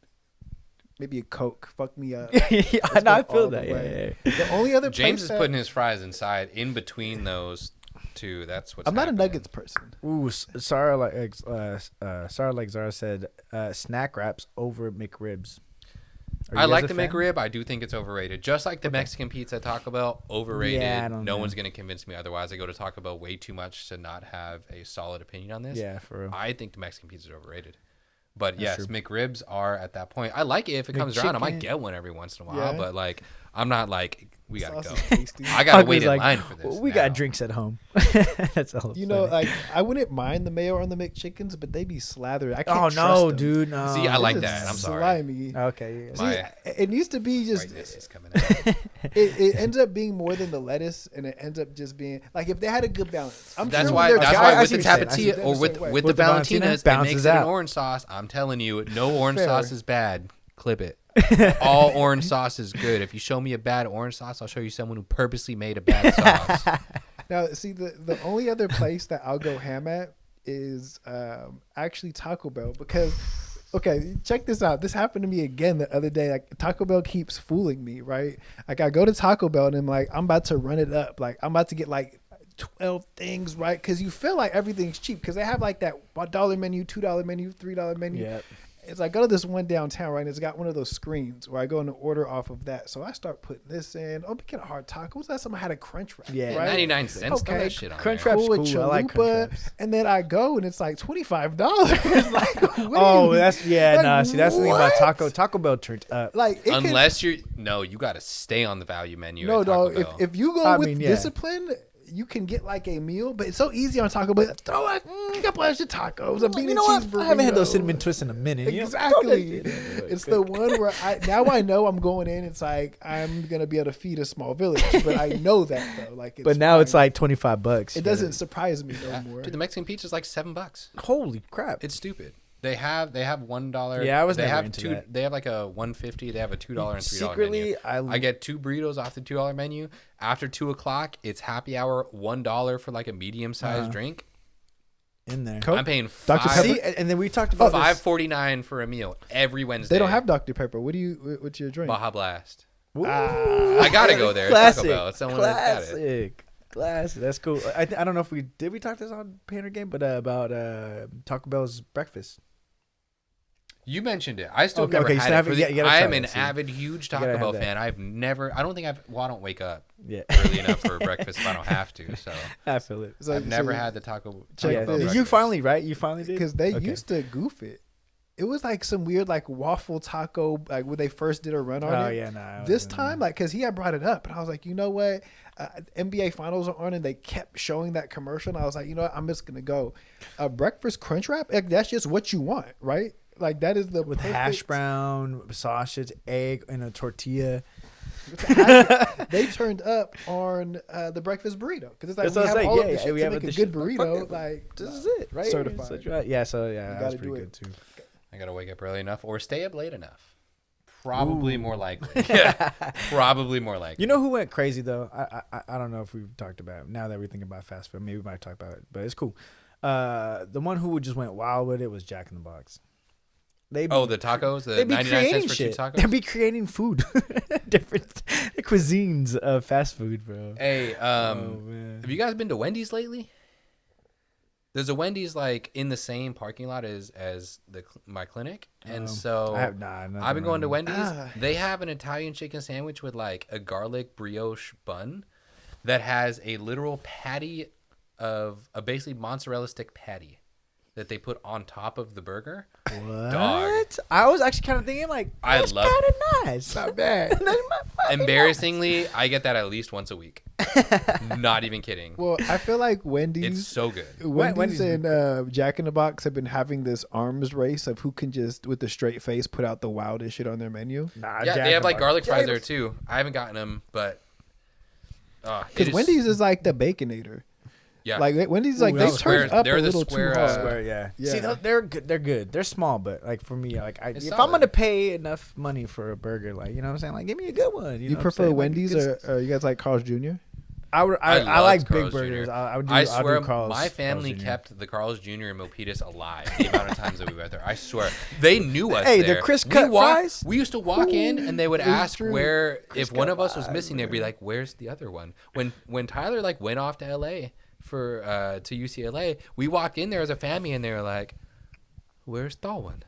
maybe a Coke. Fuck me up. Yeah, Let's no, I go feel all that. the Yeah, way. yeah, yeah. The only other James place is that- putting his fries inside in between those 2. That's what's. I'm not happening. a nuggets person. Ooh, Sarah like Zara said, snack wraps over McRibs. Are you I guys like a the fan? McRib. I do think it's overrated. Just like the Mexican pizza at Taco Bell, overrated. Yeah, I don't no know. one's gonna convince me otherwise. I go to Taco Bell way too much to not have a solid opinion on this. Yeah, for real. I think the Mexican pizza is overrated. But That's yes, true. McRibs are at that point. I like it if it comes around. I might McChicken. get one every once in a while, Yeah. but like I'm not like we gotta Sauce go. is tasty. I gotta Huck wait was in like, line for this. "Well, we now." got drinks at home. That's all. You know, like I wouldn't mind the mayo on the McChickens, but they be slathered. I can't oh trust no, them. dude, no. See, I like It's that. I'm sorry. slimy. Okay, See, My it needs to be just. Whiteness is coming out. It ends up being more than the lettuce, and it ends up just being like if they had a good balance. I'm That's sure why. they're That's I why see with the what you're saying. I see tapatilla what or you're with saying. with With the the Valentina, Valentinas, it balances makes it an out. orange sauce. I'm telling you, no orange Fair. sauce is bad. Clip it. All orange sauce is good. If you show me a bad orange sauce, I'll show you someone who purposely made a bad sauce. Now, see, the only other place that I'll go ham at is actually Taco Bell because, okay, check this out. This happened to me again the other day. Like Taco Bell keeps fooling me, right? Like I go to Taco Bell and I'm like, I'm about to run it up. Like I'm about to get like 12 things, right? Because you feel like everything's cheap because they have like that $1 menu, $2 menu, $3 menu. Yep. It's like, I go to this one downtown, right? And it's got one of those screens where I go and order off of that. So I start putting this in. Oh, we get a hard taco. What's that? Time I had a crunch wrap. Yeah, right? 99 cents. Throw Okay, that shit on Crunch there. wrap's Cool with cool. I like crunch chalupa, wraps. and then I go and it's like $25. Like, what do Oh, you- that's yeah. like, Nah, see, that's the thing about what? Taco Bell turned up. Like, it Unless you're you got to stay on the value menu. no, at Taco dog. Bell. If you go I with mean, yeah. discipline, you can get like a meal, but it's so easy on Taco Bell. Throw a couple extra tacos, a bean You and know what? cheese burrito. I haven't had those cinnamon twists in a minute. You know? Exactly. It's the one where I know I'm going in. It's like I'm gonna be able to feed a small village, but I know that though. Like, But now it's fine. like $25. it doesn't surprise me no more. Dude, the Mexican pizza's like $7. Holy crap! It's stupid. They have $1. Yeah, I was they never have into two. that. They have like a $1.50. They have a $2 and $3 Secretly, menu. I get 2 burritos off the $2 menu. After 2:00, it's happy hour. $1 for like a medium sized drink. in there. Coke? I'm paying Dr. Pepper? See, and then we talked about this. $5.49 for a meal every Wednesday. They don't have Dr Pepper. What's your drink? Baja Blast. I gotta go there. Classic. Taco Bell. It's someone that's got it. Classic. Classic. That's cool. I don't know if we talk this on Painter Game, but about Taco Bell's breakfast. You mentioned it. I still Okay, have never you had still it. haven't- For the, you gotta I try am it, an see. avid, huge You Taco gotta Bell have that. fan. I've never. I don't think I've. Well, I don't wake up Yeah. early enough for breakfast if I don't have to. So I feel it. So, I've never had the Taco check Yeah. Bell this. You breakfast. finally, right? You finally did? because they Okay. used to goof it. It was like some weird like waffle taco like when they first did a run on Oh it. yeah, nah. This time, like, because he had brought it up, and I was like, you know what? NBA Finals are on, and they kept showing that commercial, and I was like, you know what? I'm just gonna go. A breakfast crunch wrap, like, that's just what you want, right? Like that is the with perfect, hash brown, sausage, egg, and a tortilla. They turned up on the breakfast burrito because it's like That's we what have I'm saying. all of Yeah, the shit we to have make the a shit. good Fuck burrito. it. Like This is it, right? Certified. Such right. Yeah. So yeah, that gotta was pretty do good it. too. I gotta wake up early enough or stay up late enough. Probably more likely. Yeah. Probably more likely. You know who went crazy though? I don't know if we've talked about it. Now that we're thinking about fast food, maybe we might talk about it, but it's cool. The one who just went wild with it was Jack in the Box. They be, the tacos, the they be 99 creating cents for shit. two tacos. They be creating food, different cuisines of fast food, bro. Hey, Oh man. have you guys been to Wendy's lately? There's a Wendy's like in the same parking lot as my clinic, and so I have nothing I've been going to wrong. Wendy's. They have an Italian chicken sandwich with like a garlic brioche bun that has a literal patty of a basically mozzarella stick patty that they put on top of the burger. What? Dog. I was actually kind of thinking like, I that's love kind of nice. Not bad. Embarrassingly, I get that at least once a week. Not even kidding. well, I feel like It's Wendy's. so good. Wendy's Wendy's and Jack in the Box have been having this arms race of who can just, with a straight face, put out the wildest shit on their menu. Nah, Yeah, Jack they in have the like Box. garlic fries Jack- there too. I haven't gotten them, but Because Wendy's is like the Baconator. yeah, Like Wendy's, Ooh, like that they was turned square- up they're a the little square, too hard. Square, yeah. Yeah. See, they're good. They're good. They're small, but like for me, like It's if I'm solid. gonna pay enough money for a burger, like you know what I'm saying, like give me a good one. You know what I'm prefer saying? Like, Wendy's it's- or you guys like Carl's Jr.? I I like loved big Carl's burgers. Jr. I would do. I I'll swear, do Carl's, my family Carl's Jr. kept the Carl's Jr. in Milpitas alive. The amount of times that we went there, I swear, they knew us. Hey, the there. crisp We cut fries? We used to walk in, and they would It's ask true. where Crisp if one cut of us was fries, missing, they'd be like, "Where's the other one?" When Tyler like went off to L.A. for to UCLA, we walked in there as a family, and they were like, "Where's Thalwin?"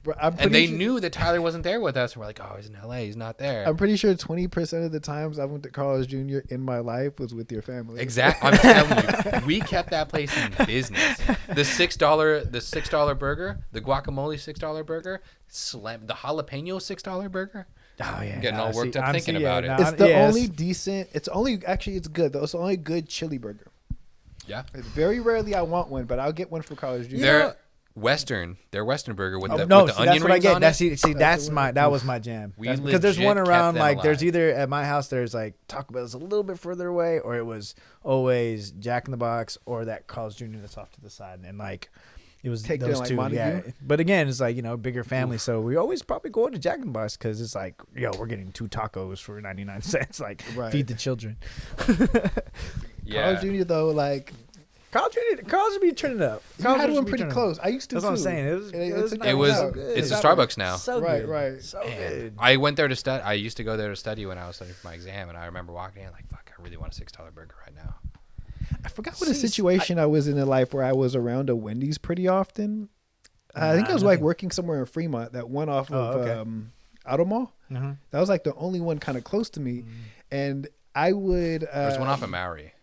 Bro, I'm And pretty they sure- knew that Tyler wasn't there with us. We're like, "Oh, he's in L.A. He's not there." I'm pretty sure 20% of the times I went to Carl's Jr. in my life was with your family. Exactly. I'm telling you, we kept that place in business. The $6 burger, the guacamole $6 burger, the jalapeno $6 burger. Oh yeah, Getting all worked up I'm thinking see- about yeah, it. nah, It's the yes. only decent. It's only actually it's good though. It's the only good chili burger. Yeah, It's very rarely I want one, but I'll get one from Carl's Jr. they're Western. Their Western burger with Oh, the, no, with the see, onion that's what I rings get. on That's it. see, that was my jam. We Because there's legit one kept around them like there's alive. either at my house there's like Taco Bell's a little bit further away, or it was always Jack in the Box or that Carl's Jr. that's off to the side, and like it was Take them, those like, two. Yeah, Montague? but again, it's like bigger family, so we always probably go to Jack in the Box because it's like we're getting 2 tacos for 99 cents. Like Right. feed the children. Yeah. Carl's Jr. though, like Carl's would be turning up. you Carl's had would one be pretty turning up. close. I used to. That's what I'm too. saying. It was. It was. so good. It's a That Starbucks was now. So Right, good. right. So Man, good. I went there to study. I used to go there to study when I was studying for my exam, and I remember walking in like, "Fuck, I really want a $6 burger right now." I forgot what a situation I was in life where I was around a Wendy's pretty often. I think I was like nothing. working somewhere in Fremont, that one off of okay. Auto Mall. Uh-huh. That was like the only one kind of close to me, and I would. There's one off of Maori,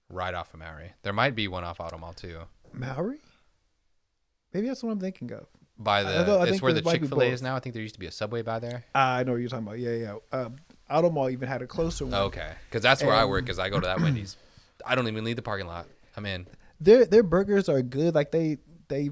right off of Maori. There might be one off Auto Mall too. Maori. Maybe that's what I'm thinking of. By I thought- I it's think where the there might be Chick-fil-A both. is now. I think there used to be a Subway by there. I know what you're talking about. Yeah, yeah. Auto Mall even had a closer one. Okay, because that's where I work. And- Because I go to that Wendy's. I don't even leave the parking lot. I'm in. Their burgers are good. Like they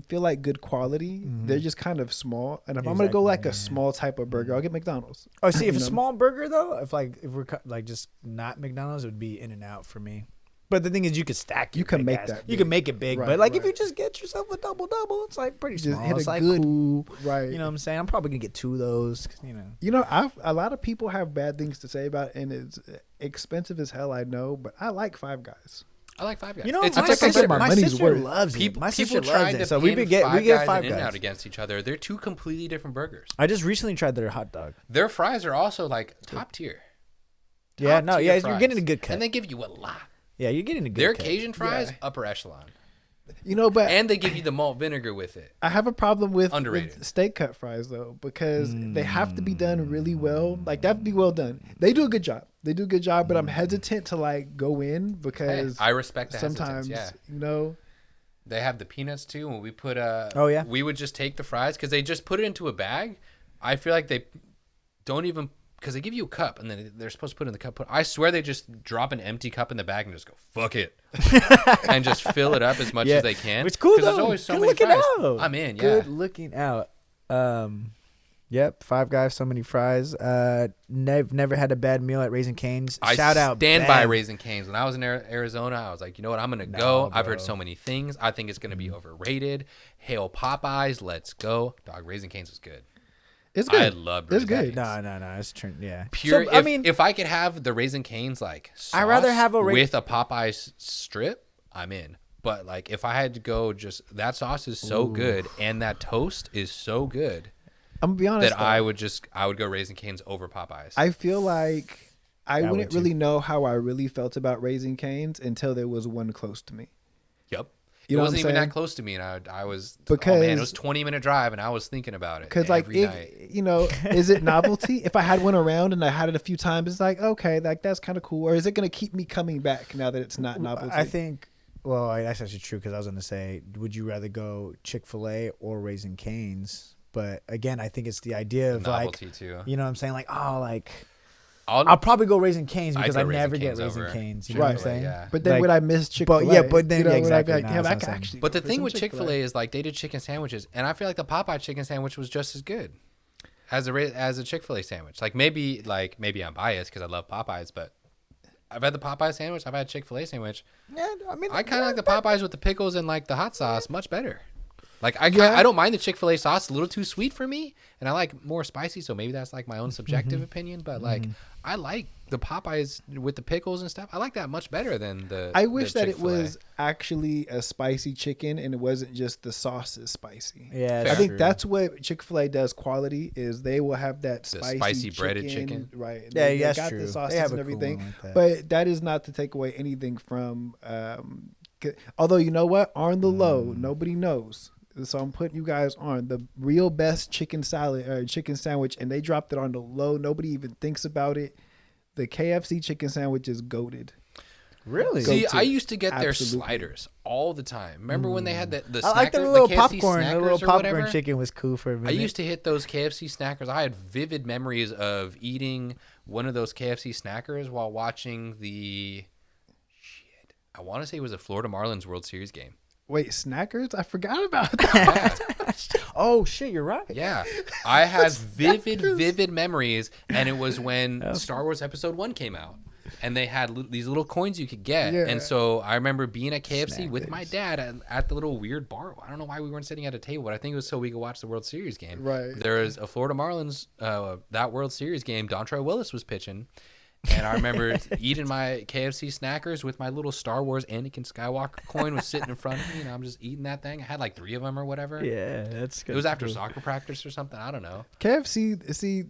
feel like good quality. Mm-hmm. They're just kind of small. And if I'm gonna go like a Exactly, yeah. small type of burger, I'll get McDonald's. Oh, see, if You a know? small burger though, if we're like just not McDonald's, it would be In-N-Out for me. But the thing is, you could stack. You your can big make ass. that You can big. make it big, Right, but like if right. you just get yourself a double, it's like pretty Just small. hit It's a like good cool. right. You know what I'm saying? I'm probably gonna get 2 of those. 'Cause, You know, a lot of people have bad things to say about it, and it's expensive as hell. I know, but I like Five Guys. I like Five Guys. You know, it's my like sister, my my money's sister worth. loves it. My sister people trying loves to it. So we pin get Five Five and In-N-Out Guys. against each other. They're two completely different burgers. I just recently tried their hot dog. Their fries are also like top tier. Yeah, Top tier you're fries. getting a good cut. And they give you a lot. Yeah, you're getting a good Their cut. Cajun fries, Yeah. upper echelon. You know, but And they give you the malt vinegar with it. I have a problem with Underrated. steak cut fries though, because they have to be done really well. Like, they have to be well done. They do a good job. But I'm hesitant to like go in Hey, because I respect the sometimes, hesitance, yeah. you know, They have the peanuts too. When we put Oh, yeah? we would just take the fries because they just put it into a bag. I feel like they don't even, because they give you a cup and then they're supposed to put it in the cup. I swear they just drop an empty cup in the bag and just go fuck it, and just fill it up as much as they can. It's cool 'Cause though. There's always so Good many looking fries. out. I'm in. Yeah. Good looking out. Yep. Five Guys, so many fries. Never had a bad meal at Raising Cane's. Shout out. Stand by Ben. Raising Cane's. When I was in Arizona, I was like, you know what? I'm gonna No, go. I've heard bro. so many things. I think it's gonna be overrated. Hail Popeyes. Let's go. Dog, Raising Cane's was good. it's I good. loved It's Raising good. Cane's. No. It's yeah. Pure. So, If I could have the Raising Cane's like sauce I'd rather have a with a Popeyes strip, I'm in. But like if I had to go, just that sauce is so good and that toast is so good I'm gonna be honest. that I would go Raising Cane's over Popeyes. I feel like I would wouldn't too. really know how I really felt about Raising Cane's until there was one close to me. Yep. You It know what wasn't I'm even saying? that close to me, and I was Because- it was 20-minute drive, and I was thinking about it Because like every night. you know, is it novelty? If I had one around and I had it a few times, it's like okay, like that's kind of cool. Or is it gonna keep me coming back now that it's not novelty? I think. Well, that's actually true because I was going to say, would you rather go Chick-fil-A or Raising Cane's? But again, I think it's the idea of Novelty like, too. you know what I'm saying? Like, oh, like I'll I'll probably go Raising Cane's I'd because go I Raising never get Cane's Raising over Cane's. You know what I'm Chick-fil-A, saying? yeah. But then Like- would I miss Chick-fil-A? but then- you know, yeah, would I be exactly. like, No, damn, that's I what I'm could saying. actually. But the go for thing some with Chick-fil-A is like they did chicken sandwiches, and I feel like the Popeye chicken sandwich was just as good as a Chick-fil-A sandwich. Like maybe I'm biased because I love Popeyes, but I've had the Popeye sandwich, I've had Chick-fil-A sandwich. Yeah, I mean, I kind of like the Popeyes with the pickles and like the hot sauce much better. Like Yeah. I don't mind the Chick-fil-A sauce; it's a little too sweet for me, and I like more spicy. So maybe that's like my own subjective opinion. But like I like the Popeyes with the pickles and stuff. I like that much better than the. I wish the that it Chick-fil-A. was actually a spicy chicken and it wasn't just the sauce is spicy. Yeah, I that's think true. that's what Chick-fil-A does quality is they will have that The spicy spicy breaded chicken. Right. Yeah, They that's got true. the They sauces have and a cool everything. one like that. But that is not to take away anything from although you know what? On the low, nobody knows. So I'm putting you guys on the real best chicken salad or chicken sandwich, and they dropped it on the low. Nobody even thinks about it. The KFC chicken sandwich is goated. really? See, Go-to. I used to get their Absolutely. sliders all the time. Remember when they had the I like the snacker- little KFC popcorn. The snackers little or popcorn whatever? chicken was cool for a minute. I used to hit those KFC snackers. I had vivid memories of eating one of those KFC snackers while watching the shit. I want to say it was a Florida Marlins World Series game. Wait, snackers? I forgot about that. Yeah, Oh shit, you're right. yeah. I have vivid memories, and it was when Star Wars Episode 1 came out. And they had these little coins you could get. Yeah. And so I remember being at KFC with my Snackers. dad at the little weird bar. I don't know why we weren't sitting at a table, but I think it was so we could watch the World Series game. Right. There was a Florida Marlins, that World Series game. Dontre Willis was pitching. And I remember eating my KFC snackers with my little Star Wars Anakin Skywalker coin was sitting in front of me. And I'm just eating that thing. I had like 3 of them or whatever. Yeah, that's good. It was after soccer practice or something. I don't know. KFC, see,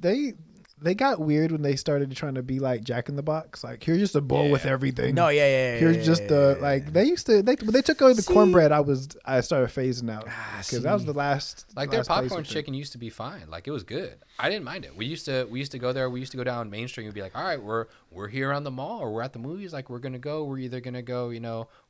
they got weird when they started trying to be like Jack in the Box. Like, here's just a bowl with everything. No, yeah. Here's just the like they used to when they took away the See? cornbread. I started phasing out because that was see. the last Like their last place popcorn with it. chicken used to be fine. Like it was good. I didn't mind it. We used to go there. We used to go down Main Street and be like, all right, we're here on the mall or we're at the movies. Like we're gonna go. We're either gonna go, we're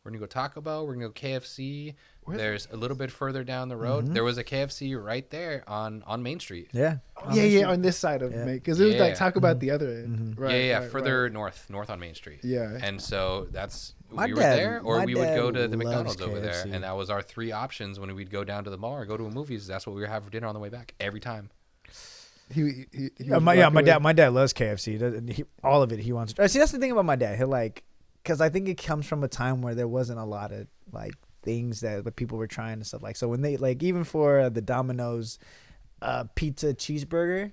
gonna go Taco Bell. We're gonna go KFC. There's a little bit further down the road. There was a KFC right there on Main Street. Yeah. Yeah, on this side of me because it was like Yeah. talk about the other end. Right, yeah, right, further right. north on Main Street. Yeah. And so that's My we were dad- there, or my we would go dad to the loves McDonald's over there, KFC. and that was our 3 options when we'd go down to the mall or go to a movies. That's what we would have for dinner on the way back every time. He Yeah, was my rocking with- dad loves KFC. All of it he wants. See, that's the thing about my dad. He'll like, because I think it comes from a time where there wasn't a lot of like things that the people were trying and stuff like. So when they like even for the Domino's pizza cheeseburger,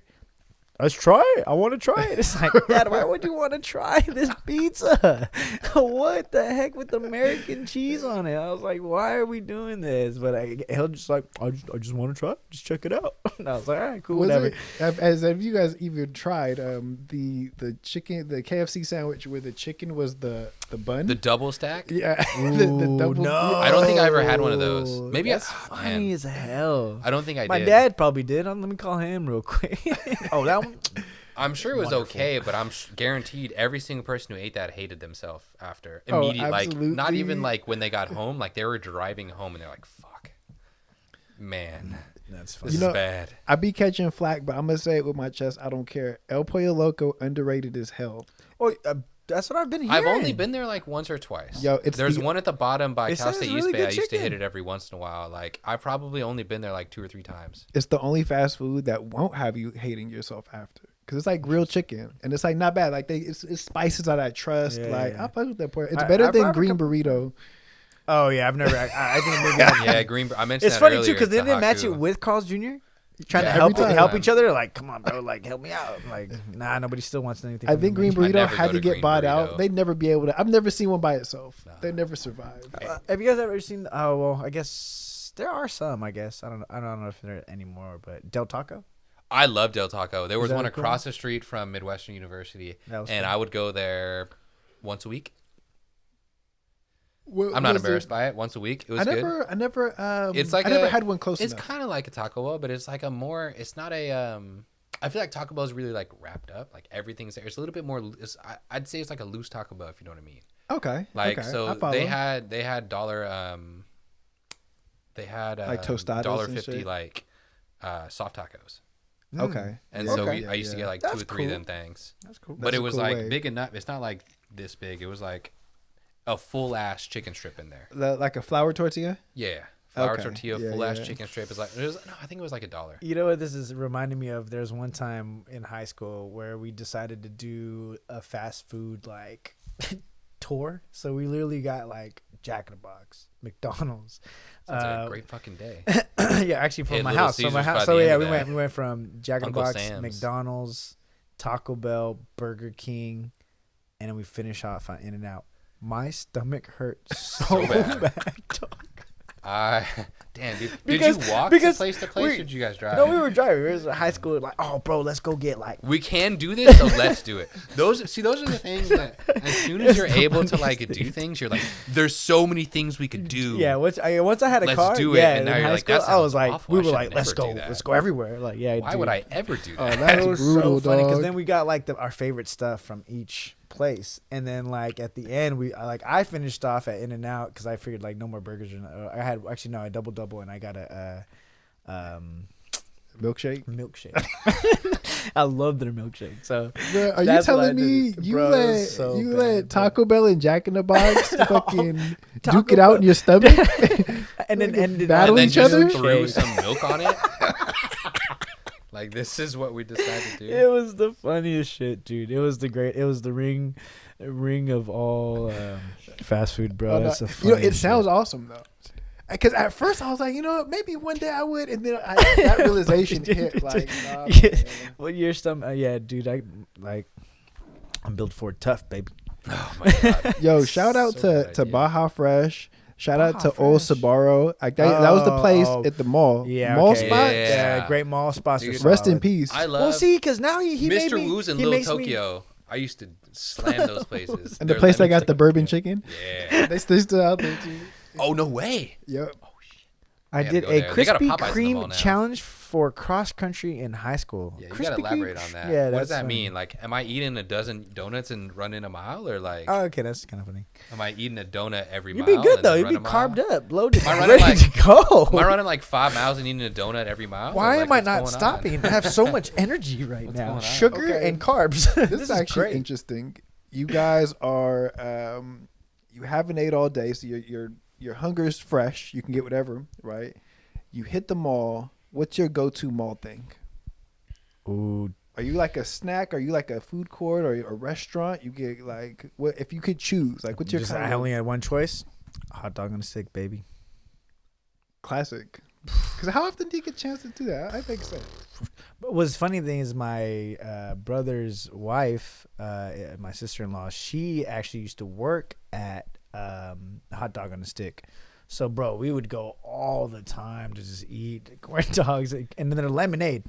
let's try it. I want to try it. It's like, Dad, why would you want to try this pizza? What the heck with American cheese on it? I was like, why are we doing this? But he'll just like, I just want to try it. Just check it out. And I was like, all right, cool, whatever. Have you guys even tried the chicken, the KFC sandwich where the chicken was the bun? The double stack? Yeah. Ooh, double. no. I don't think I ever had one of those. Maybe That's funny as hell. I don't think I My did. dad probably did. Let me call him real quick. Oh, that one. I'm sure it was Wonderful. okay, but I'm guaranteed every single person who ate that hated themselves after. Oh, Immediately, like not absolutely. even like when they got home, like they were driving home and they're like, "Fuck, man, That's this funny. is You know, bad." I be catching flack, but I'm gonna say it with my chest. I don't care. El Pollo Loco underrated as hell. Oh, that's what I've been hearing. I've only been there like once or twice. Yo, it's There's the- one at the bottom by It Cal says State really East Bay. good I used to hit chicken. it every once in a while. Like I've probably only been there like 2 or 3 times. It's the only fast food that won't have you hating yourself after, because it's like grilled chicken and it's like not bad. Like it's spices that I trust. Yeah, like yeah. I fuck with that part. It's I- better I've than had a green couple- burrito. Oh yeah, I've never. I think maybe. Yeah, green. I mentioned It's that funny earlier. too because It's they didn't the match it Haku. with Carl's Jr. Trying Yeah, to every time. help each other. Like, come on, bro. Like, help me out. I'm like, nah, nobody still wants anything. I from think the green menu. I'd burrito never had go to to get Green bought Burrito. out. They'd never be able to. I've never seen one by itself. No. They'd never survive. Have you guys ever seen? Oh well, I guess there are some. I guess I don't know if there are anymore. But Del Taco. I love Del Taco. There was that one cool? across the street from Midwestern University, That was and fun. I would go there once a week. What I'm not was embarrassed it? by it. Once a week, it was I good. never. It's like I never a- had one close It's enough. kind of like a Taco Bell, but it's like a more. It's not a. I feel like Taco Bell is really like wrapped up. Like everything's there. It's a little bit more. I'd say it's like a loose Taco Bell, if you know what I mean. Okay. Like okay. so, I follow. they had dollar. They had Like tostadas and $1.50 shit? like soft tacos, Okay. and Yeah, so okay. I used to Yeah. get like That's 2 or 3 of cool. them things. That's cool. But That's it a was cool like way. big enough. It's not like this big. It was like a full ass chicken strip in there. Like a flour tortilla. Yeah, flour Okay. tortilla, Yeah, full ass yeah. chicken strip is like. It was, no, I think it was like $1. You know what this is reminding me of? There's one time in high school where we decided to do a fast food like tour. So we literally got like Jack in the Box, McDonald's. Sounds like a great fucking day. Yeah, actually from Hit my Little house. So Caesars my by house. the So end yeah, of we that. went from Jack in the Uncle Box, Sam's. McDonald's, Taco Bell, Burger King, and then we finish off on In-N-Out. My stomach hurt so bad. bad, dog. Damn, dude. Because- did you walk because to place, or did you guys drive? No, we were driving. We were in high school. Like, oh, bro, let's go get like. We can do this, so let's do it. Those are the things that as soon as you're able to like do things, you're like, there's so many things we could do. Yeah, once I had a Let's car, do it, yeah, and now in you're high like, school, that I was sounds like, awful. we I were should like, let's never go, do that. let's go everywhere. Like, yeah, Why would I ever do Oh, that? that's it was brutal, so funny because dog. then we got like our favorite stuff from each place, and then like at the end I finished off at In-N-Out because I figured like no more burgers. I had actually no, I double and I got a Milkshake. milkshake. I love their milkshake. So Bro, are you That's what I telling me did. you Bro, it was so let bad, bro. Taco Bell and Jack in the Box fucking Taco duke it out in your stomach? and then ended battle And then each just other? threw some milk on it. Like this is what we decided to do. It was the funniest shit, dude. It was the ring of all fast food, bro. Oh, no. That's the It funniest sounds shit. awesome though. Because at first I was like, you know what, maybe one day I would, and then that realization hit. Like, nah, Yeah. man. Well, your stomach, yeah, dude. I'm built for tough, baby. Oh my god. Yo, shout out So to good idea. Baja Fresh. Shout out Baja to Old Fresh. Sabaro. Like that was the place Oh, at the mall. Yeah, Mall okay. spot. Yeah. Great mall spots. Dude, are Rest in solid. peace. I love Well, see, because now he made Mr. me, Wu's in he Little makes me- Tokyo. I used to slam those places. And the Their place that lemon got the chicken. bourbon chicken. Yeah. They still out there too. Oh no way. Yep. I gotta did go a there. They got a Krispy Popeyes in the mall Kreme now. challenge for cross country in high school. Yeah, you Krispy gotta Kreme- elaborate on that. Yeah, What does that's that funny. mean? Like, am I eating a dozen donuts and running a mile, or like, Oh, okay, that's kind of funny. am I eating a donut every You'd mile? be good and though. then You'd be run a mile? carved up, loaded, Am I running ready to go. Am I running like 5 miles and eating a donut every mile? Why Or, am like, I what's not going on? stopping? I have so much energy right What's now. going on? Sugar Okay. and carbs. This is actually great. interesting. You guys are you haven't ate all day, so your hunger is fresh. You can get whatever, right? You hit the mall. What's your go-to mall thing? Ooh, Are you like a snack? Are you like a food court or a restaurant? You get like what if you could choose? Like what's your just, kind I of only had one choice. Hot dog on a stick, baby. classic? Because how often do you get a chance to do that? I think so. But what's funny thing is my brother's wife, my sister-in-law, she actually used to work at Hot Dog on a Stick. So, bro, we would go all the time to just eat corn dogs. And then their lemonade.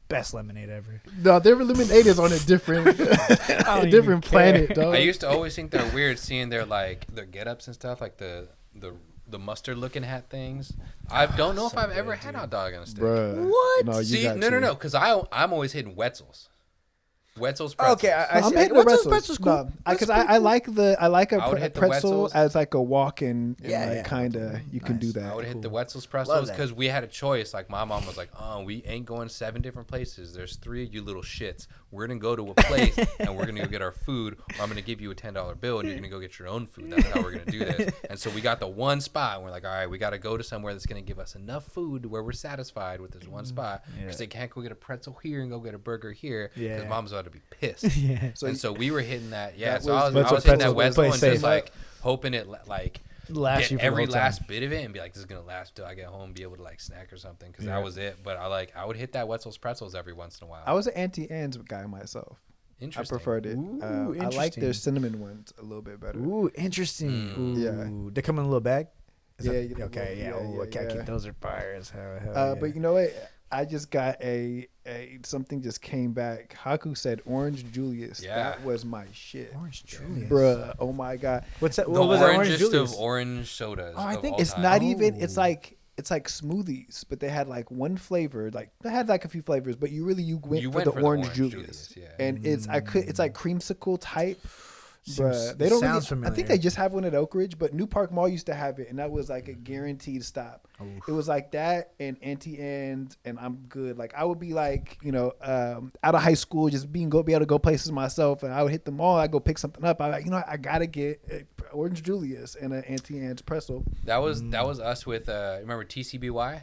Best lemonade ever. No, their lemonade is on a different, a different planet, dog. I used to always think they're weird seeing their get-ups and stuff, like the mustard-looking hat things. I don't know if I've ever had Hot Dog on a Stick. Bruh. What? No, you See, got no, because I'm always hitting Wetzel's. Wetzel's pretzels. Okay, I'm hitting the Wetzel's pretzels. cool. No, because I like I would hit the pretzel Wetzel's. as like a walk-in, and Yeah, like yeah. kind of you can do Nice. that. I would hit the Wetzel's Love pretzels that. because we had a choice. Like my mom was like, "Oh, we ain't going 7 different places. There's 3 of you little shits. We're gonna go to a place and we're gonna go get our food, or I'm gonna give you a $10 bill and you're gonna go get your own food. That's how we're gonna do this." And so we got the one spot. And we're like, "All right, we got to go to somewhere that's gonna give us enough food where we're satisfied with this one spot because Yeah. they can't go get a pretzel here and go get a burger here because Yeah. mom's about to be pissed." Yeah. So And so we were hitting that. Yeah, that so was- I was Wetzel hitting that pretzel Wetzel play and safe. just like hoping it like Last get you for every the whole last time. bit of it and be like, this is gonna last till I get home, be able to like snack or something, because Yeah. that was it. But I would hit that Wetzel's pretzels every once in a while. I was an Auntie Anne's guy myself. I Interesting. preferred it. Ooh, I like their interesting. cinnamon ones a little bit better. Ooh, interesting. Ooh. Yeah. They come in a little bag? Is Yeah, that- you know, okay, yeah. yeah, Oh, yeah, okay, yeah. those are fire as hell. Yeah. But you know what? I just got a something just came back. Haku said Orange Julius. Yeah. That was my shit. Orange Julius. Bruh. Oh my god. What's that? The What was that? Orange orangest Julius? of orange sodas. Oh, I of think all It's time. not even it's Oh. like smoothies, but they had like one flavor. Like they had like a few flavors, but you went You for went the for the Orange Orange Julius. Julius, yeah. And it's like creamsicle type. Bruh, It they don't sounds really, I think familiar. they just have one at Oak Ridge, but New Park Mall used to have it, and that was like a guaranteed stop. It was like that and Auntie Anne's, and I'm good. Like I would be like, out of high school, just be able to go places myself, and I would hit the mall. I go pick something up. I like, I gotta get Orange Julius and an Auntie Anne's pretzel. That was us with remember TCBY?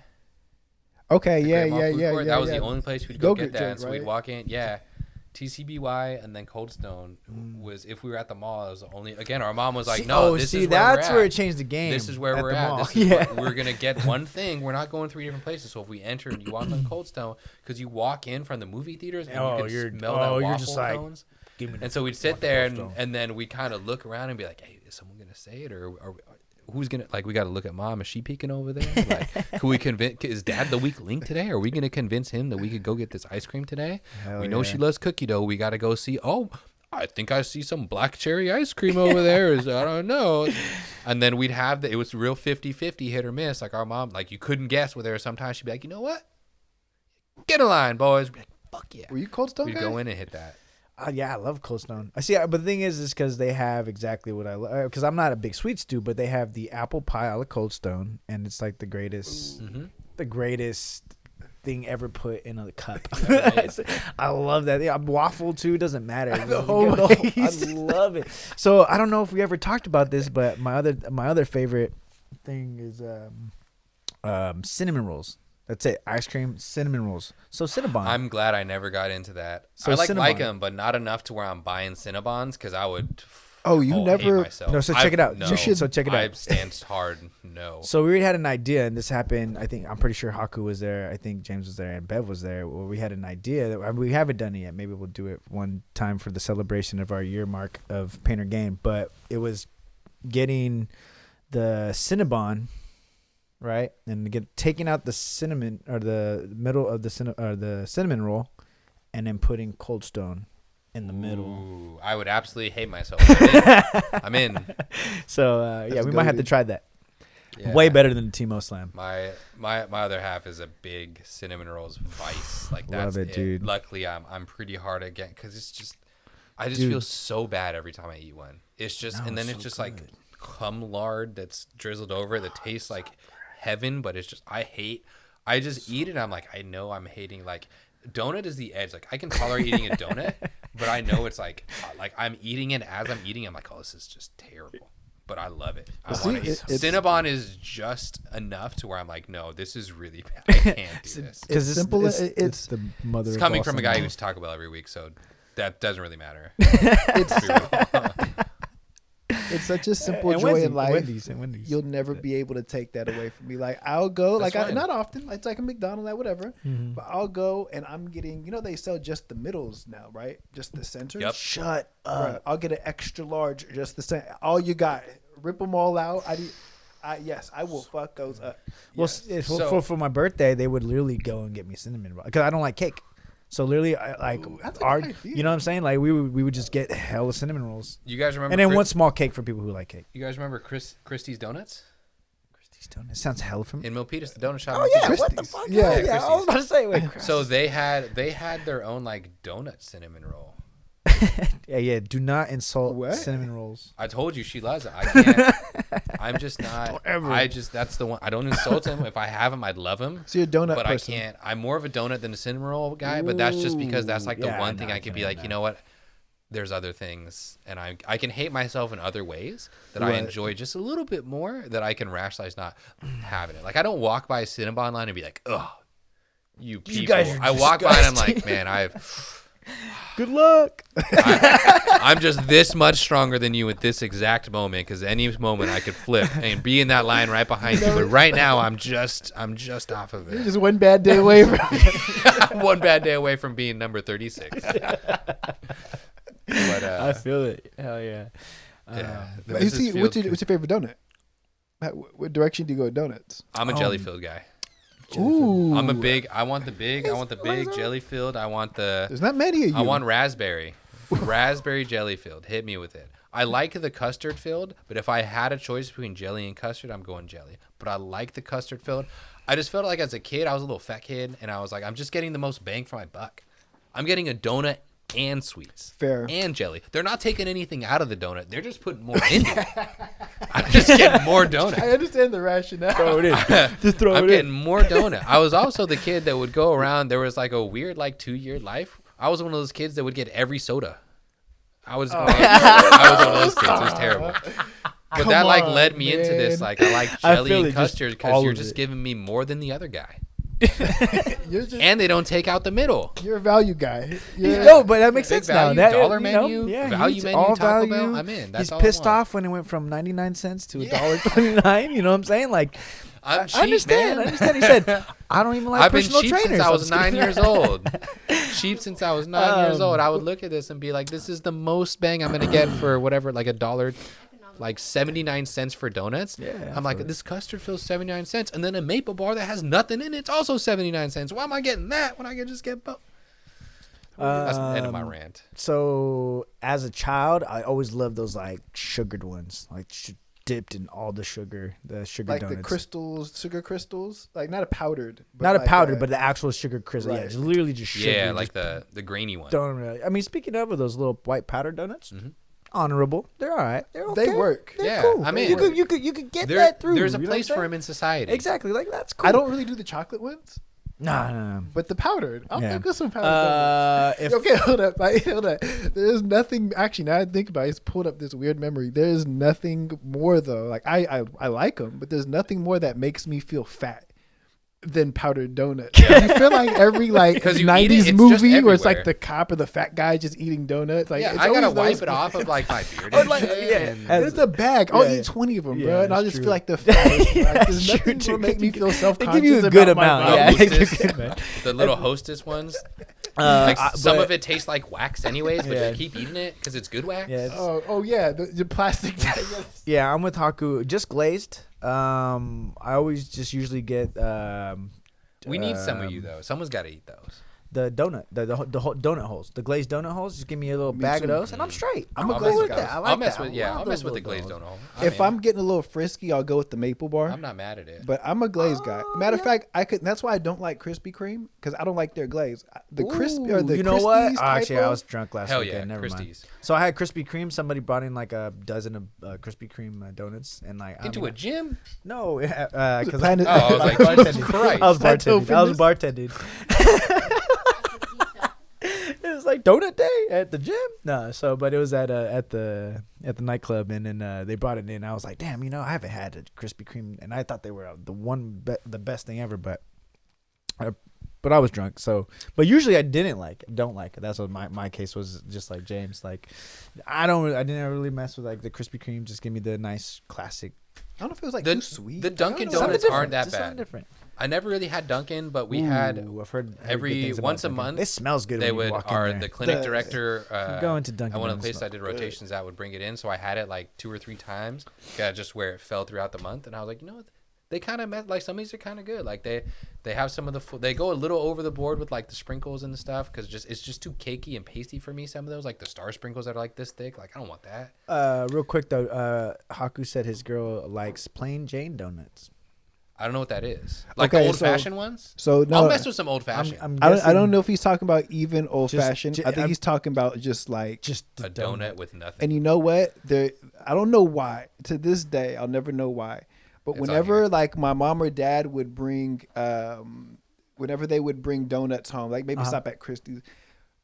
Okay, The yeah, Great Mall yeah, Food yeah, Court? yeah. That was yeah. the only place we'd go Yogurt get that. joint, So we'd right? walk in, yeah. TCBY and then Cold Stone was, if we were at the mall, it was the only, again, our mom was like, See- no, oh, this see, is where that's we're where at. it changed the game. This is where we're the at. mall. This is Yeah. we're going to get one thing. We're not going 3 different places. So if we enter and you walk on Cold Stone, because you walk in from the movie theaters and Oh, you you're- can smell oh, that you're waffle just like, cones. Give me And so we'd sit Walk there Cold Stone. and then we kind of look around and be like, hey, is someone going to say it? Or who's going to, like, we got to look at mom. Is she peeking over there? Like, can we convince, is dad the weak link today? Are we going to convince him that we could go get this ice cream today? Hell We know yeah. she loves cookie dough. We got to go see, I think I see some black cherry ice cream over there. I don't know. And then we'd have it was real 50-50 hit or miss. Like our mom, like you couldn't guess with her. Sometimes she'd be like, you know what? Get in line, boys. We'd be like, fuck yeah. Were you Cold Stone We'd guy? go in and hit that. Yeah, I love Cold Stone. I see, but the thing is because they have exactly what I love. Because I'm not a big sweets dude, but they have the apple pie a la Cold Stone, and it's like the greatest thing ever put in a cup. I love that. Yeah, waffle too doesn't matter. The It's whole good. I taste. love it. So I don't know if we ever talked about this, but my other favorite thing is cinnamon rolls. That's it. Ice cream, cinnamon rolls. So Cinnabon. I'm glad I never got into that. So I like Cinnabon. them, but not enough to where I'm buying Cinnabons because I would. Oh, you hate never. myself. No, so check it out. No, You should. So check it out. I stand hard. No. So we had an idea, and this happened. I'm pretty sure Haku was there. I think James was there, and Bev was there. Where we had an idea that we haven't done it yet. Maybe we'll do it one time for the celebration of our year mark of Painter Game. But it was getting the Cinnabon, right, and taking out the cinnamon or the middle of the cinnamon roll, and then putting Cold Stone in the middle. Ooh, I would absolutely hate myself. I'm in. So That's we might have to goated. try that. Yeah. Way better than the TMOH Slam. My other half is a big cinnamon rolls vice. Like Love that's it, dude. Luckily, I'm pretty hard again because it's just I just Dude. feel so bad every time I eat one. It's just No, and then it's it's so just like good. cum lard that's drizzled over it that tastes like heaven, but it's just I just eat it. I'm like I know I'm hating like. Donut is the edge. Like I can tolerate eating a donut, but I know it's like I'm eating it as I'm eating. I'm like, oh, this is just terrible. But I love it. I See, want to. it's- Cinnabon is just enough to where I'm like, no, this is really bad. I can't do this. Because it's simple, It's, it's- the mother. It's of coming all from a guy who cinnamon. eats Taco Bell every week, so that doesn't really matter. It's It's such a simple And joy in life. Wendy's. You'll never be able to take that away from me. Like I'll go, That's fine. not often. It's like a McDonald's, like whatever. Mhm. But I'll go and I'm getting. They sell just the middles now, right? Just the centers. Yep. Shut Bruh, up. I'll get an extra large, just the same. All you got, rip them all out. Yes, I will fuck those up. Well, Yes. for my birthday, they would literally go and get me cinnamon roll because I don't like cake. So literally, Ooh, that's a good idea. you know what I'm saying? Like we would just get hella cinnamon rolls, You guys remember? and then one small cake for people who like cake. You guys remember Christie's Donuts Christie's Donuts sounds hella familiar. in Milpitas, the donut shop? Oh in yeah, Milpitas? what the Christie's. fuck? Yeah, Yeah, I was about to say wait. So they had their own like donut cinnamon roll. yeah. Do not insult What? cinnamon rolls. I told you she loves it. I can't. I'm just not. Don't ever. That's the one. I don't insult him. If I have him, I'd love him. So you're a donut But person. I can't. I'm more of a donut than a cinnamon roll guy. But that's just because that's like the Ooh, one yeah, thing no, I could be can't like, have you that. know what? There's other things, and I can hate myself in other ways that I Right. enjoy just a little bit more that I can rationalize not having it. Like I don't walk by a Cinnabon line and be like, oh, you people. guys are I walk by and I'm disgusting. like, man, Good luck. I'm just this much stronger than you at this exact moment because any moment I could flip and be in that line right behind you. But right now I'm just off of You're it. just one bad day away from. I'm one bad day away from being number 36. But I feel it. Hell yeah. yeah, the But you Mrs. see, Field what's your favorite donut? What direction do you go with donuts? I'm a jelly filled guy. Ooh, I want the big jelly filled. I want the There's not many of you. I want raspberry jelly filled. Hit me with it. I like the custard filled, but if I had a choice between jelly and custard, I'm going jelly. But I like the custard filled. I just felt like as a kid, I was a little fat kid, and I was like, I'm just getting the most bang for my buck. I'm getting a donut and sweets. Fair. And jelly. They're not taking anything out of the donut. They're just putting more in it. I'm just getting more donut. I understand the rationale. Throw it in. Just throw I'm it getting in. more donut. I was also the kid that would go around. There was like a weird 2-year life. I was one of those kids that would get every soda. I was one of those kids. It was terrible. But Come that on, led me into this. man. I like I jelly feel and it, just custard because all you're of just it. giving me more than the other guy. You're And they don't take out the middle. a value guy. No, but that makes Big sense now. value, That, dollar you know, menu, yeah, value he's menu, all Taco value. Bell, I'm in. That's He's all I pissed want. off when it went from 99 cents to $1.29. You know what I'm saying? Like, I'm cheap, I understand. man. I understand. He said, I don't even like I've been personal cheap trainers. since I I'm was just 9 kidding. years old. Cheap since I was 9 years old. I would look at this and be like, this is the most bang I'm going to get for whatever, like $1, like 79 cents for donuts. Yeah, I'm like, absolutely. this custard fills 79 cents. And then a maple bar that has nothing in it's also 79 cents. Why am I getting that when I can just get both? That's the end of my rant. So, as a child, I always loved those like sugared ones, like dipped in all the sugar Like donuts. the crystals, sugar crystals, like not a powdered, but Not a like powder, but the actual sugar crystal. Yeah, Right. it's literally just sugar. Yeah, just like the grainy one. donut. I mean, speaking of those little white powder donuts, Mhm. honorable. They're all right. They're okay. They work. They're Yeah, cool. I mean, you could get There- that through. There's a you know place what I'm for him in society. saying? Exactly. Like that's cool. I don't really do the chocolate ones, No. but the powdered. I'll Yeah. fuck with some powdered. donuts. If Okay, hold up. Hold up. There's nothing. Actually, now I think about it, it's pulled up this weird memory. There's nothing more though. Like I like them, but there's nothing more that makes me feel fat than powdered donuts. You feel like every Because you eat it, 90s it's just movie where it's like everywhere. the cop or the fat guy just eating donuts. Like Yeah, it's I gotta always wipe those- it off of like my beard. Or And like- shit, yeah, and- as- It's a bag. I'll Yeah. eat 20 of them, Yeah, bro, and I'll that's just true. feel like the fattest. Like, there's True, nothing true. will make me feel They self-conscious. give you a good about my amount. body. Yeah, Hostess. they give you a good amount. the little hostess ones. Like some but- of it tastes like wax anyways, but Yeah. they keep eating it because it's good wax. Yeah, Oh yeah, the plastic. yeah. I'm with Haku. Just glazed. I always just usually get We need some of you though. Someone's got to eat those. the donut, the whole donut holes, the glazed donut holes. Just give me a little Me bag too. of those, and I'm straight. I'm I'll cool mess with with that. I those. like I'll mess that. with I love I'll mess those with the little glazed donuts. donut hole. If I'm getting a little frisky, I'll go with the maple bar. I'm not mad at it. But I'm a glaze guy. Matter of yeah. fact, I could. That's why I don't like Krispy Kreme because I don't like their glaze. The crispy or Ooh, the you know what? Krispies type Actually, I of- was drunk last Hell weekend. yeah, Never mind. Christie's. So I had Krispy Kreme. Somebody brought in like a dozen of Krispy Kreme donuts, and like Into a gym? no, because Planet- Oh, I was like, bartending. Jesus Christ. I was Plateau bartending. It was like donut day at the gym. No, so but it was at the nightclub, and then they brought it in. I was like, damn, I haven't had a Krispy Kreme, and I thought they were the best thing ever. But but I was drunk. So, but usually I don't like it. That's what my case was. Just like James, like I didn't really mess with like the Krispy Kreme. Just give me the nice classic. I don't know if it was like The- too sweet. the Dunkin' I don't know. Donuts aren't that Just something bad. different. I never really had Dunkin', but we had I've heard good every things about once a Dunkin'. month. It smells good. They when you would walk in our there. the clinic The- director go into Dunkin' at one of the Donuts places I smells did good. rotations at would bring it in, so I had it like 2 or 3 times. Yeah, just where it fell throughout the month, and I was like, you know what? They kind of met like some of these are kind of good. Like they have some of the they go a little over the board with like the sprinkles and the stuff because it's just too cakey and pasty for me. Some of those like the star sprinkles that are like this thick. Like I don't want that. Real quick though, Haku said his girl likes plain Jane donuts. I don't know what that is. Like Okay, the old fashioned ones. So no, I'll mess with some old fashioned. I don't know if he's talking about even old fashioned. ju- I think I'm- he's talking about just like just A donut with nothing. And you know what? I don't know why. To this day, I'll never know why. But It's on whenever here. like my mom or dad would bring, whenever they would bring donuts home, like maybe stop at Christie's,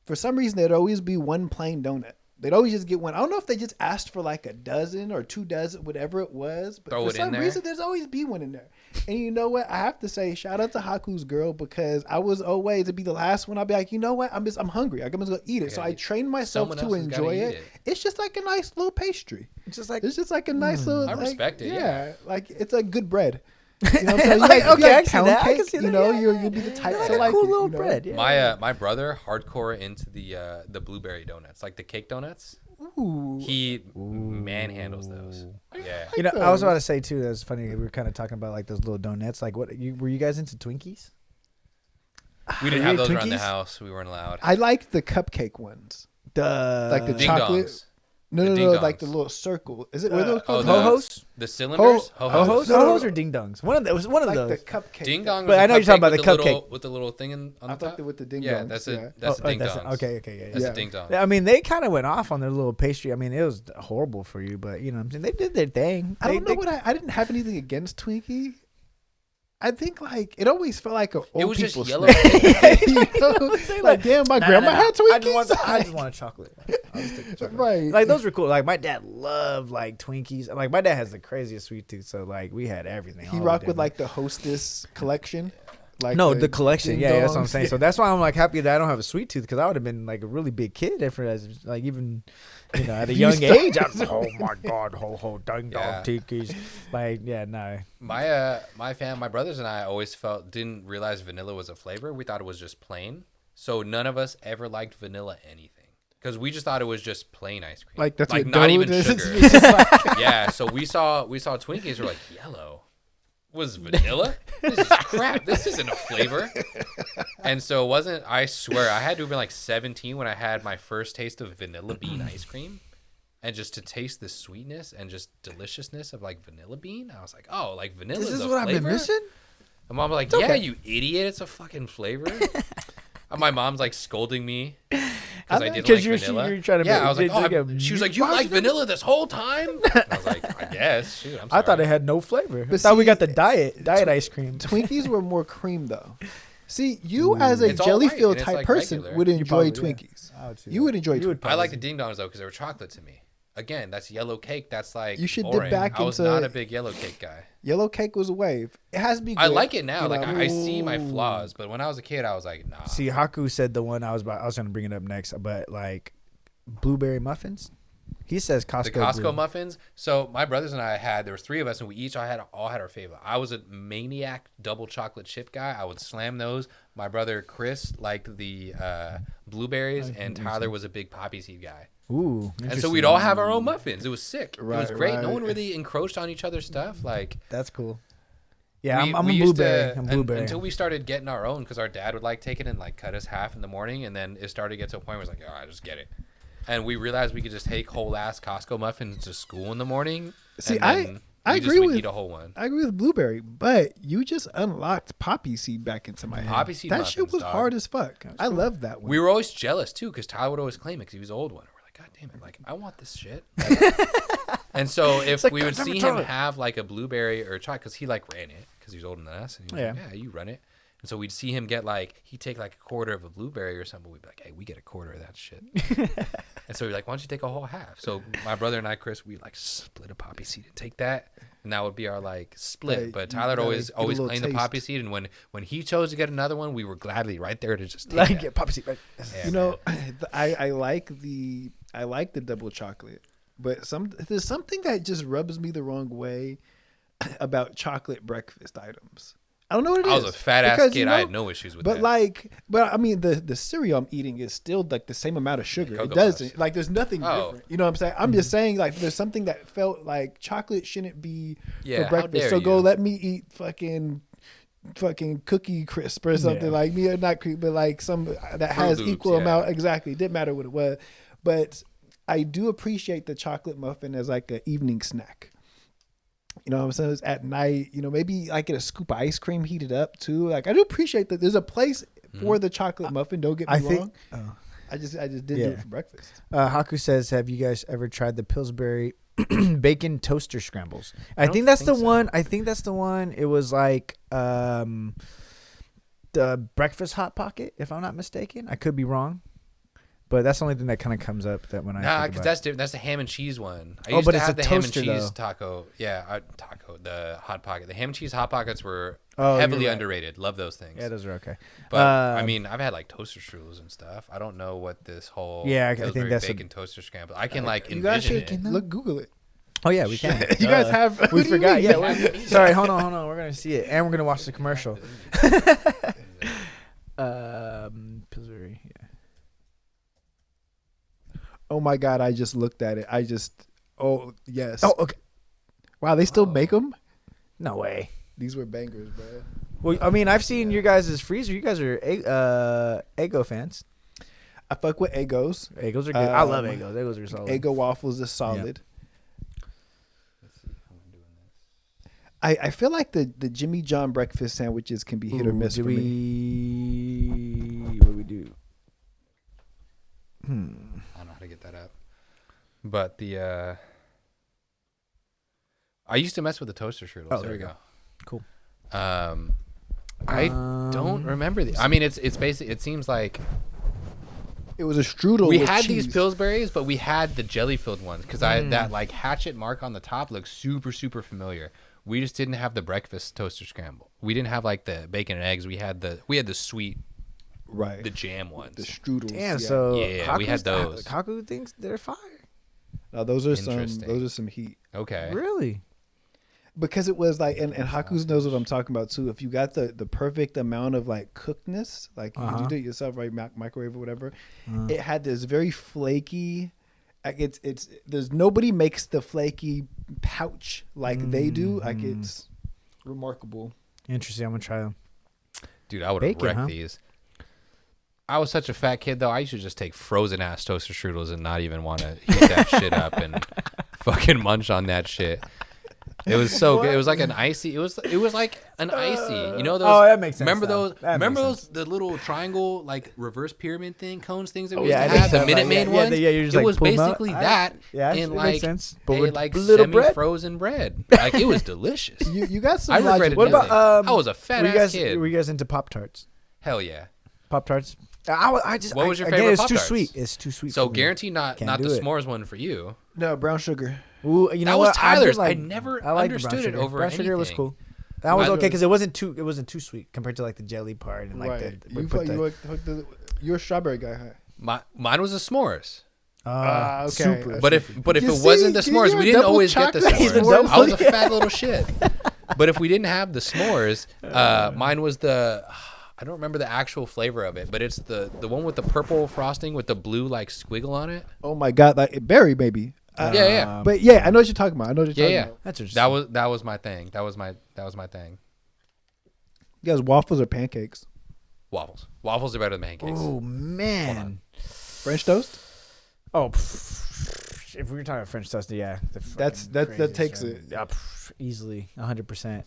for some reason there'd always be one plain donut. They'd always just get one. I don't know if they just asked for like a dozen or 2 dozen, whatever it was. But Throw for it in some there? reason, there's always be one in there. And you know what? I have to say, shout out to Haku's girl because I was always to be the last one. I'll be like, you know what? I'm hungry. I'm just gonna eat it. So I trained myself Someone to else has gotta enjoy eat it. it. It's just like a nice little pastry. It's just like It's just like a nice little. I like, respect it, yeah. like it's a good bread. You know what I'm saying? You Like, like, if you okay, I like can see pound that. I can cake, see you that. know, Yeah, you'll be the type like to a like cool it, little you know? bread. Yeah. My brother hardcore into the blueberry donuts, like the cake donuts. Ooh. He manhandles those. Yeah. You know, I was about to say too. That was funny. We were kind of talking about like those little donuts. Like, were you guys into Twinkies? We didn't Are have you those around the Twinkies? house. We weren't allowed. I like the cupcake ones. Like the Ding chocolate. dongs. No, The no, ding no, dongs. like the little circle. Is it? What are those called? the- Ho-hos? The cylinders? Ho-hos? No, no, Ho-hos no. or ding dongs? One of those. One of Like those. the cupcake. Ding dong. But I know you're talking about the with cupcake. with the little thing on I the thought top. they with the ding Yeah, dongs. that's yeah. it. That's the ding dongs. Okay. That's Yeah. the ding dong. I mean, they kind of went off on their little pastry. I mean, it was horrible for you, but you know what I'm saying? They did their thing. I don't know what I didn't have anything against Twinkie. I think like it always felt like an old It was just people yellow. snack. You know? Like damn, my grandma had Twinkies. I just want a chocolate. I'll just take the chocolate. Right. Like those were cool. Like my dad loved like Twinkies. Like my dad has the craziest sweet tooth, so like we had everything. He all rocked the with damn- like the Hostess collection. Like no, the collection. ding Yeah, that's what I'm dongs. saying. So that's why I'm like happy that I don't have a sweet tooth because I would have been like a really big kid if like even at a You young start- age. I was like, oh my god, ho ding dong Yeah. tikis. Like yeah, no. My brothers and I always didn't realize vanilla was a flavor. We thought it was just plain. So none of us ever liked vanilla anything because we just thought it was just plain ice cream. Like that's what not dough even is. sugar. It's just like- Yeah. So we saw Twinkies. We're like yellow. Was vanilla? This is crap. This isn't a flavor. And so it wasn't. I swear, I had to have been like 17 when I had my first taste of vanilla bean ice cream. And just to taste the sweetness and just deliciousness of like vanilla bean, I was like, oh, like vanilla is a flavor? And mom was like, yeah, you idiot, it's a fucking flavor. And my mom's like scolding me because I didn't like vanilla. You're trying to Yeah, make- I was like, like oh, a- she was like, you like vanilla this whole time? And I was like, I guess. Shoot, I'm sorry. I thought it had no flavor. But I thought we see, got the diet ice cream. Twinkies were more cream though. See, you as a It's all jelly white, filled and it's, type like, person regular. would enjoy probably, yeah. Twinkies. I would see You that. would enjoy You would I like the probably- ding dongs though because they were chocolate to me. Again, that's yellow cake. That's like You should dip boring. back I was into- not a big yellow cake guy. Yellow cake was a wave. It has to be. I good, like it now. you Like know? I see my flaws, but when I was a kid, I was like, nah. See, Haku said the one I was going to bring it up next, but like blueberry muffins. He says Costco. The Costco blue. muffins. So my brothers and I there was 3 of us, and we each all had our favorite. I was a maniac double chocolate chip guy. I would slam those. My brother Chris liked the blueberries, and Tyler was a big poppy seed guy. Ooh, And so we'd all have our own muffins. It was sick. It was Right, great. No right. one really encroached on each other's stuff. Like That's cool. Yeah, we I'm a used blueberry. to- I'm blueberry. until we started getting our own because our dad would like take it and like cut us half in the morning, and then it started to get to a point where it's like, all right, just get it. And we realized we could just take whole ass Costco muffins to school in the morning. See, and I then I we just agree would with eat a whole one. I agree with blueberry, but you just unlocked poppy seed back into my head. Poppy seed that shit muffins, was dog. hard as fuck. I love that one. We were always jealous too because Tyler would always claim it because he was the old one. And we're like, God damn it! Like I want this shit. And so if like, we would "God damn see it, him Tyler." have like a blueberry or a chocolate, because he like ran it because he was older than us. And he was like, Yeah. yeah, you run it. And so we'd see him get like he'd take like a quarter of a blueberry or something. We'd be like, hey, we get a quarter of that shit. And so we're like, why don't you take a whole half? So my brother and I, Chris, we like split a poppy seed and take that. And that would be our like split. Right, But you Tyler gotta always get a little claimed the taste. poppy seed. And when he chose to get another one, we were gladly right there to just take Like that. get poppy seed. Right? Yeah, You know, man. I like the double chocolate, but there's something that just rubs me the wrong way about chocolate breakfast items. I don't know what it is. I was a fat ass Because, kid. you know, I had no issues with but that. but I mean, the cereal I'm eating is still like the same amount of sugar. Cocoa It doesn't Puffs. like there's nothing Oh. different. You know what I'm saying? I'm just saying like there's something that felt like chocolate shouldn't be Yeah, for how breakfast. dare So go you. let me eat fucking cookie crisp or something Yeah. like me, or not cookie, but like some that has Loops, equal yeah. amount. Exactly, didn't matter what it was, but I do appreciate the chocolate muffin as like an evening snack. You know what I'm saying? It's at night, you know, maybe I get a scoop of ice cream heated up too. Like I do appreciate that there's a place for the chocolate muffin. Don't get me I wrong. think. Oh. I just didn't do Yeah. it for breakfast. Haku says, "Have you guys ever tried the Pillsbury bacon toaster scrambles?" I don't think that's the think so. one. I think that's the one. It was like the breakfast hot pocket, if I'm not mistaken. I could be wrong, but that's the only thing that kind of comes up that when I Nah, think because about that's different. That's the ham and cheese one. I Oh, used but to it's have a the ham and toaster, cheese though. taco. Yeah, the hot pocket. The ham and cheese hot pockets were Oh, you're heavily right. underrated. Love those things. Yeah, those are okay. But I Um, mean, I've had like toaster strudels and stuff. I don't know what this whole Yeah, I think Pillsbury that's a- bacon toaster scramble. I can like You guys envision should it. look, Google it. Oh yeah, we can. You guys have. We what do you forgot. mean? Yeah. Sorry. Hold on. We're gonna see it, and we're gonna watch the commercial. Pillsbury. Yeah. Oh my God! I just looked at it. Oh yes. Oh, okay. Wow, they still make them. No way. These were bangers, bro. Well, I mean, I've seen your guys' freezer. You guys are Eggo fans. I fuck with Eggos. Eggos are good. I love Um, Eggos. Eggos are solid. Eggo waffles is solid. I feel like the Jimmy John breakfast sandwiches can be hit or miss Did for me. What do we do? I don't know how to get that up. But the I used to mess with the toaster strudels. Oh, there we go. Cool. I don't remember the. I mean, it's basically. It seems like It was a strudel. we with had cheese. these Pillsbury's, but we had the jelly filled ones because that like hatchet mark on the top looks super familiar. We just didn't have the breakfast toaster scramble. We didn't have like the bacon and eggs. We had the sweet, right? the jam ones. The strudels. Damn. yeah. So Yeah, we had those. Haku thinks they're fire. Now, those are Interesting. some heat. Okay. Really? Because it was like, and Haku's knows what I'm talking about too. If you got the perfect amount of like cookedness, like you do it yourself, right? Microwave or whatever, it had this very flaky. Like it's there's nobody makes the flaky pouch like they do. Like it's remarkable. Interesting. I'm gonna try them. Dude, I would have Bacon, wrecked huh? these. I was such a fat kid though. I used to just take frozen ass toaster strudels and not even want to heat that shit up and fucking munch on that shit. It was so good. It was like an icy. It was like an icy. You know those? Oh, that makes sense Remember now. those? That Remember makes those? The little triangle like reverse pyramid cones things that we yeah, used I to have. think The so, Minute like, Maid yeah, ones. yeah, you just, it like, was pull 'em out. basically that Yeah, in it like makes sense. But a with like little bread? semi-frozen bread. Like it was delicious. You got some. I logic regretted there. What doing about it. I was a fat were you ass guys, kid. Were you guys into Pop Tarts? Hell yeah. Pop Tarts. I just. What was your again, favorite It's too Pop-Tarts? sweet. It's too sweet. So for me. guaranteed not Can't the do it. s'mores one for you. No brown sugar. Ooh, you know That was what? I did Tyler's. I like- never I liked the brown understood it sugar. over brown sugar was anything. cool. That was I- okay because it wasn't too sweet compared to like the jelly part and like right. the. we put the- You're a strawberry guy, huh? Mine was a s'mores. Okay. Super. But if You it see, wasn't the you're s'mores, a we didn't double always get the chocolate. He's a s'mores. double- I was a fat little shit. But if we didn't have the s'mores, mine was the. I don't remember the actual flavor of it, but it's the one with the purple frosting with the blue like squiggle on it. Oh my God, like berry maybe. Yeah. But yeah, I know what you're talking about. I know what you're talking Yeah. about. That's interesting. That was my thing. That was my thing. You guys, waffles or pancakes? Waffles. Waffles are better than pancakes. Oh man. French toast? Oh, if we were talking about French toast, yeah, That takes it. Yeah, easily 100%.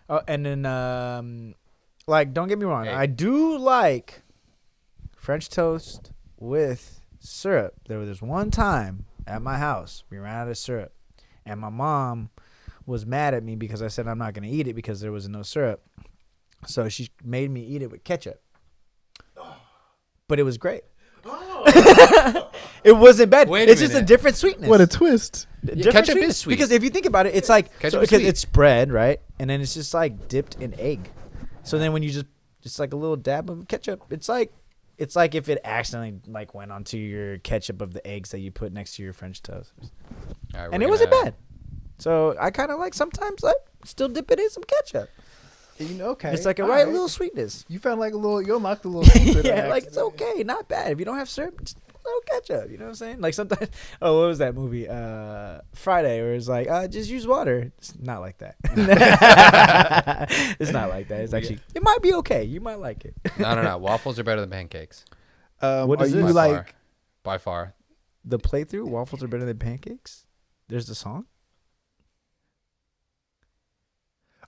Oh, and then like, don't get me wrong, Hey. I do like French toast with syrup. There was this one time at my house we ran out of syrup, and my mom was mad at me because I said I'm not going to eat it because there was no syrup. So she made me eat it with ketchup. But it was great. It wasn't bad. Wait a It's just a minute. different sweetness. What a twist. Different ketchup sweetness. is sweet. Because if you think about it, it's like Ketchup is because sweet. it's bread, right? And then it's just like dipped in egg. So then when you just like a little dab of ketchup, it's like if it accidentally like went onto your ketchup of the eggs that you put next to your French toast. All right, And we're it wasn't gonna- bad. So I kind of like sometimes like still dip it in some ketchup. You know, okay. It's like a all right little sweetness. You found like a little. You unlocked a little secret. Yeah, on like it's accident. okay, not bad. If you don't have syrup, just a little ketchup. You know what I'm saying? Like sometimes, oh, what was that movie? Friday, where it's like, just use water. It's not like that. It's not like that. It's actually, it might be okay. You might like it. No. Waffles are better than pancakes. What Are is you this? like? By far. The playthrough, waffles are better than pancakes. There's the song.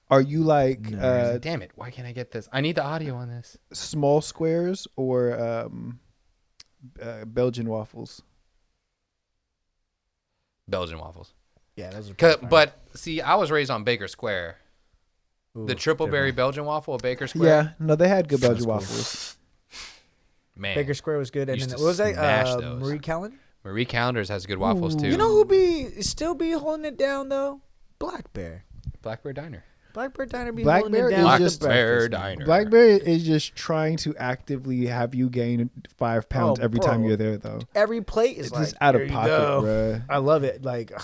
Are you like No, Damn it! Why can't I get this? I need the audio on this. small squares or Belgian waffles? Belgian waffles. Yeah, those are. 'Cause- But see, I was raised on Baker Square. The triple berry different. Belgian waffle at Baker Square. Yeah, no, they had good Belgian cool. waffles. Man, Baker Square was good, and Used then to what was that? smash those. Marie Callen. Marie Callender's has good waffles Ooh. too. You know who still be holding it down though? Black Bear. Blackbird Diner. Blackbird Diner be Black holding Bear it is down. with just the breakfast, man. Diner. Blackberry is just trying to actively have you gain 5 pounds Oh, every time bro. you're there, though. Every plate is It's like just out here of you pocket, go. bruh. I love it. Like, All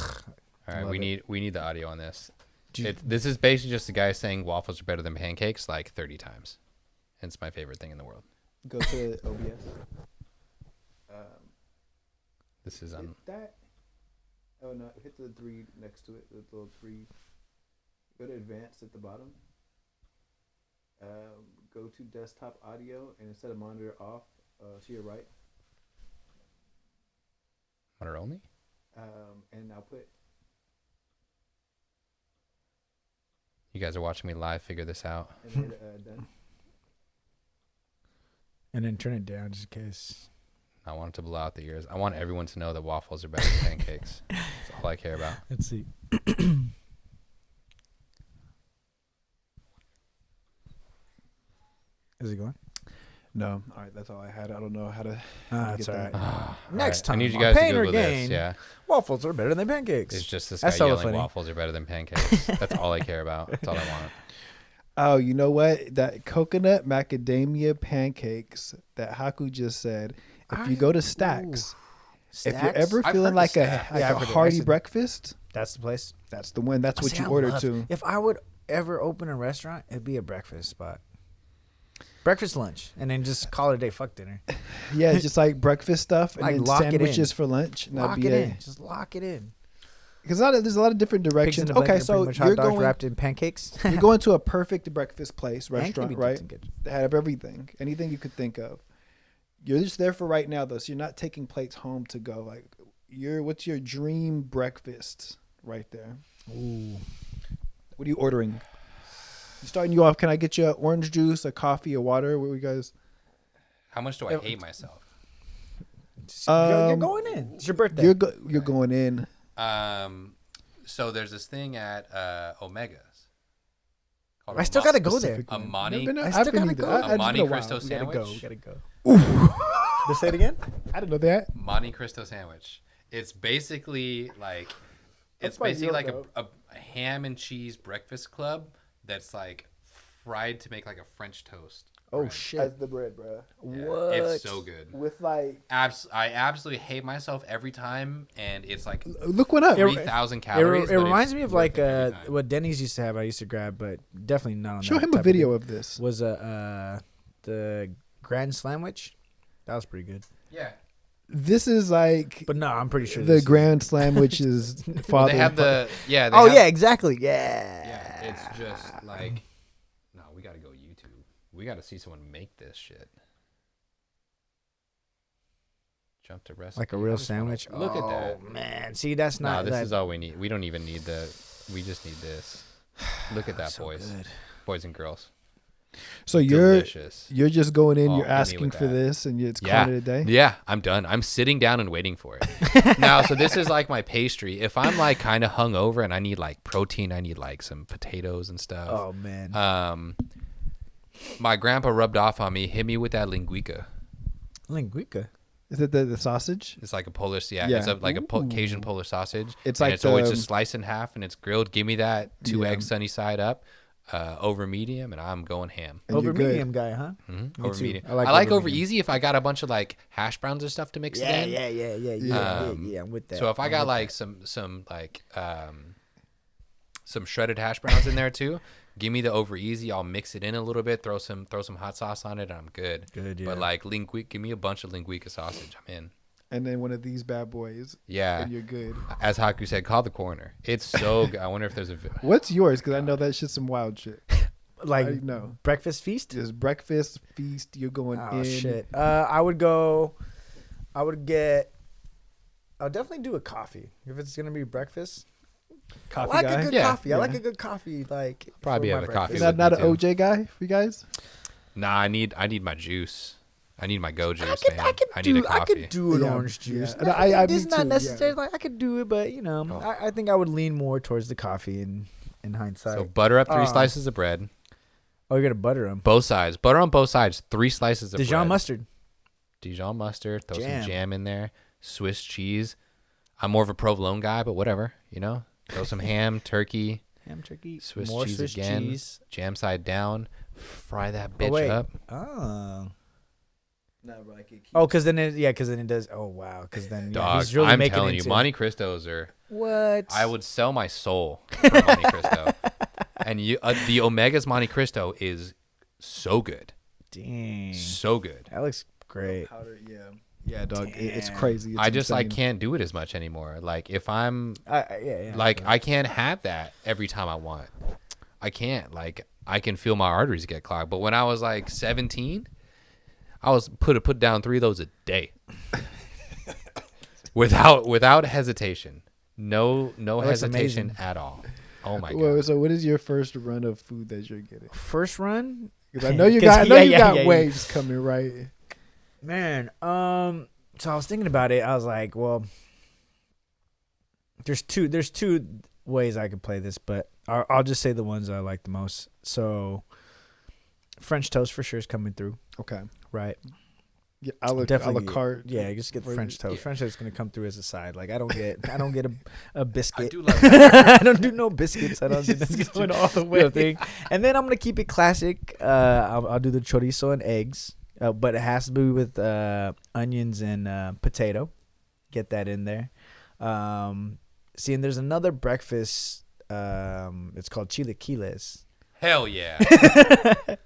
right, Love we need the audio on this. Dude. This is basically just the guy saying waffles are better than pancakes like 30 times. And it's my favorite thing in the world. Go to OBS. This is on. That. Oh no! Hit the 3 next to it. The little 3. Go to advanced at the bottom. Go to desktop audio and set a monitor off to your right. Monitor only? And now put. You guys are watching me live figure this out. And hit done. and then turn it down just in case. I want it to blow out the ears. I want everyone to know that waffles are better than pancakes. That's all I care about. Let's see. Is it going? No. All right. That's all I had. I don't know how to. That's get all that. right. Next Next time I need you on guys to Pain or Google this. Gain. Yeah. Waffles are better than pancakes. It's just this guy That's hella yelling funny. waffles are better than pancakes. That's all I care about. That's all I want. Oh, you know what? That coconut macadamia pancakes that Haku just said. If you go to Stacks, if you're ever I've feeling heard like of a Stacks. like Yeah, I've a heard of it. hearty I said- breakfast, That's the place. that's the one. That's what See, you I order love- too. If I would ever open a restaurant, it'd be a breakfast spot. Breakfast, lunch, and then just call it a day. Fuck dinner. Yeah, it's just like breakfast stuff and Like, then lock it in. sandwiches for lunch. And that'd Lock be it a- in. Just lock it in. Because there's a lot of different Pigs directions. in a Okay, blanket, so pretty much you're hot dogs going wrapped in pancakes. you're going to a perfect breakfast place, And restaurant, can be right? dipped in ketchup. They have everything, anything you could think of. You're just there for right now, though. So you're not taking plates home to go. Like, what's your dream breakfast right there? Ooh. What are you ordering? Starting you off. Can I get you an orange juice, a coffee, a water? What are you guys? How much do I hate myself? You're going in. It's your birthday. You're going in. So there's this thing at Omega's. called I still a gotta go there. Specific one. Monte- Never been there? I I've still been gotta either. go. I- A it's been Monte while. Cristo We gotta go. sandwich. We gotta go. Just say it again. I didn't know that. Monte Cristo sandwich. It's basically like That's it's my basically deal, like though. a ham and cheese breakfast club that's like fried to make like a French toast. Oh bread. shit. As the bread, bro. Yeah, What? It's so good. With like, I absolutely hate myself every time, and it's like look one up. 3,000 It, calories. it but reminds it's me of worth like it every time. what Denny's used to have. I used to grab, but definitely not on Show that him a type video thing. of this. Was the Grand Slamwich. That was pretty good. Yeah. This is like But no, I'm pretty sure the this is- Grand Slam, which is Well, father. they have the yeah. They Oh have- yeah, exactly. Yeah. Yeah, it's just like, no, we got to go YouTube. We got to see someone make this shit. Jump to recipe. Like a real I just wanna- sandwich. Look at that. Oh man, see that's No, not this that. is all we need. We don't even need the. We just need this. Look at that, so boys, good. boys and girls. So you're Delicious. just going in. Oh, You're hit me asking with for that. this, and it's Yeah. calling it a day. Yeah, I'm done. I'm sitting down and waiting for it. Now, so this is like my pastry. If I'm like kind of hungover and I need like protein, I need like some potatoes and stuff. Oh man. My grandpa rubbed off on me, hit me with that linguica. Linguica. Is it the sausage? It's like a Polish, yeah. Yeah. It's like a Ooh. Cajun Polish sausage. It's and like it's always the- just sliced in half and it's grilled. Give me that 2 Yeah. eggs sunny side up, over medium, and I'm going ham. And Over you're good. medium guy, huh? Mm-hmm. Me Over too. medium. I like I like over over medium. easy if I got a bunch of like hash browns and stuff to mix it in. Yeah. I'm with that. So if I I'm got with like some like some shredded hash browns in there too, give me the over easy. I'll mix it in a little bit, throw some hot sauce on it, and I'm good. Good, yeah. But like give me a bunch of linguica sausage. I'm in. And then one of these bad boys. Yeah. And you're good. As Haku said, call the coroner. It's so good. I wonder if there's a. What's yours? Because I know that shit's some wild shit. like I know. breakfast feast. Just breakfast feast. You're going Oh in. shit. I'll definitely do a coffee if it's gonna be breakfast. Coffee I like guy. a good Yeah. coffee. I like Yeah. a good coffee. Like Probably for have my a coffee Is breakfast. with that not me an too. OJ guy for you guys? Nah, I need my juice. I need my go juice, I man. could I need a I could could do an Yeah, orange juice. yeah. And It's me not too, necessary. yeah. Like I could do it, but Oh. I think I would lean more towards the coffee in hindsight. So butter up 3 Uh, slices of bread, Oh, you gotta butter them. both sides. Butter on both sides. 3 slices of Dijon bread. mustard. Dijon mustard. Throw Jam. some jam in there. Swiss cheese. I'm more of a provolone guy, but whatever. You know. Throw some ham, turkey, Ham turkey. Swiss more cheese Swiss again. cheese. Jam side down. Fry that Oh, bitch wait. up. Oh. No, bro, I keep Oh, because then it does. Oh wow, because then yeah, Dog, he's really I'm making telling it you, into- Monte Cristos are. What? I would sell my soul for Monte Cristo. And the Omega's Monte Cristo is so good. Dang. So good. That looks great. powder. Yeah. Yeah, dog. It's Damn. crazy. It's I just like insane. can't do it as much anymore. Like if I'm Yeah. like I can't have that every time I want. I can't. Like I can feel my arteries get clogged. But when I was like 17, I was put down 3 of those a day. without hesitation. No looks hesitation amazing. at all. Oh my Well, god. so what is your first run of food that you're getting? First run, Because I know you 'Cause- got, yeah. waves coming, right? man. So I was thinking about it. I was like, well, there's two ways I could play this, but I'll just say the ones I like the most. So French toast for sure is coming through, Okay. right? Yeah, a la Definitely. carte. Yeah, you just get the For- French toast. yeah. French toast is gonna come through as a side. Like I don't get a biscuit. I do love that. I don't do no biscuits. I don't do Just no going all the real way. thing. And then I'm gonna keep it classic. I'll do the chorizo and eggs, but it has to be with onions and potato. Get that in there. See, and there's another breakfast. It's called chilaquiles. Hell yeah. And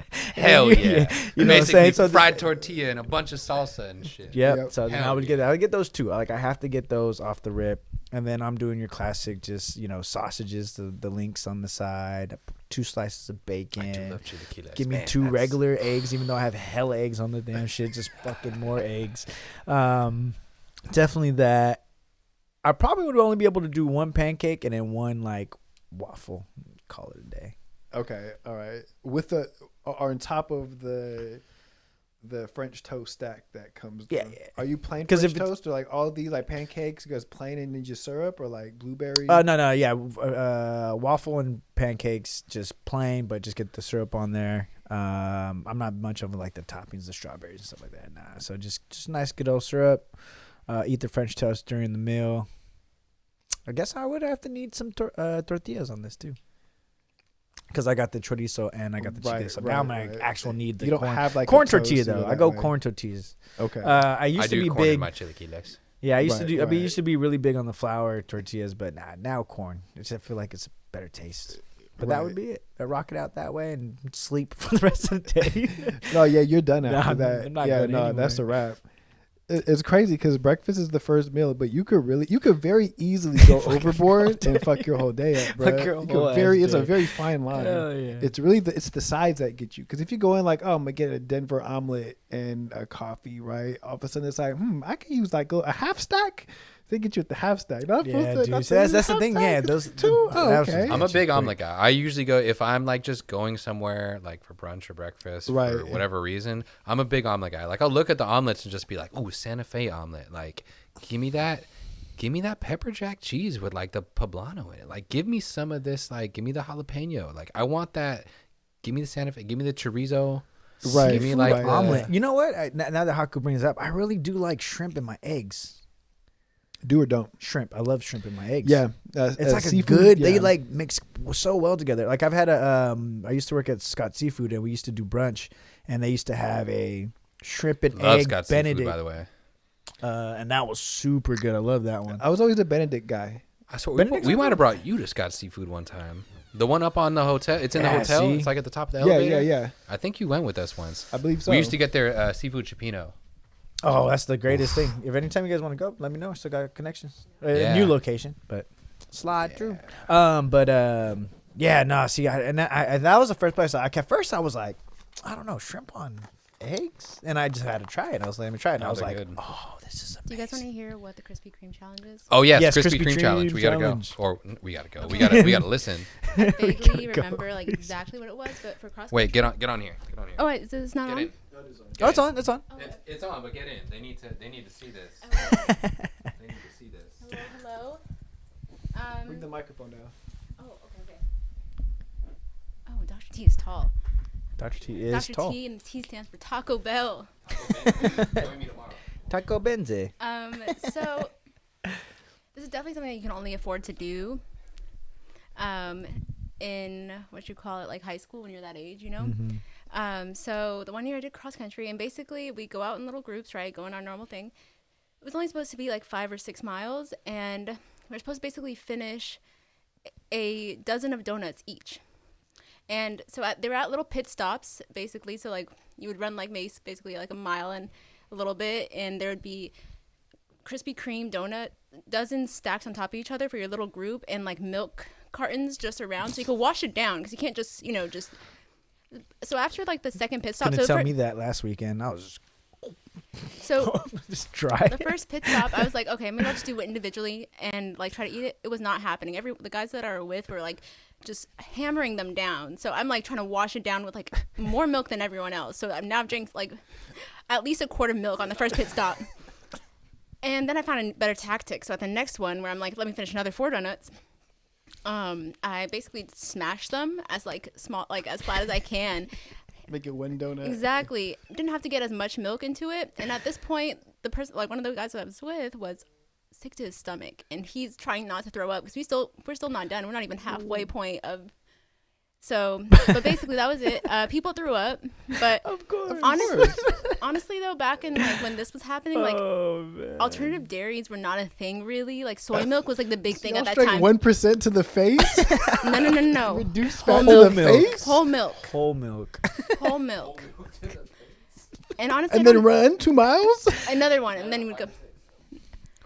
Hell you- yeah. You know what I'm Basically saying? So fried tortilla and a bunch of salsa and shit. Yep. Yep. So then Hell I would get those two. Like I have to get those off the rip, and then I'm doing your classic, just sausages, the links on the side, 2 slices of bacon. I do love chilaquiles. Give me Man, 2 that's- regular eggs, even though I have hella eggs on the damn shit. Just fucking more eggs. Definitely that. I probably would only be able to do 1 pancake and then 1 like waffle. Call it a day. Okay. All right. With the or on top of the French toast stack that comes. Yeah, down. yeah. Are you plain 'Cause French if it's- toast or like all these like pancakes? You guys plain and ninja syrup or like blueberry? No, yeah. Waffle and pancakes, just plain, but just get the syrup on there. I'm not much of like the toppings, the strawberries and stuff like that. Nah. So just nice good old syrup. Eat the French toast during the meal. I guess I would have to need some tortillas on this too. Because I got the chorizo and I got the Right, chilaquiles. So right, now I'm gonna right. actually need the You don't corn. have like a Corn toast tortilla to though. that I go way. corn tortillas. Okay. I used I to do be corn in big. my chilaquiles. Yeah, I used to Right, do. I right. used to be really big on the flour tortillas, but now corn. I just feel like it's a better taste. But that would Right. be it. I rock it out that way and sleep for the rest of the day. No, yeah, you're done Nah, after I'm- that. I'm not Yeah, going no, that's a anywhere. wrap. It's crazy because breakfast is the first meal, but you could very easily go overboard and fuck your whole day up, bro. Fuck your You whole could ass it's a day. very fine line. Hell yeah. It's really it's the sides that get you. Because if you go in like, oh, I'm gonna get a Denver omelet and a coffee, right? All of a sudden it's like, I could use like a half stack. They get you with the half stack. Not Yeah, full dude. not So that's the half thing. stack. Yeah, those Two? Oh, that was- okay. I'm a it's big quick. omelet guy. I usually go if I'm like just going somewhere like for brunch or breakfast Right. for whatever reason. I'm a big omelet guy. Like I'll look at the omelets and just be like, "Ooh, Santa Fe omelet." Like, give me that pepper jack cheese with like the poblano in it. Like, give me some of this. Like, give me the jalapeno. Like, I want that. Give me the Santa Fe. Give me the chorizo. Right. Give me Seafood like omelet. You know what? Now that Haku brings it up, I really do like shrimp in my eggs. Do or don't. Shrimp. I love shrimp in my eggs. Yeah. It's like seafood, a good. yeah. They like mix so well together. Like I've had a. I used to work at Scott Seafood, and we used to do brunch, and they used to have a shrimp and Love egg Scott Benedict, Seafood, by the way. and that was super good. I love that one. I was always a Benedict guy. I swear Benedict's we not might bad. have brought you to Scott Seafood one time. The one up on the hotel. It's in the Yeah, hotel. see? It's like at the top of the Yeah, elevator. yeah. I think you went with us once. I believe so. We used to get their seafood chipino. Oh, that's the greatest thing. If anytime you guys want to go, let me know. I still got connections. Yeah. New location, but slide through. Yeah, no. See, that was the first place. At first, I was like, I don't know, shrimp on eggs, and I just had to try it. I was like, let me try it, and I was they're like, good. oh, this is Do you guys want amazing. to hear what the Krispy Kreme challenge is? Oh yes, Yes, Krispy Krispy Kreme challenge. Kreme We gotta challenge. go, or we gotta go. Okay. We gotta listen. I vaguely go. remember like exactly what it was, but for cross. Wait, get on here. Get on here. Oh wait, is this not Get on? in. Oh, it's on. It's on. Oh, It's on, but get in. They need to see this. hello, They need to see this. hello. Bring the microphone down. Oh, okay. Oh, Dr. T is tall. Dr. T is Dr. tall. T, and the T stands for Taco Bell. Join me tomorrow. Taco Benze. So this is definitely something that you can only afford to do. In what you call it, like high school when you're that age, you know. So the one year I did cross country, and basically we go out in little groups, right, going our normal thing. It was only supposed to be like 5 or 6 miles, and we're supposed to basically finish a dozen of donuts each. And so they were at little pit stops, basically. So like you would run like basically like a mile and a little bit, and there would be Krispy Kreme donut dozens stacked on top of each other for your little group, and like milk cartons just around, so you could wash it down because you can't just just. So after like the second pit stop, Couldn't so tell me that last weekend. I was so just dry. the first pit stop, I was like, okay, maybe I'll just do it individually and like try to eat it. It was not happening. The guys that I were with were like just hammering them down. So I'm like trying to wash it down with like more milk than everyone else. So I'm now drinking like at least a quart of milk on the first pit stop. And then I found a better tactic. So at the next one where I'm like, let me finish another 4 donuts. I basically smashed them as like small, like as flat as I can. Make it one donut. Exactly. Didn't have to get as much milk into it. And at this point, the person, like one of the guys that I was with, was sick to his stomach, and he's trying not to throw up because we're still not done. We're not even halfway point of. So, but basically that was it. People threw up, but Of course. honestly though, back in like when this was happening, like alternative dairies were not a thing really. Like soy milk was like the big thing Y'all at that straight time. 1% to the face. No. Reduce Whole fat milk. to the face. Whole milk. Whole milk. Whole milk. And honestly, And then run 2 miles. another one, and then you would go.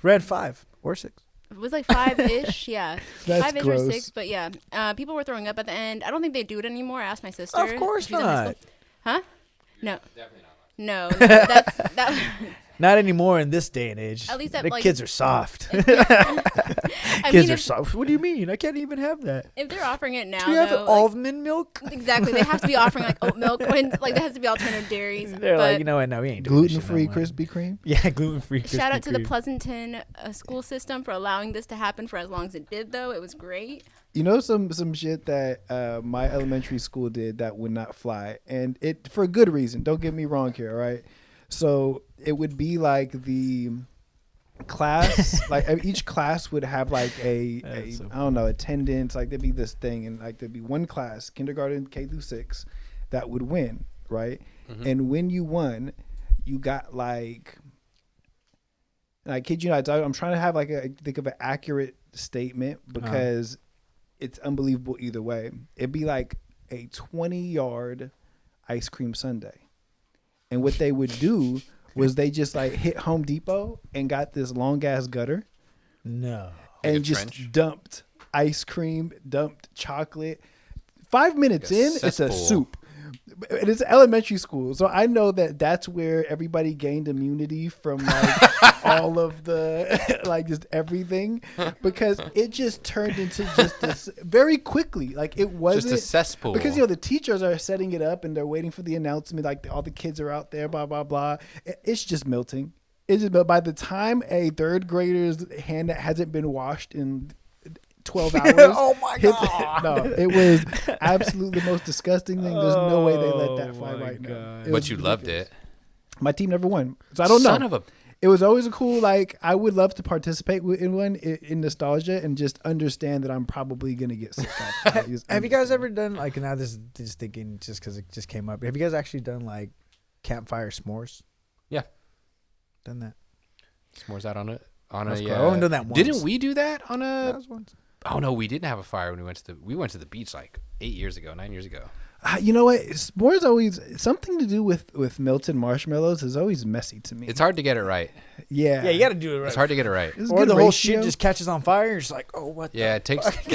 Red 5 or 6. It was like 5-ish, yeah. That's 5-ish gross. or 6, but yeah. People were throwing up at the end. I don't think they do it anymore. I asked my sister. Of course She's in high not. school. Huh? No. Definitely not. No. That. Not anymore in this day and age. At least that, the like- kids are soft. I Kids mean, are soft. What do you mean? I can't even have that. if they're offering it now, Do you have though, almond milk? like, exactly, they have to be offering like oat milk, when like there has to be alternative dairies. They're but like, you know what? No, we ain't doing this shit Gluten-free no more. Krispy Kreme. Yeah, gluten-free. shout out Krispy to the Kreme. Pleasanton school system for allowing this to happen for as long as it did. Though it was great. You know some shit that my elementary school did that would not fly, and it for a good reason. Don't get me wrong here, all right? So it would be like the class, like each class would have like a so I don't know, attendance. Like there'd be this thing, and like there'd be one class, kindergarten K through 6, that would win, right? And when you won, you got like I kid you not, I'm trying to have like think of an accurate statement because it's unbelievable either way. It'd be like a 20-yard ice cream sundae. And what they would do was they just like hit Home Depot and got this long ass gutter No. Like a and just trench? dumped ice cream, dumped chocolate. 5 minutes Like a in, it's a cesspool. soup. And it's elementary school, so I know that that's where everybody gained immunity from like all of the like just everything, because it just turned into just this very quickly. Like it wasn't Just a cesspool. because the teachers are setting it up and they're waiting for the announcement. Like all the kids are out there, blah blah blah. It's just melting. It's just, but by the time a third grader's hand that hasn't been washed in 12 hours. Oh my Hit god! no, it was absolutely the most disgusting thing. There's no way they let that fly Oh my right now. God. It But was you loved ridiculous. it. My team never won, so I don't know. Son of a. It was always a cool, like, I would love to participate in one in nostalgia and just understand that I'm probably going to get sick off. Have you guys ever done like? Now this is just thinking, just because it just came up. Have you guys actually done like campfire s'mores? Yeah. Done that. S'mores out on it. That's cool. I've only done that once. Didn't we do that on That a? was once. Oh no, we didn't have a fire when we went to the beach like 9 years ago. You know what? S'mores always something to do with melted marshmallows is always messy to me. It's hard to get it right. Yeah, Yeah, you got to do it right. It's hard to get it right. It's a Or good the whole ratio. shit just catches on fire. You're just like, oh, what? Yeah, the it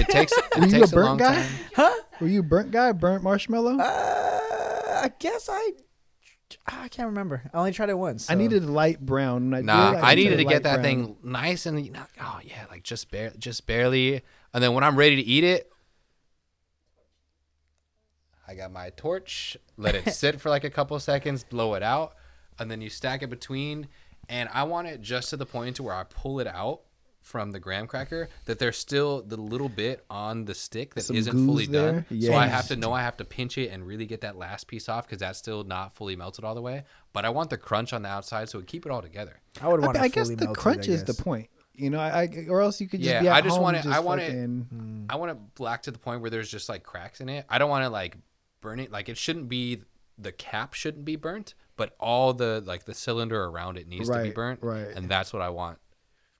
takes fuck? Were you a takes a burnt long guy? time. Huh? Were you a burnt guy? Burnt marshmallow? I guess I can't remember. I only tried it once. I so. needed light brown. And I needed to light get that brown. thing nice and oh yeah, like just barely. And then when I'm ready to eat it, I got my torch, let it sit for like a couple seconds, blow it out, and then you stack it between. And I want it just to the point to where I pull it out from the graham cracker that there's still the little bit on the stick that Some isn't goose fully there? done. So I Yes. have to pinch it and really get that last piece off because that's still not fully melted all the way. But I want the crunch on the outside so it keep it all together. I would want. I guess the crunch is the point. You know, or else you could just be at I just home want it. just I want it. fucking- I want it black to the point where there's just like cracks in it. I don't want to like burn it. Like it shouldn't be. The cap shouldn't be burnt, but all the like the cylinder around it needs to be burnt. Right. And that's what I want.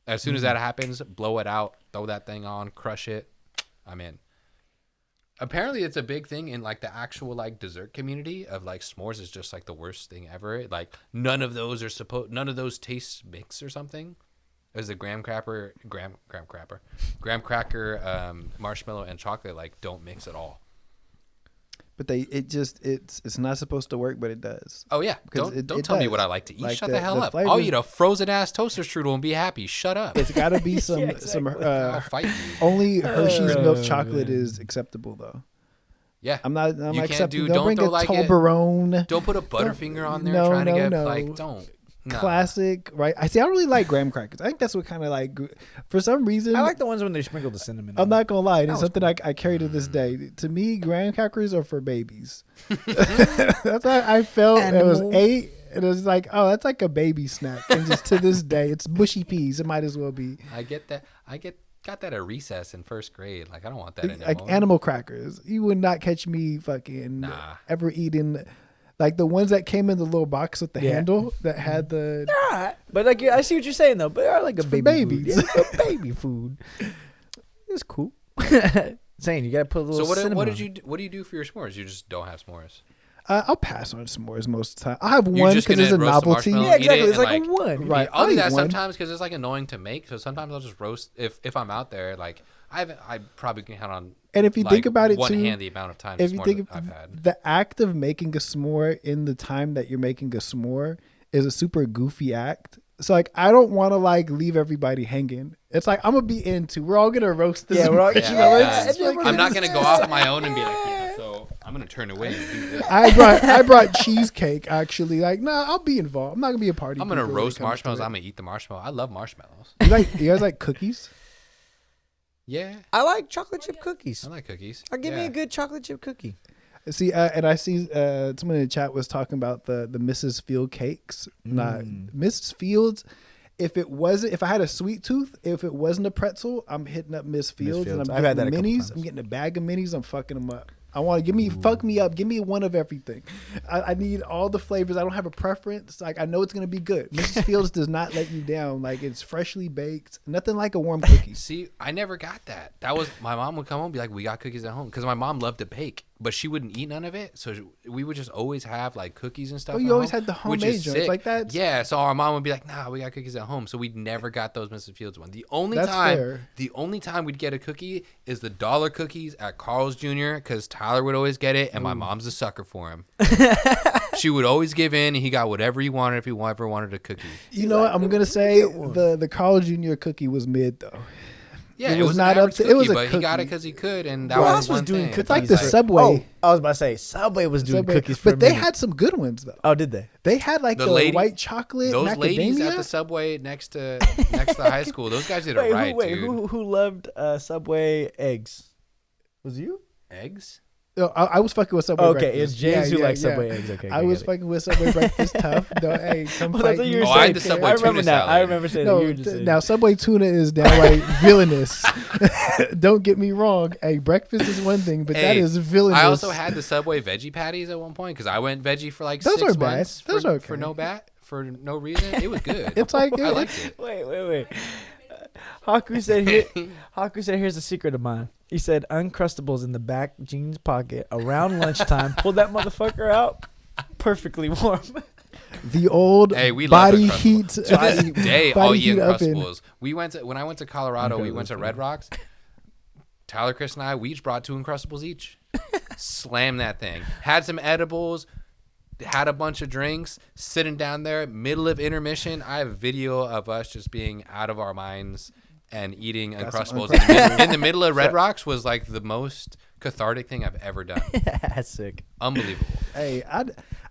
As soon as that happens, blow it out, throw that thing on, crush it. I'm in. Apparently, it's a big thing in like the actual like dessert community of like s'mores is just like the worst thing ever. Like none of those taste mix or something. As the graham cracker, marshmallow and chocolate like don't mix at all. But it's not supposed to work, but it does. Oh yeah, Because don't it tell me does. what I like to eat. Like Shut the- the hell the up. I'll flavors- eat a frozen ass toaster strudel and be happy. Shut up. It's got to be some I'll fight you. only Hershey's milk Oh, chocolate man. is acceptable though. Yeah. I'm not You can't accepting. do- Don't don't bring throw a like Toblerone. Don't put a Butterfinger on there No, trying to no, get no. like don't. Nah. Classic, right? I don't really like graham crackers. I think that's what kind of like, for some reason. I like the ones when they sprinkle the cinnamon. I'm on. not gonna lie. It's was something I carry to this day. To me, graham crackers are for babies. That's how I felt. I was Animal. 8, and it was like, oh, that's like a baby snack. And just to this day, it's mushy peas. It might as well be I get that. Got that at recess in first grade. Like I don't want that anymore. like animal crackers. You would not catch me fucking Nah. ever eating. Like the ones that came in the little box with the Yeah. handle that had the. Alright. But like I see what you're saying though. But they're like a for baby babies. Food. Yeah, it's for baby food. It's cool. Saying you gotta put a little. So what cinnamon do you do for your s'mores? You just don't have s'mores. I'll pass on s'mores most of the time. I have You're one just because it's a gonna roast the novelty. marshmallow Yeah, and eat exactly. it It's and, like a one. Right. I'll do eat that one. sometimes because it's like annoying to make. So sometimes I'll just roast if I'm out there. Like I probably can count on. And if you like, think about it one too, hand the amount of time if you think I've had. the act of making a s'more in the time that you're making a s'more is a super goofy act. So like I don't want to like leave everybody hanging. It's like I'm gonna be into. We're all gonna roast this. Yeah, we're all- you Yeah, know, yeah. it's like- I'm not gonna go off on my own and be like, yeah, so I'm gonna turn away and do this. I brought cheesecake actually. Like nah, I'll be involved. I'm not gonna be a party. I'm gonna pooper when it roast comes to marshmallows. it. I'm gonna eat the marshmallow. I love marshmallows. You guys like cookies? Yeah, I like chocolate chip cookies. I like cookies. Give me Yeah. a good chocolate chip cookie. See, and I see someone in the chat was talking about the Mrs. Field cakes. Not Mrs. Fields. If I had a sweet tooth, if it wasn't a pretzel, I'm hitting up Miss Fields, and Fields. I'm I've had getting that a couple minis. times. I'm getting a bag of minis. I'm fucking them up. I want to fuck me up. Give me one of everything. I need all the flavors. I don't have a preference. Like I know it's gonna be good. Mrs. Fields does not let you down. Like it's freshly baked. Nothing like a warm cookie. See, I never got that. That was my mom would come home and be like, "We got cookies at home," because my mom loved to bake, but she wouldn't eat none of it. So we would just always have like cookies and stuff. Oh, at you always home, had the which homemade is joints. sick. Like that. Yeah, so our mom would be like, "Nah, we got cookies at home." So we never got those Mrs. Fields one. That's fair. The only time we'd get a cookie is the dollar cookies at Carl's Jr. because Tyler would always get it, and my mom's a sucker for him. She would always give in, and he got whatever he wanted if he ever wanted a cookie. You know what? I'm gonna say the Carl Jr. cookie was mid though. Yeah, It it was was not an up average to- cookie, it was a but he got it cookie. because he could, and that Who was else was one doing thing. cookies? It's like the Like- Subway. Oh, I was about to say Subway was doing Subway. cookies for a But they minute. had some good ones though. Oh, did they? They had like The the lady- white chocolate Those macadamia. ladies at the Subway next to the high school, those guys did it right, dude. who loved Subway eggs? Was you? Eggs? No, I was fucking with Subway Oh, okay, breakfast. it's James who likes yeah. Subway eggs. Okay, I was fucking with Subway breakfast tough. No, hey, come Well, fight that's what me. you were Oh, I saying. had the Subway I remember tuna now. salad. I remember saying that. No, You were just saying now Subway tuna is downright villainous. Don't get me wrong. Hey, breakfast is one thing, but that Hey, is villainous. I also had the Subway veggie patties at one point because I went veggie for like Those 6 are bad. months Those for, are okay. for no reason. It was good. It's like I liked it. Wait. Haku said, Haku said, here's a secret of mine. He said, Uncrustables in the back jeans pocket around lunchtime. Pulled that motherfucker out, perfectly warm. the old Hey, we love body Uncrustables. heat. To this day, body I'll eat heat oven. Uncrustables. When I went to Colorado, we went to Red Rocks. Tyler, Chris, and I, we each brought 2 Uncrustables each. Slam that thing. Had some edibles. Had a bunch of drinks. Sitting down there, middle of intermission. I have video of us just being out of our minds and eating Uncrustables. In the middle of Red Rocks was like the most cathartic thing I've ever done. That's sick. Unbelievable. Hey,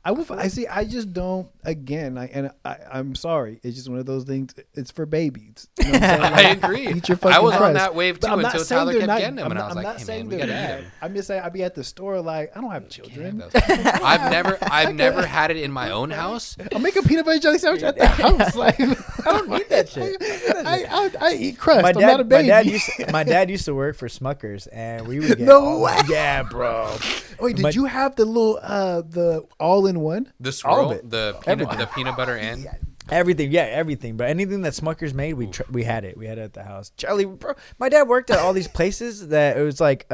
I see. I just don't. Again, I'm sorry. It's just one of those things. It's for babies. You know what I'm saying? I agree. Eat your fucking I was on crust. that wave But too I'm not until saying Tyler they're kept not- getting them, and I was I'm like, not "Hey saying man, we they're gotta eat bad. them." I'm just saying I'd be at the store like I don't have children. I've never had it in my own house. I'll make a peanut butter jelly sandwich at the house. Like I don't need that shit. I eat crust. I'm not a baby. My dad used to work for Smuckers, and we would get No way. Yeah, bro. Wait, did My- you have the little the all-in-one? The All swirl, of it. the peanut butter and Everything. But anything that Smuckers made, we had it. We had it at the house. Charlie, bro, my dad worked at all these places that it was like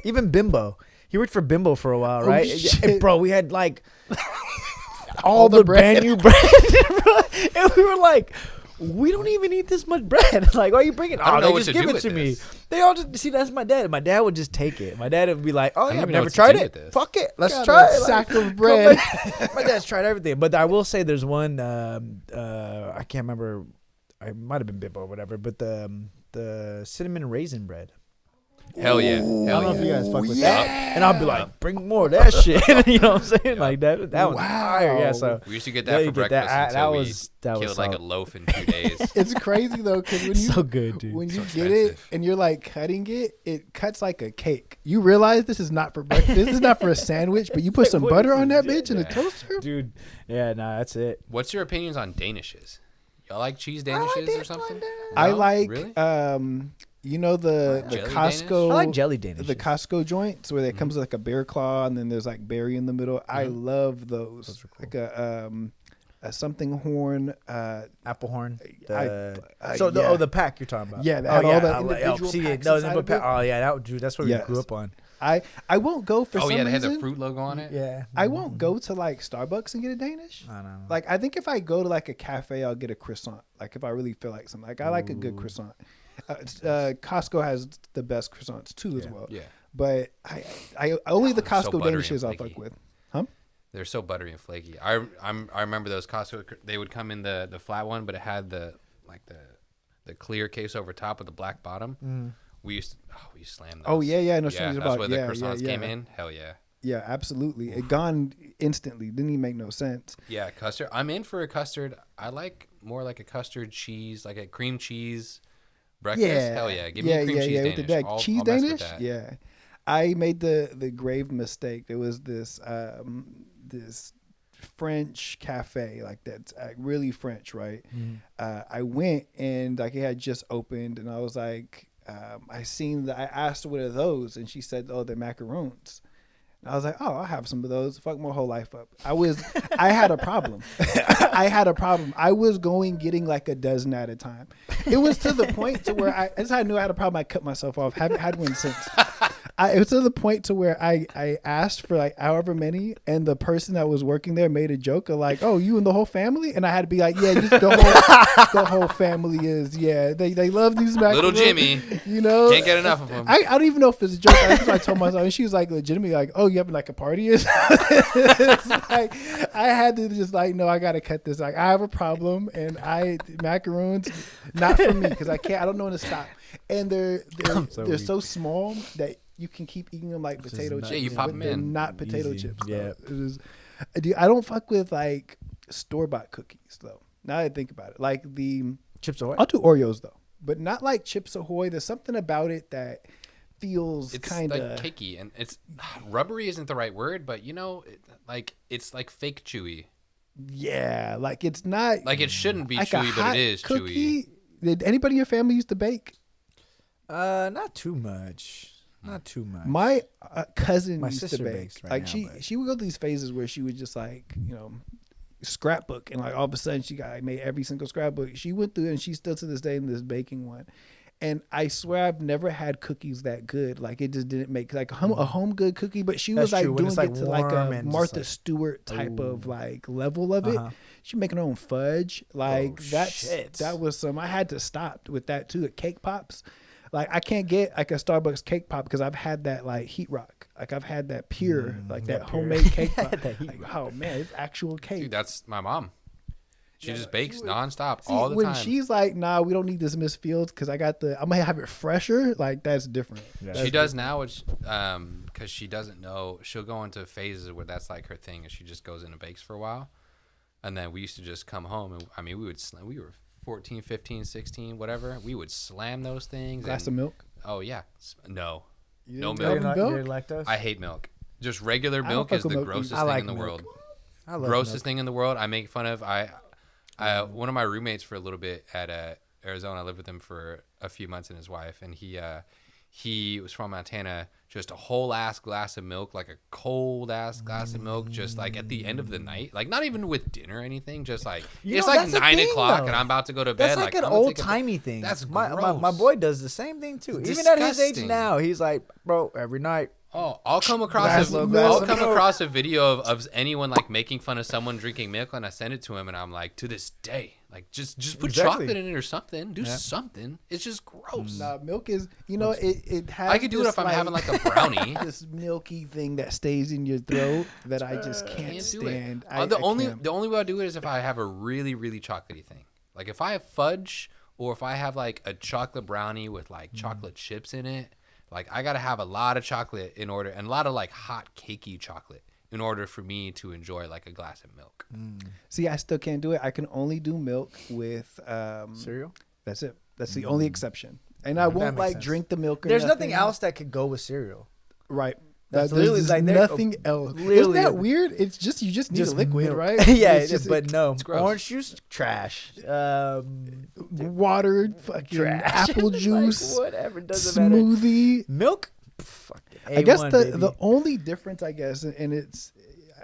even Bimbo. He worked for Bimbo for a while, right? shit. And, bro, we had like All the the bread. brand new bread, bro. And we were like, we don't even eat this much bread. Like, why are you bringing? I don't Oh, know they what just to do give it with to me. this. They all just see. That's my dad. My dad would just take it. My dad would be like, "Oh don't yeah, I've even know never what to tried do it. with this. Fuck it, let's Got try a it." sack Like, of bread. my dad's tried everything, but I will say there's one. I can't remember. I might have been Bimbo or whatever, but the cinnamon raisin bread. hell yeah, I don't hell know yeah. if you guys fuck with yeah. that. And I'll be like, bring more of that shit. You know what I'm saying? Like that was fire. Yeah. So We used to get Yeah, that you for get that. breakfast That until was- that we was killed like a solid. loaf in 2 days. It's crazy though, because when you so good, dude. when you So get it expensive. and you're like cutting it, it cuts like a cake. You realize this is not for breakfast. This is not for a sandwich, but you put some What butter is on that this? bitch in a Yeah. toaster. Dude, yeah, nah, that's it. What's your opinions on Danishes? Y'all like cheese Danishes or something? I No? like Really? you know the Jelly Costco I like jelly Danish. the Costco joints where it comes with like a bear claw and then there's like berry in the middle. I love those. Those are cool. Like a something horn. apple horn. yeah. The pack you're talking about. Yeah, they oh, have all yeah. the I like- individual see, packs no, inside the of pack. it. Oh yeah, dude, that's what we Yes. grew up on. I won't go for Oh some yeah, they had reason. the fruit logo on it. Yeah, I won't go to like Starbucks and get a Danish. I don't know. Like I think if I go to like a cafe, I'll get a croissant. Like if I really feel like something. Like I like a good croissant. Costco has the best croissants too as Yeah. well. Yeah, But I only the they're so Costco buttery Danishes and I'll fuck flaky. with. they're so buttery and flaky. I remember those Costco. They would come in the flat one, but it had the clear case over top with the black bottom. We used to slam those. Oh yeah, yeah. No, Yeah, yeah, that's where the yeah, croissants yeah, came yeah. in. Hell yeah. Yeah, absolutely. It gone instantly. Didn't even make no sense. Yeah, custard. I'm in for a custard. I like more like a custard cheese, like a cream cheese breakfast. Yeah, Hell yeah. Give me a cream cheese with Danish. the I'll cheese mess with Danish. that. Yeah, I made the grave mistake. There was this this French cafe like that's really French, right? I went and like it had just opened, and I was like, I asked her what are those, and she said, oh, they're macarons. And I was like, oh, I'll have some of those. Fuck my whole life up. I had a problem. I was getting like a dozen at a time. It was to the point to where I knew I had a problem. I cut myself off. Haven't had one since. it was to the point to where I asked for like however many, and the person that was working there made a joke of like, "Oh, you and the whole family," and I had to be like, "Yeah, just the whole family is they love these macaroons." Little Jimmy, you know, can't get enough of them. I don't even know if it's a joke. That's what I told myself, and she was like, legitimately like, "Oh, you having like a party?" It's like I had to just like, no, I gotta cut this. Like I have a problem, and macaroons not for me because I don't know when to stop. And they're so small that you can keep eating them like potato chips. Yeah, you pop but them they're in. not potato Easy. chips. Yeah. Dude, I don't fuck with like store bought cookies though. Now that I think about it, like the Chips Ahoy. I'll do Oreos though, but not like Chips Ahoy. There's something about it that feels It's kind of like cakey, and it's rubbery isn't the right word, but it's like fake chewy. Yeah, like it's not Like it shouldn't be like a chewy, but hot it is cookie. chewy. Did anybody in your family used to bake? Not too much. Not too much. My cousin My used to sister bake. bakes right like now, but- she would go through these phases where she would just like scrapbook, and like all of a sudden she made every single scrapbook. She went through, and she's still to this day in this baking one. And I swear I've never had cookies that good. Like it just didn't make like a home good cookie. But she was That's like true, when doing it's, like, it to like warm a and just, Martha like- Stewart type of Ooh. like level of it. Uh-huh. She making her own fudge. Like shit. that was some. I had to stop with that too. At Cake Pops, like I can't get like a Starbucks cake pop because I've had that like Heat Rock. Like I've had that pure, like that pure. homemade cake pop. That Heat Like, oh man, it's actual cake. Dude, that's my mom. She just bakes she would- nonstop See, all the when time. she's like, "Nah, we don't need this Miss Fields because I'm gonna have it fresher." Like that's different. Yeah. That's She does now, which because she doesn't know. She'll go into phases where that's like her thing, and she just goes in and bakes for a while. And then we used to just come home, and I mean, we were 14, 15, 16, whatever. We would slam those things. Glass and, of milk. Oh yeah, no, You no didn't milk. love You're milk? lactose? I hate milk. Just regular I don't milk fuck is with the milk grossest either. I thing like in the milk. world. I love Grossest milk. thing in the world. I make fun of. One of my roommates for a little bit at Arizona. I lived with him for a few months, and his wife, and he was from Montana. Just a whole ass glass of milk, like a cold ass glass of milk, just like at the end of the night, like not even with dinner or anything. Just like it's like that's the 9 thing, o'clock, though. and I'm about to go to bed. That's like an I'm gonna old take a- timey thing. That's my gross. boy does the same thing too. It's Even at his age disgusting. now, he's like, bro, every night. Oh, I'll come across Glass of milk. a video of anyone like making fun of someone drinking milk, and I send it to him, and I'm like, to this day, like just put Exactly. chocolate in it or something. Do something. It's just gross. Nah, milk is it has. I could do it this, if I'm having like a brownie. this milky thing that stays in your throat that I just can't Can't do stand. it. The only can't. way I do it is if I have a really really chocolatey thing. Like if I have fudge or if I have like a chocolate brownie with like chocolate chips in it. Like I gotta have a lot of chocolate and a lot of like hot cakey chocolate in order for me to enjoy like a glass of milk. See, I still can't do it. I can only do milk with Cereal? That's it. That's the only exception. And I won't makes like sense. drink the milk. Or There's nothing else that could go with cereal. Right. That's There's literally just like nothing else. Isn't literally- that weird? It's just you just need a liquid, milk. right? Yeah, It's just but no. gross. Orange juice, trash. water, fucking Trash. apple Like, juice, whatever, doesn't matter. smoothie. Milk? Fuck it. I guess A1, the baby. only difference, I guess, and it's,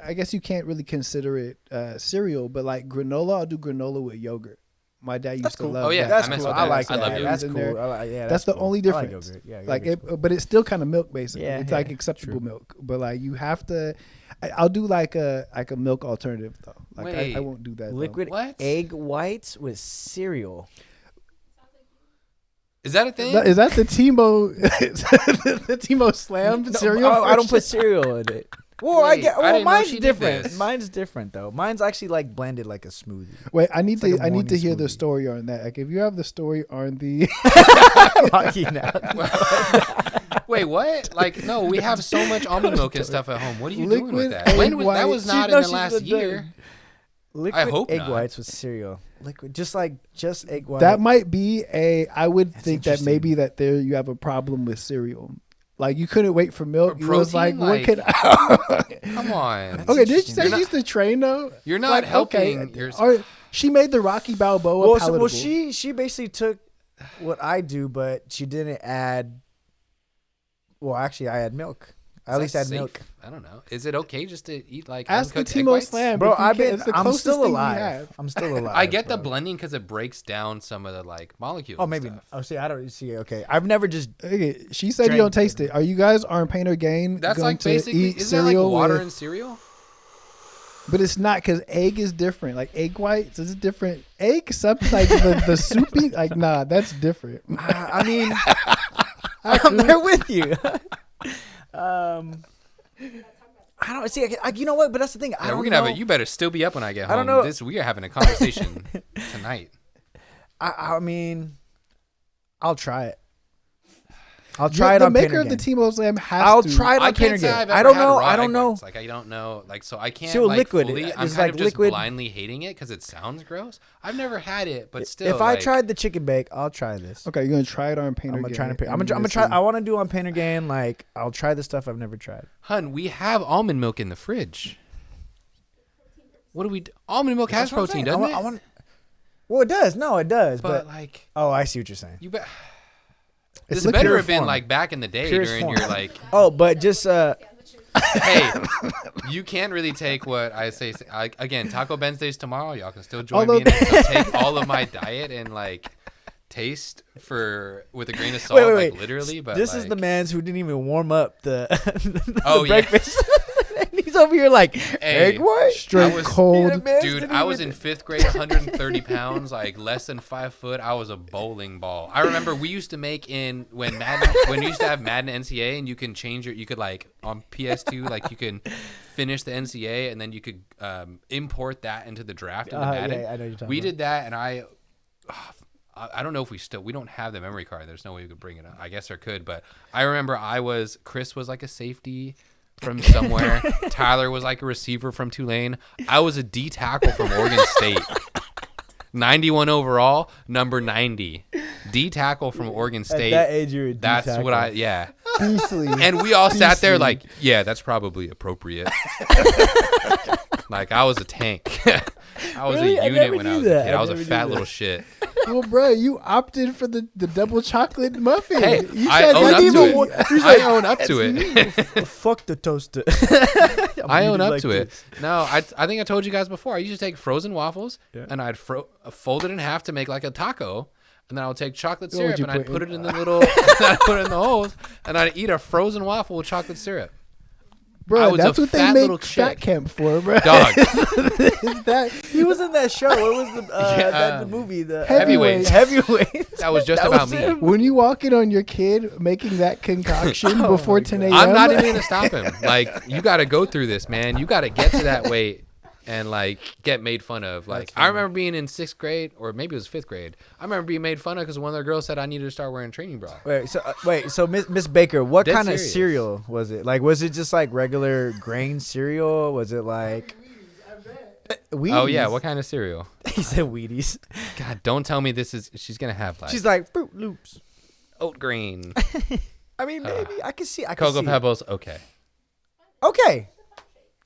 I guess you can't really consider it cereal, but like granola, I'll do granola with yogurt. My dad used That's to cool. love. Oh, yeah, that. That's I mess cool. with I that. like I that. love That's in cool. there. Yeah, That's the cool. only I like difference. yogurt. Yeah, Like yogurt's cool. but it's still kind of milk basically. Yeah, It's like yeah, acceptable true. milk, but like you have to. I'll do like a milk alternative though. Like I Wait. won't do that. though. Liquid What? egg whites with cereal. Is that a thing? Is that the Timo the Timo Slam cereal? I don't version? put cereal in it. Well, Wait, I didn't know mine's she did different. this. Mine's different though. Mine's actually like blended like a smoothie. Wait, I need It's like to a I need to morning hear the smoothie. story on that. Like if you have the story on the Rocky now. Wait, what? Like, no, we have so much almond milk and stuff at home. What are you doing with Liquid that? egg When was, that white. was not No, in the she's last been year. done. Liquid hope egg not. whites with cereal. Liquid, just egg white. that might be a. I would That's think that maybe interesting. that there you have a problem with cereal. Like you couldn't wait for milk. For You was like, protein? what could? Come on. Okay, did you interesting. say You're she not- used to train though? You're not Like, helping. Okay, You're- or she made the Rocky Balboa well, palatable. she basically took what I do, but she didn't add. Well, actually, I add milk. At least add safe? milk. I don't know. Is it okay just to eat like Ask the uncooked egg TMOH whites? Slam, Bro, if you can. It's the I'm closest still thing we alive. have. I'm still alive. I get the bro. blending because it breaks down some of the like molecules. Oh, and maybe. stuff. Oh, see, I don't see. Okay, I've never just. Okay, she said you Drank don't taste it. it. Are you guys on Pain or Gain That's going like to basically. eat Isn't that like cereal water with- and cereal? But it's not because egg is different. Like egg whites is different. Egg something like the soupy. Like nah, that's different. I mean, I'm there with you. I don't see. You know what? But that's the thing. I Yeah, don't we're gonna know. have it. You better still be up when I get home. I don't know. We are having a conversation tonight. I mean, I'll try it. I'll Yeah, try it the on maker Painter of the Game. TMOH Slam has I'll to. try it I on Painter can't say Game. I've I ever don't had know. raw I don't egg know. whites. Like I don't know. Like so I can't So like liquid, fully. I'm it's kind like of just liquid. blindly hating it because it sounds gross. I've never had it, but still. If I like, tried the chicken bake, I'll try this. Okay, you're gonna try it on Painter I'm Game. gonna try. and I'm you're gonna try. see. I want to do on Painter Game. Like I'll try the stuff I've never tried. hun, we have almond milk in the fridge. What do we? Almond milk has That's what I'm protein, saying. doesn't it? I want. Well, it does. No, it does. but But like, oh, I see what you're saying. you bet. It's This the better pure have been form. like back in the day Purest during form. your like. Oh, but just Hey, you can't really take what I say. Again, Taco Wednesday's tomorrow. Y'all can still join me Although- and still take all of my diet and like taste with a grain of salt, wait. like literally. But this is the man's who didn't even warm up the, Oh, the yeah. breakfast. And he's over here like egg white. Straight I was- cold. Yeah, man. Dude, didn't I was even- in 5th grade, 130 pounds, like less than 5 foot. I was a bowling ball. I remember we used to make when we used to have Madden NCAA, and you can change you could like on PS2, like you can finish the NCAA, and then you could import that into the draft of the Madden. Yeah, I know you're talking We about. did that, and I don't know if we don't have the memory card. There's no way we could bring it up. I guess there could, but I remember Chris was like a safety from somewhere. Tyler was like a receiver from Tulane. I was a D tackle from Oregon State. 91 overall, number 90. D tackle from Oregon State. At that age, you're a D That's tackle. what yeah. Beastly. And we all sat there Beastly. like, yeah, that's probably appropriate. Like I was a tank. I was Really? a I unit never when I knew was a that. kid. I I was a never knew fat that. little shit. Well, bro, you opted for the double chocolate muffin. Hey, you I own that's up to even- it. I own up to it. Fuck the toaster. I own eating up like to this. it. No, I think I told you guys before. I used to take frozen waffles Yeah. and I'd fold it in half to make like a taco, and then I would take chocolate What would syrup you and I'd put put in- it in the little, I'd put it in the holes, and I'd eat a frozen waffle with chocolate syrup. I Bro, was that's a what they fat little make fat chick. camp for, bro. Dog, Is that He was in that show. What was the Yeah, the movie? The Heavyweights. Heavyweights. that was just That about was me. him. when you walk in on your kid making that concoction Oh before my 10 God. a.m.? I'm not even gonna stop him. Like, you got to go through this, man. You got to get to that weight and like get made fun of. Like, I remember being in 6th grade, or maybe it was 5th grade. I remember being made fun of because one of the girls said I needed to start wearing training bra. So Miss Baker, what Dead kind of serious. cereal was it? Like, was it just like regular grain cereal? Was it like Wheaties? Oh yeah, what kind of cereal? He said Wheaties. God, don't tell me this is. She's gonna have like She's like Fruit Loops. oat grain, I mean, maybe I can see. I can Cocoa see. Pebbles. Okay, Okay.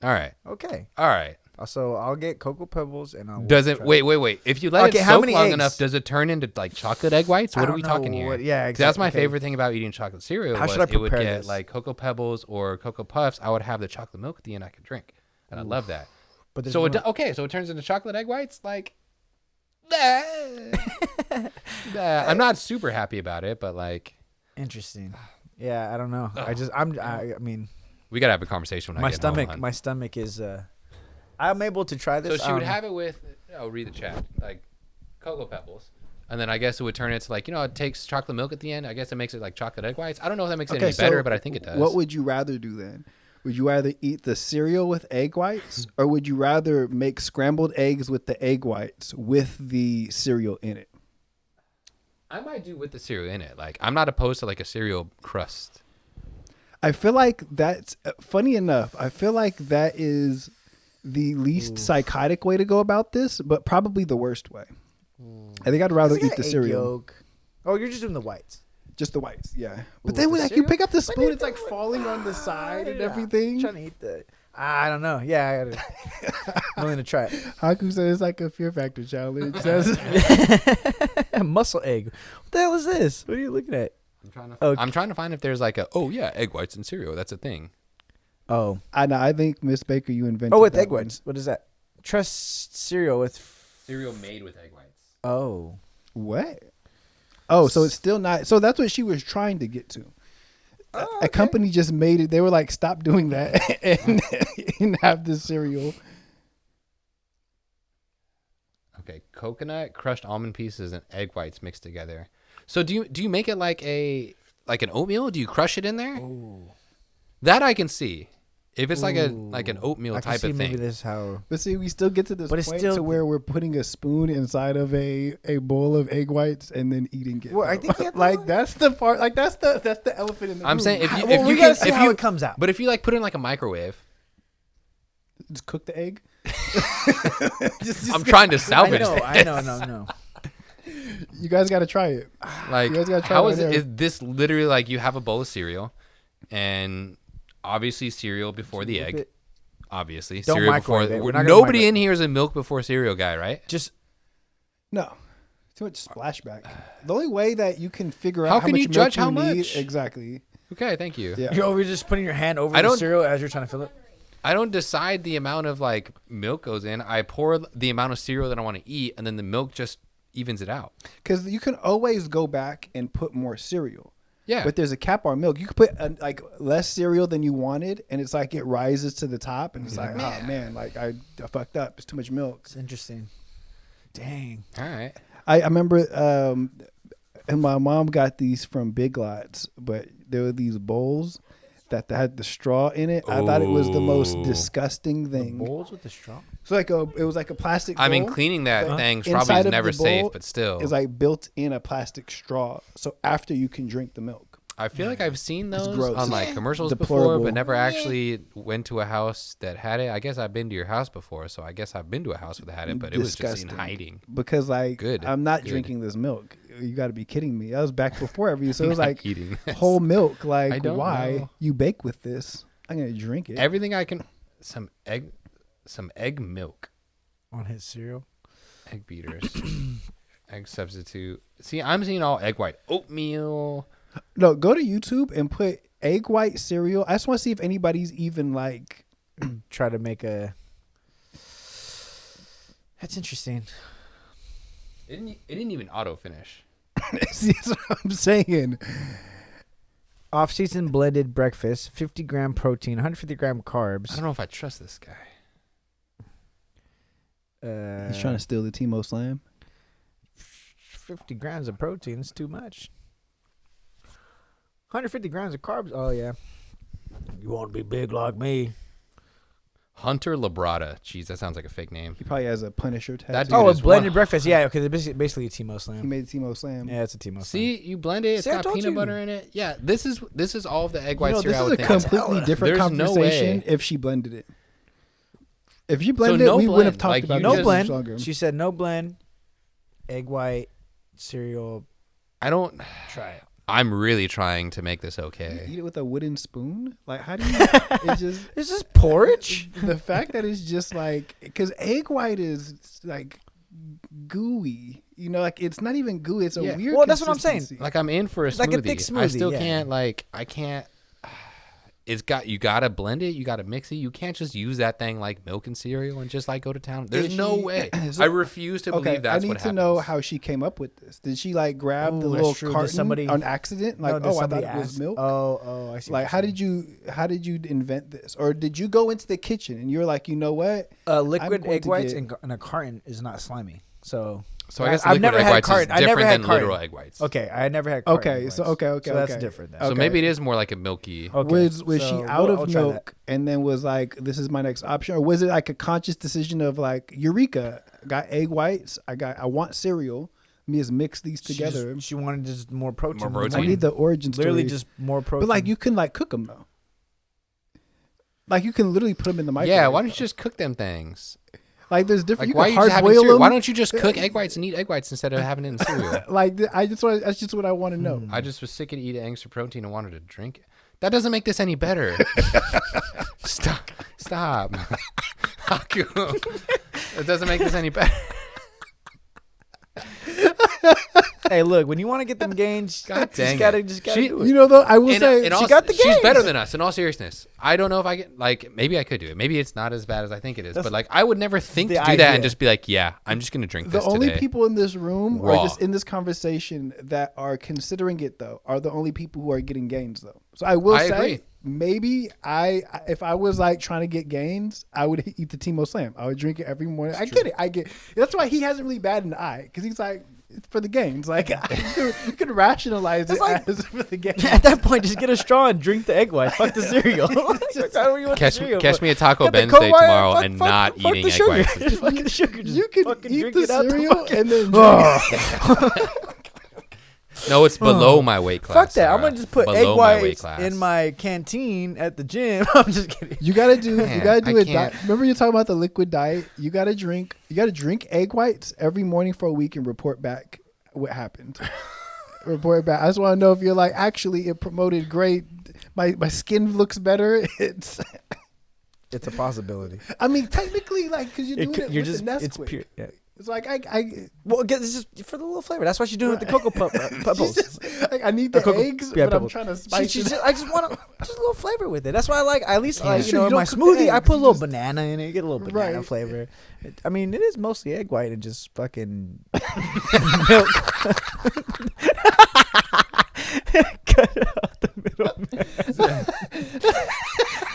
all right, Okay. all right. So I'll get Cocoa Pebbles and I'll. Does it? try Wait. If you let Okay, it how soak many long eggs? enough, does it turn into like chocolate egg whites? I What are don't we know talking here? what- yeah, 'Cause that's my exactly. favorite thing about eating chocolate cereal. How was should I it would prepare get this? like Cocoa Pebbles or Cocoa Puffs. I would have the chocolate milk at the end I could drink, and I love that. But there's So no- okay, so it turns into chocolate egg whites. Like, I'm not super happy about it, but like, Interesting. Yeah, I don't know. I mean, we gotta have a conversation when I my get home, stomach, hon. my stomach is. I'm able to try this. So she would have it with, I'll read the chat, like Cocoa Pebbles. And then I guess it would turn into like, it takes chocolate milk at the end. I guess it makes it like chocolate egg whites. I don't know if that makes it any better, but I think it does. What would you rather do then? Would you rather eat the cereal with egg whites, or would you rather make scrambled eggs with the egg whites with the cereal in it? I might do with the cereal in it. Like, I'm not opposed to like a cereal crust. I feel like that's funny enough. I feel like that is the least psychotic way to go about this, but probably the worst way. I think I'd rather It's like eat the an egg cereal. yolk. Oh, you're just doing the whites. Just the whites, yeah. But Ooh, then with when the like you cereal? pick up the But spoon, then it's like falling on the side and Yeah. everything. Trying to eat the. I don't know. Yeah, I gotta. I'm willing to try it. Haku said it's like a Fear Factor challenge. Muscle egg. What the hell is this? What are you looking at? I'm trying to. Okay. I'm trying to find if there's like egg whites in cereal. That's a thing. Oh. I think Miss Baker, you invented. Oh, with that egg one. whites. What is that? Trust cereal with. Cereal made with egg whites. Oh. What? Oh, so it's still not. So that's what she was trying to get to. A company just made it. They were like, stop doing that and have this cereal. Okay, coconut, crushed almond pieces, and egg whites mixed together. So do you make it like an oatmeal? Do you crush it in there? Ooh. That I can see. If it's like Ooh. an oatmeal I can type see of maybe thing. this how. But see, we still get to this But it's point still- to where we're putting a spoon inside of a bowl of egg whites and then eating it. Well, I think you have to like do that's the part. Like that's the elephant in the room. I'm saying if you Well, if we you gotta can see if how you it comes out. but if you like put it in like a microwave, just cook the egg. I'm trying to I salvage know. this. I know. No. You guys got to try it. Like, You guys gotta try how it is right it? there. Is this literally like you have a bowl of cereal, and obviously cereal before the egg. Obviously, Don't cereal before. microwave it. We're not gonna Nobody microwave in here is a milk before cereal guy, right? Just No, too much splashback. The only way that you can figure out How how can much you milk judge you how need, much? exactly. Okay, thank you. Yeah. you're over just putting your hand over I the don't- cereal as you're trying to fill it. I don't decide the amount of like milk goes in. I pour the amount of cereal that I want to eat, and then the milk just evens it out. Because you can always go back and put more cereal. Yeah. But there's a cap on milk. You could put like less cereal than you wanted, and it's like it rises to the top, and it's like, oh man, like I fucked up. It's too much milk. It's interesting. Dang. All right. I remember, and my mom got these from Big Lots, but there were these bowls that had the straw in it. I thought it was the most Ooh. disgusting thing. Bowls with the straw. So it was like a plastic bowl. I mean, cleaning that thing Inside probably is of never the bowl safe, but still. is like built in a plastic straw. So after you can drink the milk. I feel like I've seen those gross. on like commercials Deplorable. before, but never actually went to a house that had it. I guess I've been to your house before, so I guess I've been to a house that had it, but it was just in Disgusting. hiding. Because like Good, I'm not good. drinking this milk. You got to be kidding me. I was back before every so it was Not like eating this. whole milk. I Like don't why know. you bake with this? I'm gonna drink it. Everything I can, some egg milk, On his cereal. egg beaters, egg substitute. See, I'm seeing all egg white oatmeal. No, go to YouTube and put egg white cereal. I just want to see if anybody's even like. Try to make a. That's interesting. It didn't even auto finish. See, that's what I'm saying. Off-season blended breakfast, 50-gram protein, 150-gram I carbs. don't know if I trust this guy. He's trying to steal the Timo Slam. 50 grams of protein is too much. 150 grams of carbs. Oh yeah. You want to be big like me? Hunter Labrada. Jeez, that sounds like a fake name. He probably has a Punisher tattoo. That dude Oh, a is blended one- breakfast. Yeah, okay. They're basically a Timo He Slam. made Timo Slam. Yeah, it's a Timo Slam. See, you blend it. It's See, I got told peanut you. butter in it. Yeah, this is all of the egg white You know, cereal. I this would is a think. completely different There's no conversation way. if she blended it. If you blended no it, we would have blend. talked Like, about you it no just- blend. longer. She said no blend. Egg white cereal. I don't. Try it. I'm really trying to make this You okay. eat it with a wooden spoon? Like, how do you? It's just Is this porridge? the fact that it's just like because egg white is like gooey. You know, like it's not even gooey. It's a Yeah. weird. Well, that's what I'm saying. consistency. Like I'm in for a smoothie. Like a thick I smoothie, still yeah. can't. Like I can't. You gotta blend it. You gotta mix it. You can't just use that thing like milk and cereal and just like go to town. There's Did no she- way. so- I refuse to Okay, believe that's I need what to happens. know how she came up with this. Did she like grab Ooh, the that's little true. Did carton somebody- on accident? Like, No, did oh, I thought somebody it was ask? milk. Oh, I see. Like, how did you invent this, or did you go into the kitchen and you're like, you know what? liquid going egg to whites get- in a carton is not slimy. So I guess I've liquid never egg had whites carton. is I never different had than carton. literal egg whites. Okay, I never had carton Okay, egg so whites. okay, so that's okay. different. Then. So Okay. maybe it is more like a milky. Okay, Was so she out I'll of try milk and then was like, this is my next option, or was it like a conscious decision of like, Eureka, got egg whites, I want cereal. Let me just mix these that. together. She wanted just more protein. More than protein. I need the origin story. literally just more protein. but like you can like cook them though. Like you can literally put them in the microwave. Yeah, why don't you though. just cook them things? Like there's different. Like you why can you hard just having boil cereal? them. Why don't you just cook egg whites and eat egg whites instead of having it in cereal? Like that's just what I want to know. I just was sick of eating eggs for protein and wanted to drink it. That doesn't make this any better. Stop. Haku. It doesn't make this any better. Hey, look, when you want to get them gains, God dang just it. gotta She- do it. You know, though, I will And, say and she also, got the she's gains. better than us. In all seriousness, I don't know if I get like maybe I could do it. Maybe it's not as bad as I think it is. But like I would never think to the do that idea. and just be like, yeah, I'm just gonna drink the this only today. people in this room or Raw. just in this conversation that are considering it though are the only people who are getting gains though. So I will say agree. maybe if I was like trying to get gains, I would eat the TMOH Slam. I would drink it every morning. I get it. That's why he hasn't really batted an eye because he's like it's for the gains. Like you can rationalize it like- as for the gains. At that point, just get a straw and drink the egg white. Fuck the cereal. Catch me at Taco Got the Ben's day Coke white, tomorrow fuck- and fuck- not fuck eating the egg sugar. whites. Just fucking sugar. Just You can fucking eat drink the it out cereal fucking- and then No, it's below my weight class. Fuck that. I'm Sarah. gonna just put Below egg my weight whites class. in my canteen at the gym. I'm just kidding. You gotta do. Man, You gotta do I it. can't. Remember you're talking about the liquid diet. You gotta drink. You gotta drink egg whites every morning for a week and report back what happened. Report back. I just want to know if you're like actually it promoted great. My skin looks better. It's. It's a possibility. I mean, technically, like because you're doing it You're with just the Nesquik. it's pure. Yeah. It's like I Well, it's just for the little flavor. That's why she's doing it with the cocoa pebbles. She's just, like, I need the Cocoa- eggs, yeah, but I'm pebbles. trying to spice it. I just want just a little flavor with it. That's why I like at least like, Sure, you in don't my cook the smoothie. I eggs, put a you little just- banana in it. You get a little banana Right. flavor. I mean, it is mostly egg white and just fucking milk. Cut out the middle.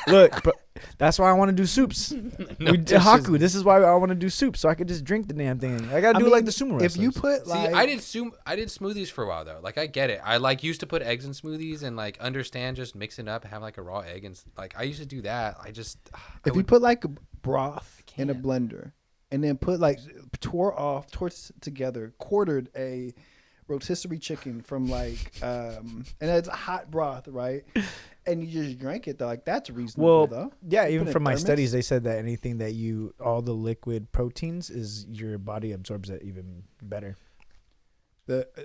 Look, bro, that's why I want to do soups. No, Haku. This is why I want to do soups, so I could just drink the damn thing. I gotta do it like the sumo wrestlers. If you put See, like, I did smoothies for a while though. Like I get it. I like used to put eggs in smoothies and like understand just mixing up and have like a raw egg and like I used to do that. I just if you put like broth in a can't. blender and then put like tore together, quartered a rotisserie chicken from like and it's hot broth, right? And you just drank it though, like that's reasonable Well, though. yeah, You even put in from my thermos? studies, they said that anything that all the liquid proteins is your body absorbs it even better.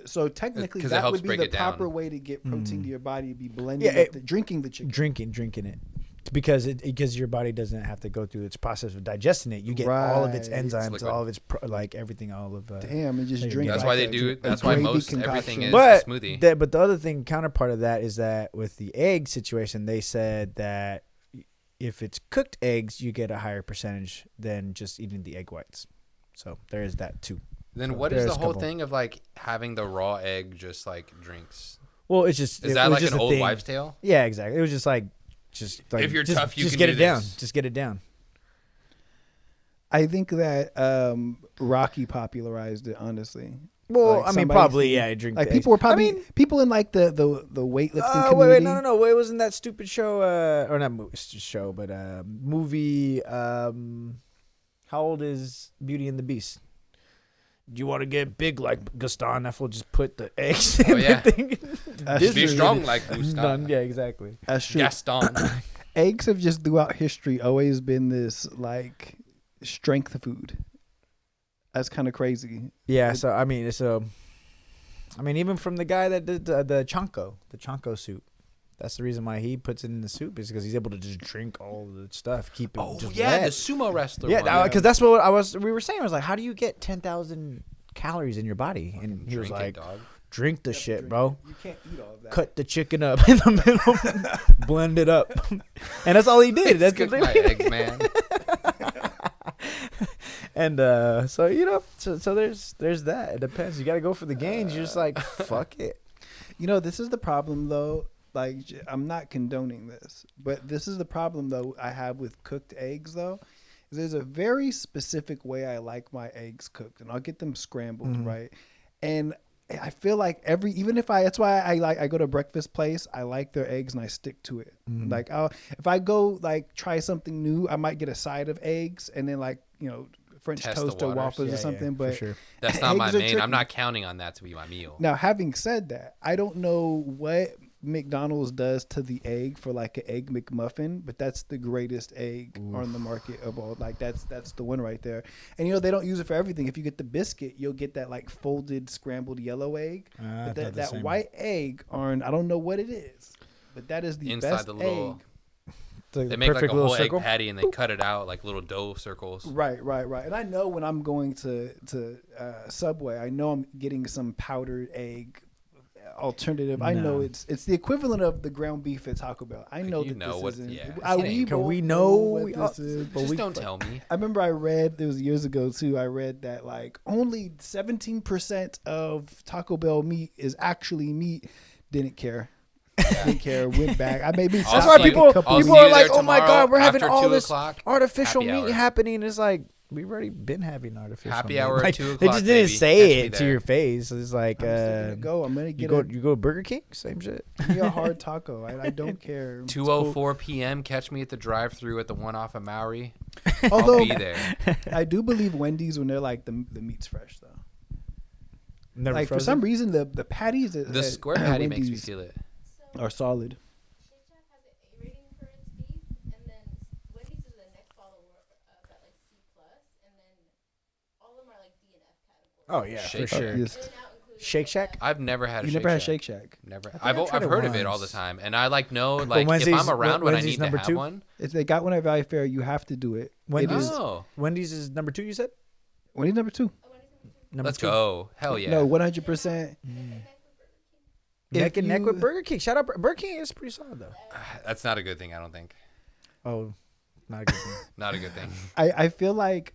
So technically 'Cause it that helps would be break the it down. proper way to get protein Mm. to your body, be blending Yeah, drinking the chicken. Drinking it. Because your body doesn't have to go through its process of digesting it. You get all of its Right. It's enzymes, liquid. all of its like everything, all of. Damn, and just There you drink. go. That's like why they a- do. a That's why gravy most concoction. everything is But a smoothie. but the other thing, counterpart of that, is that with the egg situation, they said that if it's cooked eggs, you get a higher percentage than just eating the egg whites. So there is that too. Then So what is there's the a whole couple. thing of like having the raw egg just like drinks? Well, it's just Is it that was like just an a old thing. wives' tale? Yeah, exactly. It was just like If you're tough, you just can get do it down. this. Just get it down. I think that Rocky popularized it. Honestly, Well, Like I mean, somebody probably saying- yeah. Drink like the people were eggs. probably I mean, people in like the weightlifting wait, community. no. It wasn't that stupid show, or not show, but movie. How old is Beauty and the Beast? Do you want to get big like Gaston? That fool just put the eggs in yeah. the thing. That's Be true. strong like Gaston. None, yeah, exactly. That's true. Gaston. Eggs have just throughout history always been this like strength food. That's kind of crazy. Yeah, so I mean, even from the guy that did the Chonko soup. That's the reason why he puts it in the soup is because he's able to just drink all the stuff, keep it. Oh just yeah, wet. the sumo wrestler. Yeah, one. because that's what we were saying. I was like, how do you get 10,000 calories in your body? And he was Drink it, like, dog. drink the shit, bro. You can't eat all of that. Cut the chicken up in the middle, blend it up, and that's all he did. That's Cook the my eggs, man. And so so there's that. It depends. You got to go for the gains. You're just like, fuck it. You know, this is the problem though. Like, I'm not condoning this, but this is the problem though I have with cooked eggs though. Is there's a very specific way I like my eggs cooked, and I'll get them scrambled, right? And I feel like that's why I go to a breakfast place. I like their eggs and I stick to it. Like, if I go like try something new, I might get a side of eggs and then like French Test the toast or waters. waffles or something. But for sure. That's not my eggs are main. I'm tricky. not counting on that to be my meal. Now, having said that, I don't know what McDonald's does to the egg for like an egg McMuffin, but that's the greatest egg on the market of all. Like that's the one right there. And they don't use it for everything. If you get the biscuit, you'll get that like folded scrambled yellow egg. But that white egg, I don't know what it is, but that is the Inside best the little egg. They make like a whole egg patty and they cut it out like little dough circles. Right. And I know when I'm going to Subway, I know I'm getting some powdered egg alternative. I know it's the equivalent of the ground beef at Taco Bell. I know You that know this what- isn't. yeah. We Can both we know what this is, but Just we don't tell me. I remember I read, it was years ago too, I read that like only 17% of Taco Bell meat is actually meat. Didn't care. Didn't care. Went back. I maybe That's That's I'll why see you- people I'll see people are you like, there oh my tomorrow god, we're having after all 2 this o'clock. artificial Happy meat hour. happening. It's like we've already been having artificial Happy meat. hour at Like, 2 They o'clock, just didn't baby. say Catch me it to there. your face. It's like I'm still gonna go. I'm gonna you get go to Burger King, same shit. give me a hard taco. I don't care. It's 2:04 p.m. Catch me at the drive-through at the one off of Maui. cool. Although I'll be there. I do believe Wendy's when they're like the meat's fresh though. Never Like for frozen? some reason the patties at, The at square patty makes me Wendy's feel it. are solid. Shake Shack has an A rating for its beef, and then Wendy's is the next follower of that like C plus, and then all of them are like D and F category. Oh yeah, Shake for Shack. sure. Yes. And now including Shake Shack. I've never had a You Shake never had Shack. Shake Shack. Never. think I've I tried I've it heard of it all the once. time, and I like know like if Wednesday's- I'm around when I Wednesday's need to number have 2? one. If they got one at Valley Fair, you have to do it. Wendy's- It is Oh, Wendy's is number 2. You said Wendy's number 2. number let's 2. go! Hell yeah! No, 100%. Neck and neck you- with Burger King. Shout out Burger King is pretty solid though. That's not a good thing. I don't think. Oh, not a good thing. Not a good thing. I feel like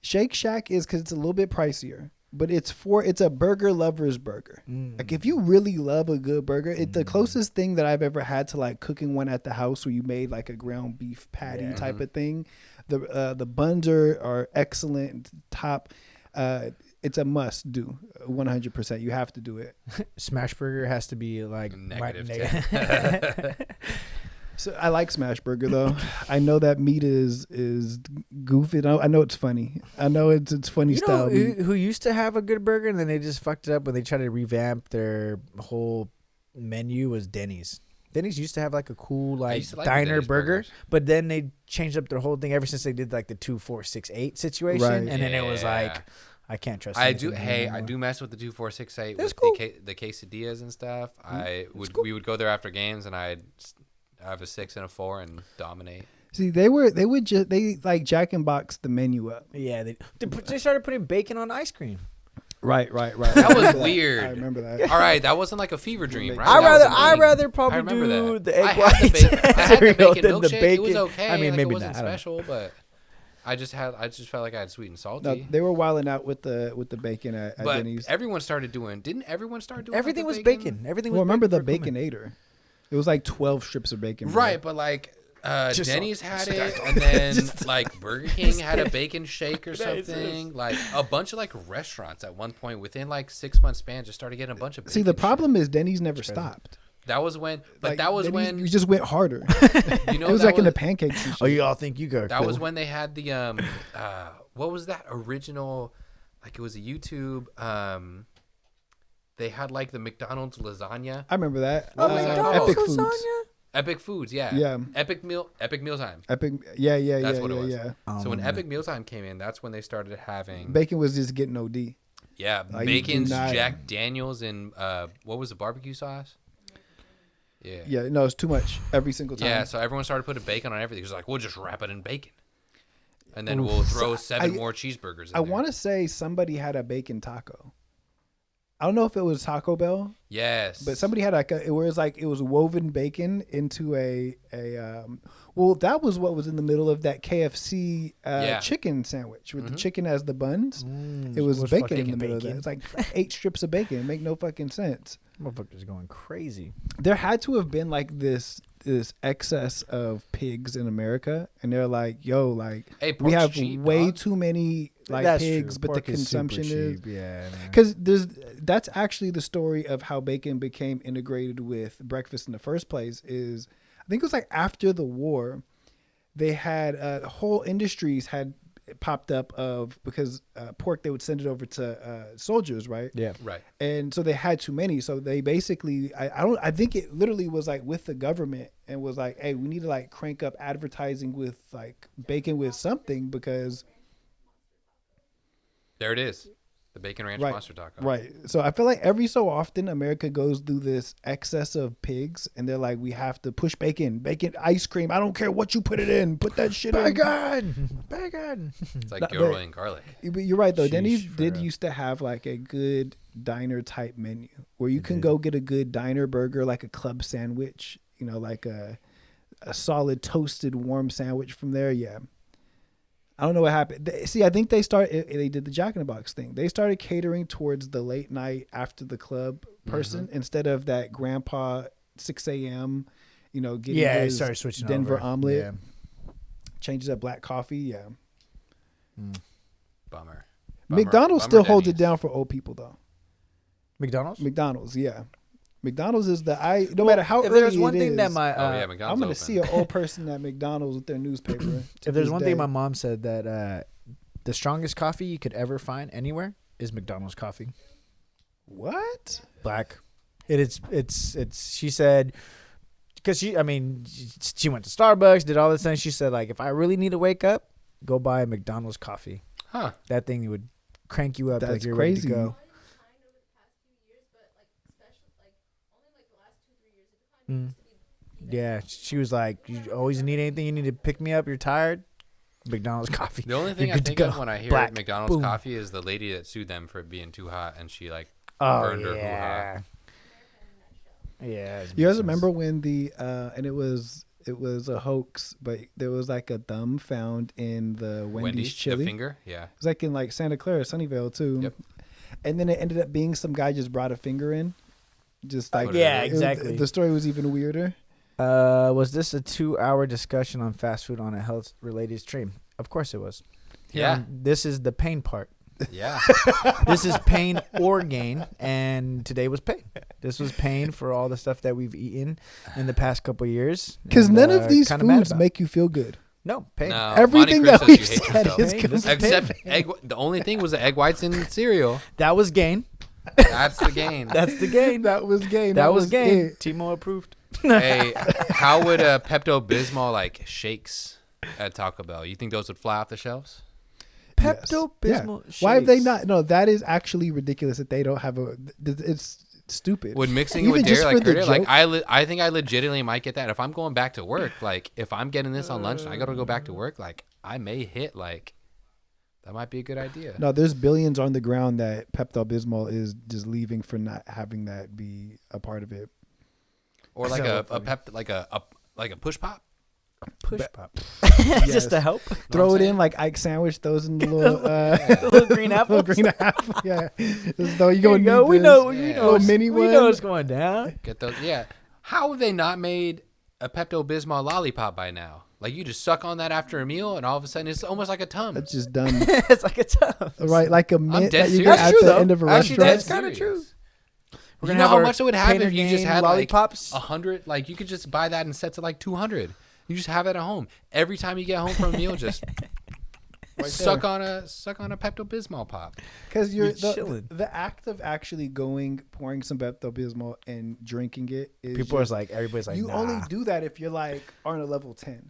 Shake Shack is because it's a little bit pricier, but it's a burger lover's burger. Like if you really love a good burger, the closest thing that I've ever had to like cooking one at the house where you made like a ground beef patty Yeah. type of thing. The buns are excellent, top. It's a must do, 100%. You have to do it. Smash Burger has to be like Negative negative. So I like Smash Burger though. I know that meat is goofy. I know it's funny. I know it's funny You know style meat. who used to have a good burger and then they just fucked it up when they tried to revamp their whole menu was Denny's. Denny's used to have like a cool like used to like the diner Denny's burger, burgers. but then they changed up their whole thing ever since they did like the 2, 4, 6, 8 situation, Right. and then it was Yeah. like I can't trust. I anything do. they have Hey, I anymore. do mess with the 2, 4, 6, 8 That's with cool. the quesadillas and stuff. cool. We would go there after games, and I'd have a 6 and a 4 and dominate. See, they like Jack and Box the menu up. Yeah, they started putting bacon on ice cream. Right. That was I weird. remember that. All right, that wasn't like a fever dream, right? I That was I'd amazing. rather I probably remember do that. the egg I had the white bacon, I had the cereal bacon than the milkshake. bacon. It was okay. I mean, like, maybe it wasn't not. I don't know. special, but I just felt like I had sweet and salty. No, they were wilding out with the bacon at but Denny's. everyone started doing. Didn't everyone start doing? Everything like was the bacon. Everything was. Well, remember the bacon for Coleman. Baconator? It was like 12 strips of bacon. bro. Right, but like Just Denny's had it, and then like Burger King had a bacon shake or something. Like a bunch of like restaurants at one point within like 6 months span just started getting a bunch of. See, the bacon problem is Denny's never stopped. shit. That was when, but Like, that was Denny's, when you just went harder. you know It was that like in the pancakes and shit. Oh, you all think you got that cool. was when they had the what was that original? Like it was a YouTube. They had like the McDonald's lasagna. I remember that. What was that called? Epic Foods. lasagna? Epic Foods, yeah. Yeah. Epic Mealtime. Epic. Yeah. That's what it was. Yeah. So when Epic Mealtime came in, that's when they started having Bacon was just getting OD. yeah, Like, you do bacon's, not- Jack Daniels, and what was the barbecue sauce? Yeah. Yeah. No, it's too much every single time. Yeah, so everyone started putting bacon on everything. It was like, we'll just wrap it in bacon. And then we'll throw 7 more cheeseburgers in I there. want to say somebody had a bacon taco. I don't know if it was Taco Bell, Yes. but somebody had like it was like it was woven bacon into well, that was what was in the middle of that KFC Yeah. chicken sandwich with the chicken as the buns. Mm, It was what's bacon in fucking the middle bacon? of that. It's like 8 strips of bacon. It make no fucking sense. Motherfuckers going crazy. There had to have been like this excess of pigs in America, and they're like, yo, like Hey, we pork's have cheap, way dog. too many like That's pigs, true. but the Pork is super consumption is cheap. Yeah. man. because that's actually the story of how bacon became integrated with breakfast in the first place. Is I think it was like after the war, they had whole industries had popped up of because pork they would send it over to soldiers, right? Yeah. Right. And so they had too many. So they basically, I think it literally was like with the government and was like, hey, we need to like crank up advertising with like bacon with something because There it is. The Bacon Ranch Right. Monster Taco. Right. So I feel like every so often America goes through this excess of pigs, and they're like, we have to push bacon, ice cream. I don't care what you put it in. Put that shit in. Bacon. It's like But- Gilroy and garlic. But you're right though. Denny's Sheesh, for did real. used to have like a good diner type menu where you can go get a good diner burger, like a club sandwich. You know, like a solid toasted warm sandwich from there. Yeah. I don't know what happened. See, I think they did the Jack in the Box thing. They started catering towards the late night after the club person instead of that grandpa 6 a.m. You know, getting Yeah, it his started switching Denver over. omelet, Yeah. changes up black coffee. Yeah, Bummer. McDonald's Bummer still holds it Denny's. down for old people though. McDonald's. McDonald's, yeah. McDonald's is no matter how If early there's one it thing is, that my Oh yeah, I'm McDonald's gonna open. see an old person at McDonald's with their newspaper. to if there's this one day. thing my mom said that the strongest coffee you could ever find anywhere is McDonald's coffee. What? Black. It's she said because she went to Starbucks, did all this thing. She said like if I really need to wake up, go buy a McDonald's coffee. Huh. That thing would crank you up like That's you're crazy. ready to go. Yeah, she was like, "You always need anything. You need to pick me up. You're tired. McDonald's coffee." The only thing You're I good to think go. of when I hear Black. McDonald's Boom. coffee is the lady that sued them for it being too hot, and she like Oh burned her yeah, yeah. You guys remember when and it was a hoax, but there was like a thumb found in the Wendy's the chili. It finger. Yeah. was like in like Santa Clara, Sunnyvale too. Yep. And then it ended up being some guy just brought a finger in, just like Yeah, it exactly. the story was even weirder. Was this a 2-hour discussion on fast food on a health-related stream? Of course it was. Yeah. This is the pain part. Yeah. This is pain or gain, and today was pain. This was pain for all the stuff that we've eaten in the past couple of years. Because and, none of these kinda mad foods about it. make you feel good. No pain. No, Everything Monty that Chris we've says you hate said yourself. is Hey, this is Except egg. The only thing was the egg whites in cereal. That was gain. That's the gain. That's the gain. That was gain. That was gain. it. Timo approved. Hey, how would a Pepto Bismol like shakes at Taco Bell? You think those would fly off the shelves? Pepto Yeah. Bismol. Why have they shakes. not? No, that is actually ridiculous that they don't have a. It's stupid. Would mixing it Even with just dairy like for the hurt it? Like joke? I think I legitimately might get that if I'm going back to work. Like if I'm getting this on lunch and I gotta go back to work, like I may hit like that might be a good idea. No, there's billions on the ground that Pepto Bismol is just leaving for not having that be a part of it. Or like So a funny. pep like a push pop. Push But- pop? Yes. Just to help. Throw I'm it in saying? like Ike sandwich. Throws in the little Little green apple. little green apple. Yeah, just though you There gonna you go. need We this. know. Yeah. We know. Little mini we one. know what's going down. Get those. Yeah. How have they not made a Pepto Bismol lollipop by now? Like you just suck on that after a meal, and all of a sudden it's almost like a Tums. That's just done. It's like a tough. Right, like a mint dead that you serious. get That's at true, the though. end of a Actually, restaurant. that's kinda true. We're You gonna know have how our much it would have Painter if you just Gang had lollipops. like 100. Like you could just buy that in sets of like 200. You just have it at home. Every time you get home from a meal, just suck on a Pepto Bismol pop. Because You're the chilling. act of actually pouring some Pepto Bismol and drinking it is People are just- like, everybody's like, you nah. only do that if you're like on a level 10,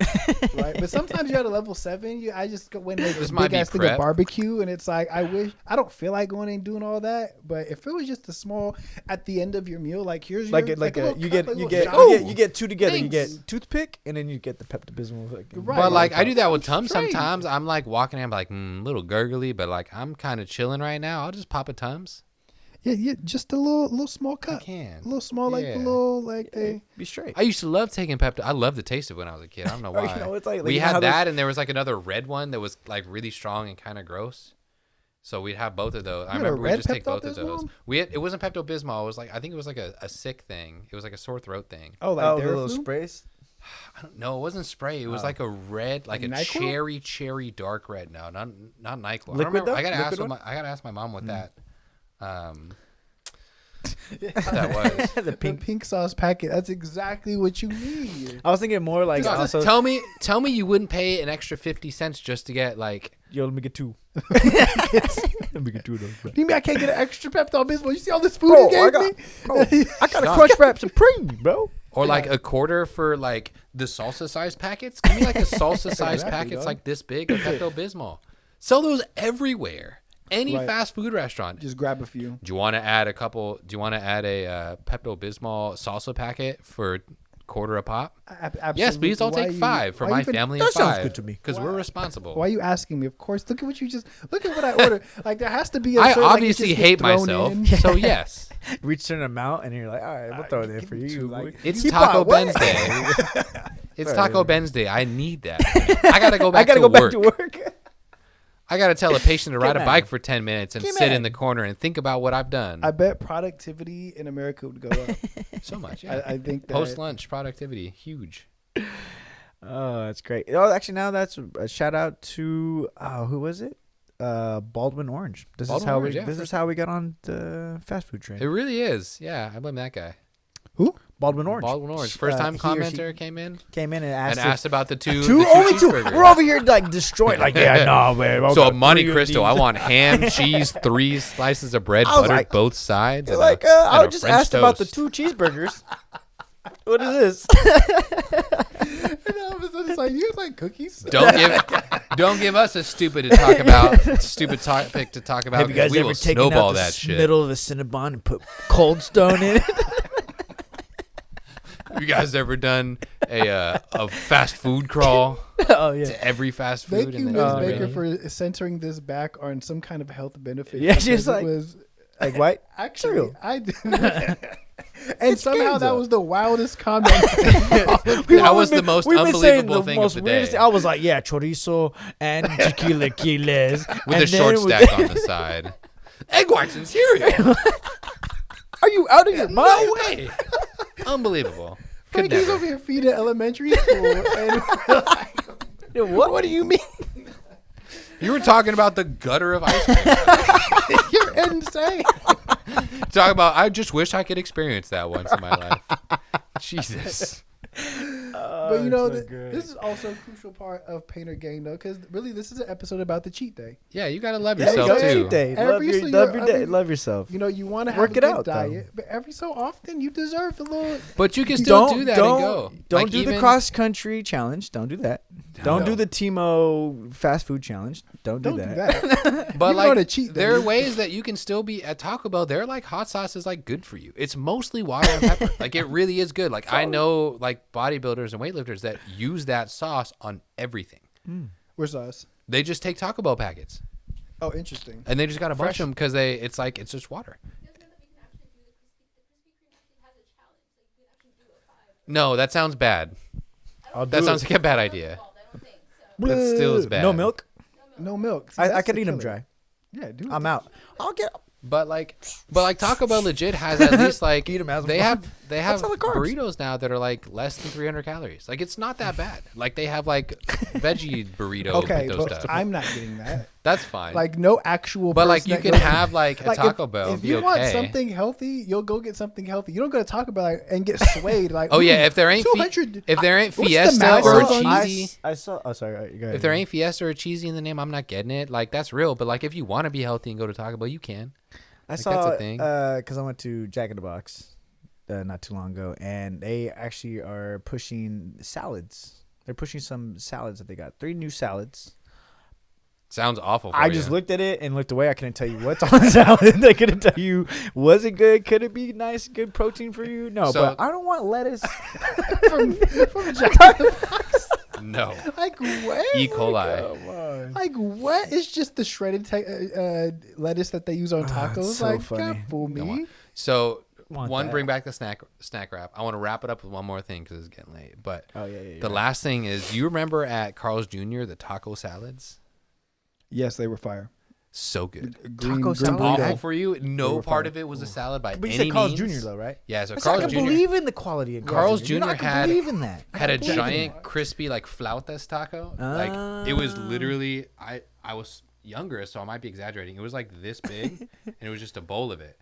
right? But sometimes you're at a level 7. I just go in like This this might big be ass thing of prep. barbecue, and it's like I don't feel like going and doing all that. But if it was just a small at the end of your meal, like here's like your, it, like a, little you cup, get like a you little get shot. you get two together. You Thanks. get toothpick and then you get the Pepto Bismol. Right. But like I do that with Tums Straight. sometimes. I'm like walking in, I'm like little gurgly, but like I'm kind of chilling right now. I'll just pop a Tums. Yeah, just a little small I cup, can. a little small, like Yeah. a little like they. Be straight. I used to love taking Pepto. I loved the taste of it when I was a kid. I don't know Oh, why. you know, it's like we you know how had those- that, and there was like another red one that was like really strong and kind of gross. So we'd have both of those. I had a remember we red just take Pepto both of those. Bismol? It wasn't Pepto Bismol. It was like I think it was like a sick thing. It was like a sore throat thing. Oh, like Oh, the Theraflu? little sprays. I don't know. It wasn't spray. It was like a red, like a Like NyQuil? cherry dark red. No, not NyQuil. I don't Liquid remember. though? I gotta ask. Liquid one? I gotta ask my mom what that. That was. The The pink. pink sauce packet. That's exactly what you need. I was thinking more like Just also. tell me you wouldn't pay an extra 50 cents just to get like Yo, let me get two. Let me get two of those. Bro. You mean I can't get an extra Pepto Bismol? You see all this food Bro, you I gave got, me? bro, I got a Stop. Crunch Wrap Supreme, bro. or like a quarter for like the salsa size packets. Give me like a salsa size Exactly, packets dog. like this big of Pepto Bismol. Sell those everywhere. any Right. fast food restaurant. Just grab a few. Do you want to add a couple? Do you want to add a Pepto-Bismol salsa packet for $1 a pop? Absolutely. Yes, please. I'll Why take you- 5 for why my you even- family That of sounds 5. good to me. Because we're responsible. Why are you asking me? Of course. Look at what you just. Look at what I ordered. Like there has to be. I certain, like, it obviously just gets hate thrown myself, in. so yes. Reach a certain amount, and you're like, all right, we'll throw it in for you. Like, It's you Taco bought what? Ben's day. It's Right. Taco Ben's day. I need that. I gotta go back. I gotta to go work. back to work. I gotta tell a patient to ride a man. bike for 10 minutes and Get sit in man. the corner and think about what I've done. I bet productivity in America would go up. So much. Yeah. I think that. Post lunch productivity huge. Oh, that's great. Oh, actually, now that's a shout out to who was it? Baldwin Orange. This Baldwin is how Orange, we. yeah, This for is how we got on the fast food train. It really is. Yeah, I blame that guy. Who? Baldwin Orange. Baldwin Orange. First time he or she commenter came in came in and and asked. asked about the two only two. cheeseburgers. We're over here like destroyed. Like, yeah, no, man. I'll So got Monte 3 of Cristo, I these. want ham, cheese, 3 slices of bread, I was buttered like- both sides. and Like, a, I and a was just French asked about the toast. 2 cheeseburgers. What is this? And all of a sudden it's like you guys like cookies. Don't give us a stupid to talk about stupid topic to talk about. Have you guys we ever will taken snowball out the that shit. middle of the Cinnabon and put Cold Stone in it? Have you guys ever done a fast food crawl Oh yeah. to every fast Thank food? you, in Ms. the Baker, area? for centering this back on some kind of health benefit. Yeah, she's because it like- was Like white? actually cereal. I did. And somehow games, that though. was the wildest comment. That was the most We've been saying unbelievable thing of most the weirdest- day. I was like, yeah, chorizo and chilaquiles. With and a short then with- stack on the side. Egg whites and cereal. Are you out of your mind? No way. Unbelievable. Could Frankie's never. over here feeding elementary school, and What do you mean? You were talking about the gutter of ice cream. you're insane. Talk about, I just wish I could experience that once in my life. Jesus. But you know, this is also a crucial part of Painter Gang, though, because really, this is an episode about the cheat day. Yeah, you gotta love There you yourself go. too. Cheat day. Every Love single- your I day. mean, Love yourself. You know, you want to have Work a it good out, though. diet, but every so often you deserve a little. But you can still do that and go. Don't Like, do the even- cross country challenge. Don't do that. Don't No. do the TMO fast food challenge. Don't do Don't that. do that. But You know like, to cheat, there are dude. ways that you can still be at Taco Bell. They're like hot sauce is like good for you. It's mostly water and pepper. Like it really is good. Like I know like bodybuilders and weightlifters that use that sauce on everything. Where's us? They just take Taco Bell packets Oh, interesting. and they just got to bunch Fresh. them because it's just water. No, that sounds bad. I'll That do sounds it. like a bad idea. That still is bad. No milk. No milk. See, I that's could the eat them killer. dry. Yeah, dude. I'm out. I'll get. But like Taco Bell legit has at least like Eat 'em as they one. have That's all the carbs. burritos now that are like less than 300 calories. Like it's not that bad. Like they have like veggie burrito Okay, with those but stuff. I'm not getting that. That's fine. Like no actual. but like person you that can goes- have like a like, Taco Bell and If be you okay. want something healthy, you'll go get something healthy. You don't go to Taco Bell and get swayed. Like, Oh yeah, if there ain't 200 if there ain't What's the Fiesta max or on- cheesy, I saw. Oh, sorry. Go ahead. if there ain't Fiesta or cheesy in the name, I'm not getting it. Like that's real. But like if you want to be healthy and go to Taco Bell, you can. I Like, saw that's a thing. because I went to Jack in the Box not too long ago, and they actually are pushing salads. They're pushing some salads that they got. 3 new salads. Sounds awful. For I you. just looked at it and looked away. I couldn't tell you what's on the salad. I couldn't tell you, was it good? Could it be nice, good protein for you? No, So- but I don't want lettuce. from Jack in the Box. no Like what? E. coli. Like what? It's just the shredded lettuce that they use on tacos. it's so like, funny. God, fool Come me. on. So Want one, that. bring back the snack wrap. I want to wrap it up with one more thing because it's getting late. But Oh yeah. the last thing is, you remember at Carl's Jr. the taco salads? Yes, they were fire. So good. Taco salad? burrito. Awful for you. No were part fire. of it was a salad by But you any said Carl's means. Jr. though, right? Yeah, so I Carl's can Jr. believe in the quality of Carl's You know, Jr. I can had- believe in that. I had a can believe in giant that. crispy like flautas taco. Like it was literally I was younger, so I might be exaggerating. It was like this big and it was just a bowl of it.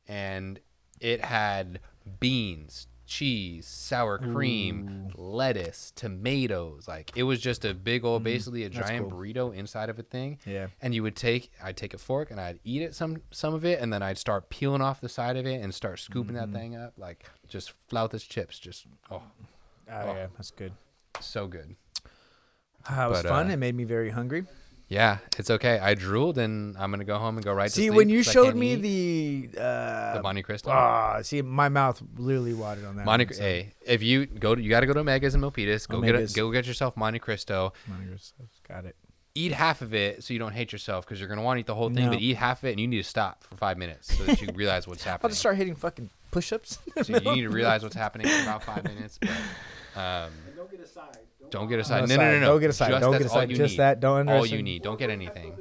And it had beans, cheese, sour cream, lettuce, tomatoes. Like it was just a big old, basically a giant cool. burrito inside of a thing. Yeah. And I'd take a fork and I'd eat it some of it, and then I'd start peeling off the side of it and start scooping that thing up, like just flautas chips. Just Yeah, that's good. so good. It was But, fun. It made me very hungry. Yeah, it's okay. I drooled, and I'm gonna go home and go right to See, sleep. when you 'cause I showed can't me eat. the The Monte Cristo. see, my mouth literally watered on that. Monte, one, so. hey, if you go, you got to go to Omega's and Milpitas. Omega's. Go get yourself Monte Cristo. Monte Cristo, got it. Eat half of it so you don't hate yourself because you're gonna want to eat the whole thing. No. But eat half of it, and you need to stop for 5 minutes so that you realize what's I'll happening. just start hitting fucking push-ups. So you need to realize what's happening for about 5 minutes. But, And don't get a side. don't get a side. No, No. Don't get a side. Just, don't that's get a all side. you Just need. that. Don't All underestimate. you need. Don't get anything.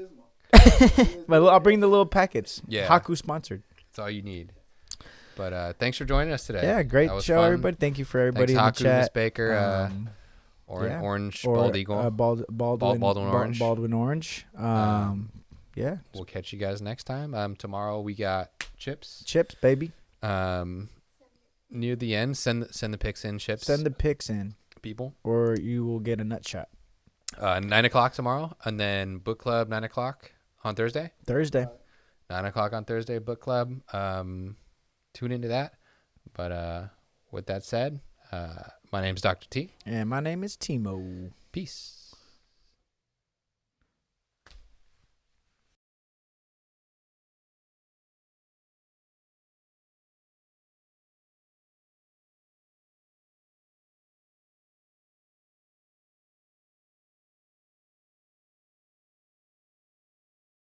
But I'll bring the little packets. Yeah. Haku sponsored. That's all you need. But thanks for joining us today. Yeah, great That was show, fun. everybody. Thank you for everybody Thanks, in the Haku, Miss chat. Baker, Yeah. Orange, Or, Bald Eagle. Baldwin Orange. Baldwin Orange. Yeah. We'll catch you guys next time. Tomorrow we got chips. Chips, baby. Near the end, send the pics in, chips. Send the pics in, people. or you will get a nut shot. 9:00 tomorrow, and then book club 9:00 on Thursday. Thursday. 9:00 on Thursday, book club. Tune into that. But with that said, my name's Dr. T. And my name is Timo. Peace.